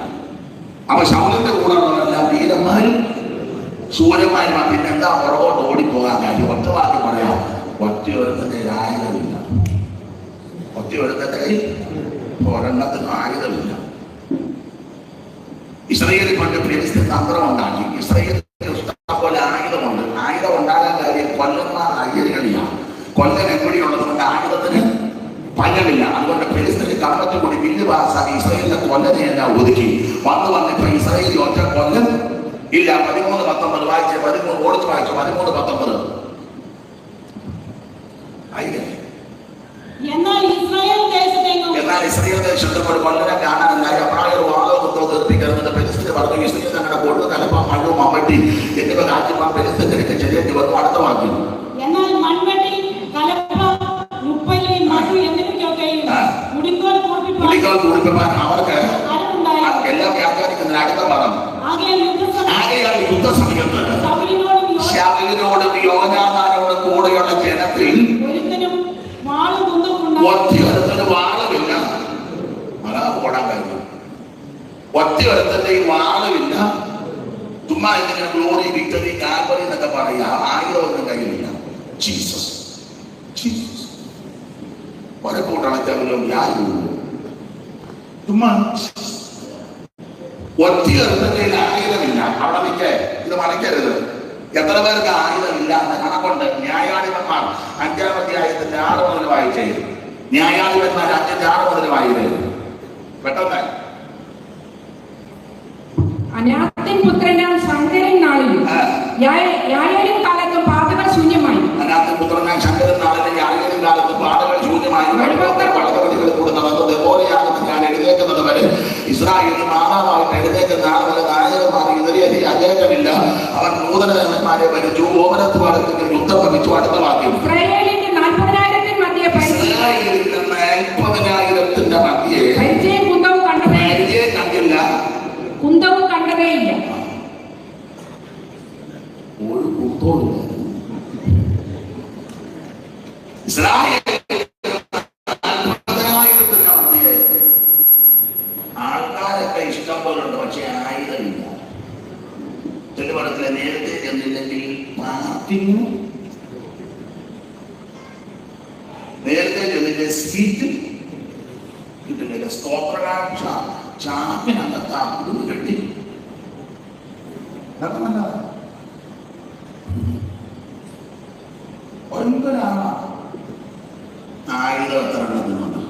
അപ്പൊ ശൗലിന്റെ കൂടെ ഉള്ളവരെല്ലാം വീരന്മാരും ശൂരന്മാരുമാണ്. പിന്നെന്താ പുറകോട്ട് ഓടിപ്പോകാൻ കാര്യം? ഒറ്റ വാക്കി പറയാം, ഒറ്റയൊരുത്തന്റെ ആയുധമില്ല. ഒറ്റയൊരുത്തന്റെ ഒരെണ്ണത്തിന് ആയുധമില്ല. ഇസ്രായേലിൽ കൊണ്ട് ഫെലിസ്ത്യൻ തന്ത്രം ഉണ്ടാക്കി. ഇസ്രായേലിൽ പോലെ ആയുധമുണ്ട്. ആയുധം ഉണ്ടാകാൻ കാര്യം കൊല്ലന്മാർ അയ്യരികളിയാണ്. കൊല്ലൻ എവിടെയുള്ളത് കൊണ്ട് ആയുധത്തിന് പഞ്ഞമില്ല. അതുകൊണ്ട് ഫെലിസ്ത്യന് കമ്പത്തിൽ കൂടി ബില്ല് പാസ്സാക്കി ഇസ്രായേലിന്റെ കൊല്ലനെ എല്ലാം ഒതുക്കി വന്നിപ്പോ ഇസ്രായേലി ഒറ്റ കൊല്ലൻ ഇല്ല. 13:19 വായിച്ച് 13 ഓടിച്ച് വായിച്ചു. 13:19 എന്നാൽ ഇസ്രായേൽ ദേശത്ത് ഒരു കൊല്ലനെ കാണാനുണ്ടായി. അപ്രായ വാദമൊക്കെ തീർപ്പിക്കുന്നത് ഫെലിസ്ത്യന് പറഞ്ഞു. ഇസ്രായേൽ തങ്ങളുടെ കൊടുത്ത കലപ്പ മഴവും അമ്മട്ടി എന്നിവ കാറ്റുമ്പോൾ ഫെലിസ്ത്യത്തിലേക്ക് ചെല്ലേണ്ടി വന്നു. അടുത്ത വാക്യം. എന്നാൽ മൺവെട്ടി, കലപ്പ, മുപ്പല്ലി, മഴു എന്നിവയ്ക്കൊക്കെയും കുടിക്കോൽ കൂടിപ്പിക്കാൻ അവർക്ക് എല്ലാം വ്യാഖ്യാനിക്കുന്നതിന് അടുത്ത പറഞ്ഞു. ആകെയാണ് യുദ്ധസമയത്ത് ശൗലിനോടും യോനാഥാനോടും കൂടെയുള്ള ജനത്തിൽ ഒറ്റയൊരുത്തന് വാളുമില്ല. അതാ ഓടാൻ കഴിയും. ഒറ്റയൊരുത്തന്റെ ഈ വാളുമില്ല. ചുമ്മാ എന്തെങ്കിലും ഗ്ലോറി, വിക്ടറി, കാൽവറി എന്നൊക്കെ പറയാ. ആയുധമൊന്നും കയ്യിലില്ല. ജീസസ് ഒരെ കൂട്ടണച്ചവരും യാതൊരു ചുമ്മാ ഒറ്റയൊരുത്തന്റെ ആയുധമില്ല. അവിടെ നിൽക്കേ, ഇത് മണിക്കരുത്. എത്ര പേർക്ക് ആയുധമില്ല എന്ന് കണക്കുണ്ട്. ന്യായാധിപന്മാർ 5-ാം അധ്യായത്തിന്റെ 6 മുതൽ വായിച്ചേ. ന്യായാധിപന്മാർ 5-6 മുതൽ വായിച്ചേ. പെട്ടെന്ന്. അനാഥൻ പുത്രനാം ശങ്കരൻ നാളിലും യായാലും കാലത്തും പാതകൾ ശൂന്യമായി. അനാഥൻ പുത്രനാം ശങ്കരൻ നാളിലും യായാലും കാലത്തും പാതകൾ ശൂന്യമായി. തുറന്ന് ദെബോരയാകുന്ന ഞാൻ എഴുന്നേക്കുന്നത് വരെ ഇസ്രായേലിൽ മാതാവായിട്ട് എഴുന്നേക്കുന്ന ആളുകളെ നായകന്മാർ ഇതിലേറി അജേകമില്ല. അവർ നൂതന ദേവന്മാരെ ഭരിച്ചു, ഓമനത്വാദത്തിൽ യുദ്ധം ഭവിച്ചു. അടുത്ത വാക്യം, ഇസ്രായേലിന്റെ 40,000 മധ്യേ ഇസ്രായേലിന്റെ 40,000 മധ്യേ കുന്തവും കണ്ടില്ല, കുന്തവും കണ്ടതേയില്ല. ഒരു കുന്തവും ഇസ്രായേൽ ആൾക്കാരൊക്കെ ഇഷ്ടം പോലുണ്ട്, പക്ഷെ ആയുധമില്ല. തെളിവടത്തിലെ നേരത്തെ ചെന്നില്ലെങ്കിൽ പാർട്ടിയും നേരത്തെ ചെന്നിട്ട് സീറ്റ് കിട്ടുന്നില്ല. സ്തോത്രകാഴ്ച ചാപ്പിനകത്ത് കെട്ടി ഒൻപതാണ് ആയുധം എത്ര എണ്ണത്തിനുണ്ട്?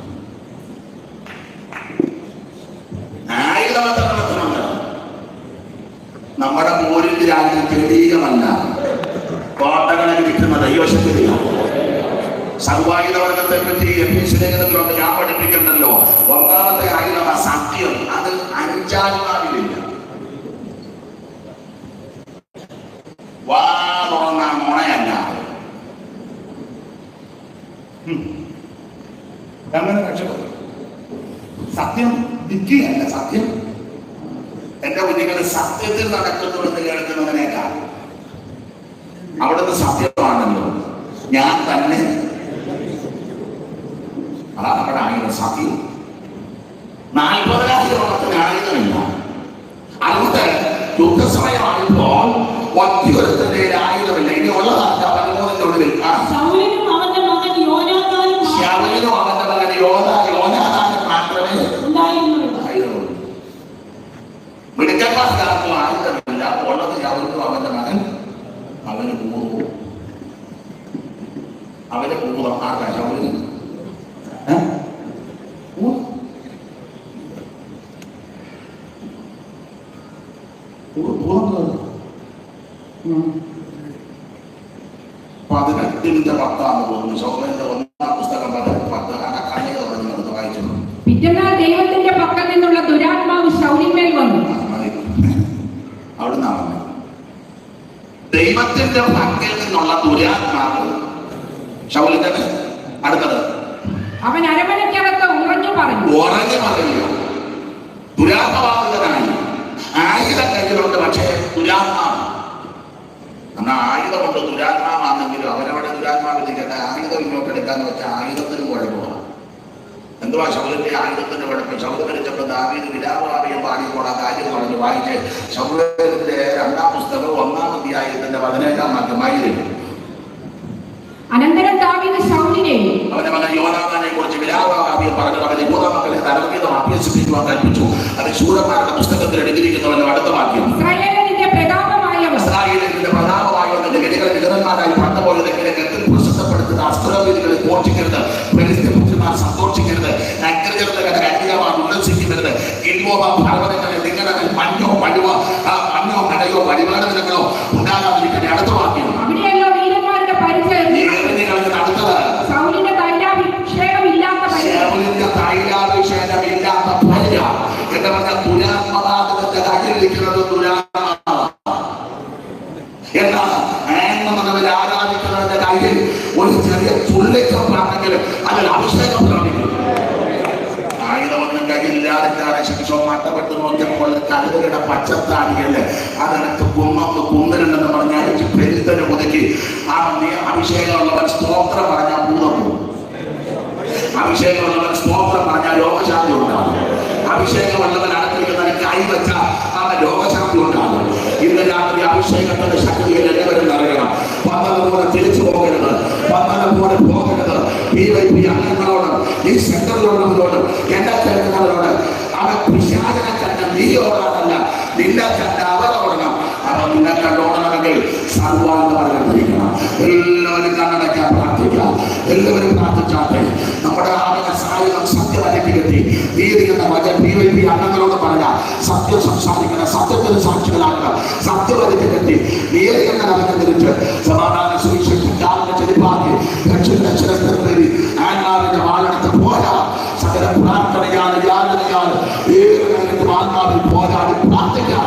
ആയുധം എത്ര എണ്ണത്തിനുണ്ട്? നമ്മുടെ പോരിന്റെ രാജ്യം തെളിയികമല്ല, കോട്ടകളെ വിൽക്കുന്ന ദൈവശക്തിയാണ്. സർവായുധവർഗത്തെ പറ്റി ലേഖനത്തിലുണ്ട്, ഞാൻ പഠിപ്പിക്കണ്ടല്ലോ. ഒന്നാമത്തെ ആയുധം സത്യം. അത് അഞ്ചാത്മാവിലില്ല. വാ തുറന്ന മുണയല്ല. അങ്ങനെ രക്ഷപ്പെടും. സത്യം വിദ്യയല്ല, സത്യം. എന്റെ കുഞ്ഞുങ്ങൾ സത്യത്തിൽ നടക്കുന്നു എന്ന് കേൾക്കുന്നതിനേക്കാൾ അവിടുന്ന് സത്യമാണല്ലോ ഞാൻ തന്നെ. അതാണ് നമ്മുടെ ആയുധം, സത്യം. 40,000 ആയുധമില്ല. അതുകൊണ്ട് യുദ്ധസമയമാണിപ്പോൾ ഒറ്റയൊരുത്തന്റെ ആയുധമില്ല. ഇനി ഉള്ളതാണ് 13-ന്റെ ഒടുവിൽ ശൗലിനും അവന്റെ മകൻ യോനാഥാനും മാത്രമേ ആയുധമുള്ളൂ. മിടുക്കന്മാർക്കാർക്കും ആയുധമില്ല. ഉള്ളത് ശൗലിനും അവന്റെ മകൻ അവന് പൂർവ്വം. അവന്റെ പൂർവ്വം ആർക്കാ? ശൗലിന് പതിനെട്ടിന്റെ 10 തോന്നുന്നു. ശൗലിന്റെ 1-ാം പുസ്തകം 10 കണ്ണിക തുടങ്ങി വായിച്ചു. പിറ്റന്നാൾ ദൈവത്തിന്റെ പക്കൽ നിന്നുള്ള ദുരാത്മാവ് ശൗലിന്മേൽ വന്നു. അവിടുന്ന് ദൈവത്തിന്റെ പക്കൽ നിന്നുള്ള ദുരാത്മാവ് ശൗലിന്റെ. അടുത്തത്, അവൻ അരമനയ്ക്കകത്ത് ഉറഞ്ഞു പറഞ്ഞു. ദുരാത്മബാധിതനായി. ആയുധം കയ്യിലുണ്ട്, പക്ഷേ ദുരാത്മാവ്. എന്നാൽ ആയുധമുണ്ട്, ദുരാത്മാവാണെങ്കിലും അവരവിടെ ദുരാത്മാവിരിക്കട്ടെ. ആയുധം ഇങ്ങോട്ട് എടുക്കാന്ന് വെച്ചാൽ ആയുധത്തിന് കുഴപ്പമാണ്. എന്തുവാ ശൗലിന്റെ ആയുധത്തിന് കുഴപ്പം? ശൗല് മരിച്ചപ്പോൾ ദാവീദ് വിലാപകാരിയും പാടിയപ്പോൾ ആ കാര്യം പറഞ്ഞു വായിച്ച് ശൗലിന്റെ 2-ാം പുസ്തകം 1-ാം അധ്യായത്തിന്റെ 17-ാം വാക്യമായിരുന്നു. അനന്തരം ദാവീദ് ശൗലിനെയും അവന്റെ മകൻ യോനാഥാനെ കുറിച്ച് വിലാപകാരിയും പറഞ്ഞു അവന്റെ യൂദാ മക്കളെ തലമുറ അഭ്യസിപ്പിക്കുവാൻ കൽപ്പിച്ചു. അത് ശൂരന്മാരുടെ പുസ്തകത്തിൽ എഴുതിയിരിക്കുന്നവന്റെ അടുത്ത വാക്യം, ഇസ്രായേലിന്റെ പ്രതാപമായവന്റെ ഗതികളെ വിധന്മാരായി പണ്ടുപോലെ പ്രശസ്തപ്പെടുത്തുന്ന അസ്ത്രവേദികളെ പോഷിക്കരുത്. പരിസ്ഥിതിമാർ സന്തോഷിക്കരുത്. അഗ്രജർമാർ ഉല്ലസിക്കരുത്. പർവ്വതങ്ങളെ നിങ്ങളുടെ മഞ്ഞോ മഴയോ മഴയോ പരിപാടി ദിനങ്ങളോ ഉണ്ടാകാതിരിക്കട്ടെ. അടുത്ത വാക്യം, തൈലാഭിഷേകമില്ലാത്ത ഭാര്യ എന്ന് പറഞ്ഞാൽ ദുരാത്മബാധകത്തെ കയ്യിലിരിക്കുന്നത് എന്നാൽ ആരാധിക്കുന്നതിന്റെ കയ്യിൽ ഒരു ചെറിയ ചുള്ളിക്കപ്പാണെങ്കിൽ അതിൽ അഭിഷേകം പ്രാപിക്കും. ആയുധമൊന്നും കയ്യിലില്ലാതെ ശിക്ഷോ മട്ടപ്പെട്ട് നോക്കിയപ്പോൾ കഴുതയുടെ പച്ചത്താടിയല്ലേ അതിനകത്ത് കുന്നരുണ്ടെന്ന് പറഞ്ഞ് അടിച്ച് പെരുത്തന് ഒതുക്കി. അഭിഷേകമുള്ളവൻ സ്തോത്രം പറഞ്ഞാൽ ഭൂതം. അഭിഷേകമുള്ളവൻ സ്തോത്രം പറഞ്ഞാൽ രോഗശാന്തി ഉണ്ടാകും. അഭിഷേകമുള്ളവൻ അടുത്തിരിക്കുന്നവന് കൈവച്ച അവൻ രോഗശാന്തി ഉണ്ടാകും. ഇന്ന് രാത്രി അഭിഷേകത്തിന്റെ ശക്തിയിൽ എല്ലാവരും അറിയണം. പന്തലൂടെ തിരിച്ചു പോകരുത്, പന്തലൂടെ പോകരുത്. PYP അംഗങ്ങളോട്, ഈ സെന്ററിലുള്ളവരോട്, എന്നെ കേൾക്കുന്നവരോട്, അവൻ പിശാചിനെ കണ്ട നീയോടാണല്ല, നിന്നെ കണ്ട അവരോടണം. അവൻ നിന്നെ കണ്ടോടണമെങ്കിൽ സർവാന്തരിക്കണം. എല്ലാവരും കണ്ണടയ്ക്കാൻ പ്രാർത്ഥിക്കാം. എല്ലാവരും പ്രാർത്ഥിച്ചാട്ടെ. നമ്മുടെ സായുധം സത്യമലക്കി കെട്ടി നീതിക്കുന്ന വചനം PYP അംഗങ്ങളോട് പറയാം. സത്യം സംസാരിക്കണം, സത്യത്തിന് സാക്ഷികളാക്കണം, സത്യമലക്കി കെട്ടി നീതിക്കുന്ന നവനം തിരിച്ച് സമാധാന സുവിശേഷം ചെലിപ്പാക്കി ആത്മാവിന്റെ വാളെടുത്ത് പോരാ. സകല പ്രാർത്ഥനയാണ്, യാതനയാണ്. ഏത് നേരത്തും ആത്മാവിൽ പോരാടി പ്രാർത്ഥിക്കാം.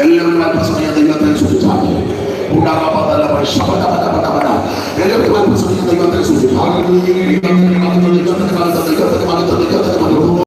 എല്ലാവരും അല്പസമയം ദൈവത്തെ സൂചിച്ചാൽ എല്ലാവരും അല്പസമയം ദൈവത്തെ സൂചിച്ചാൽ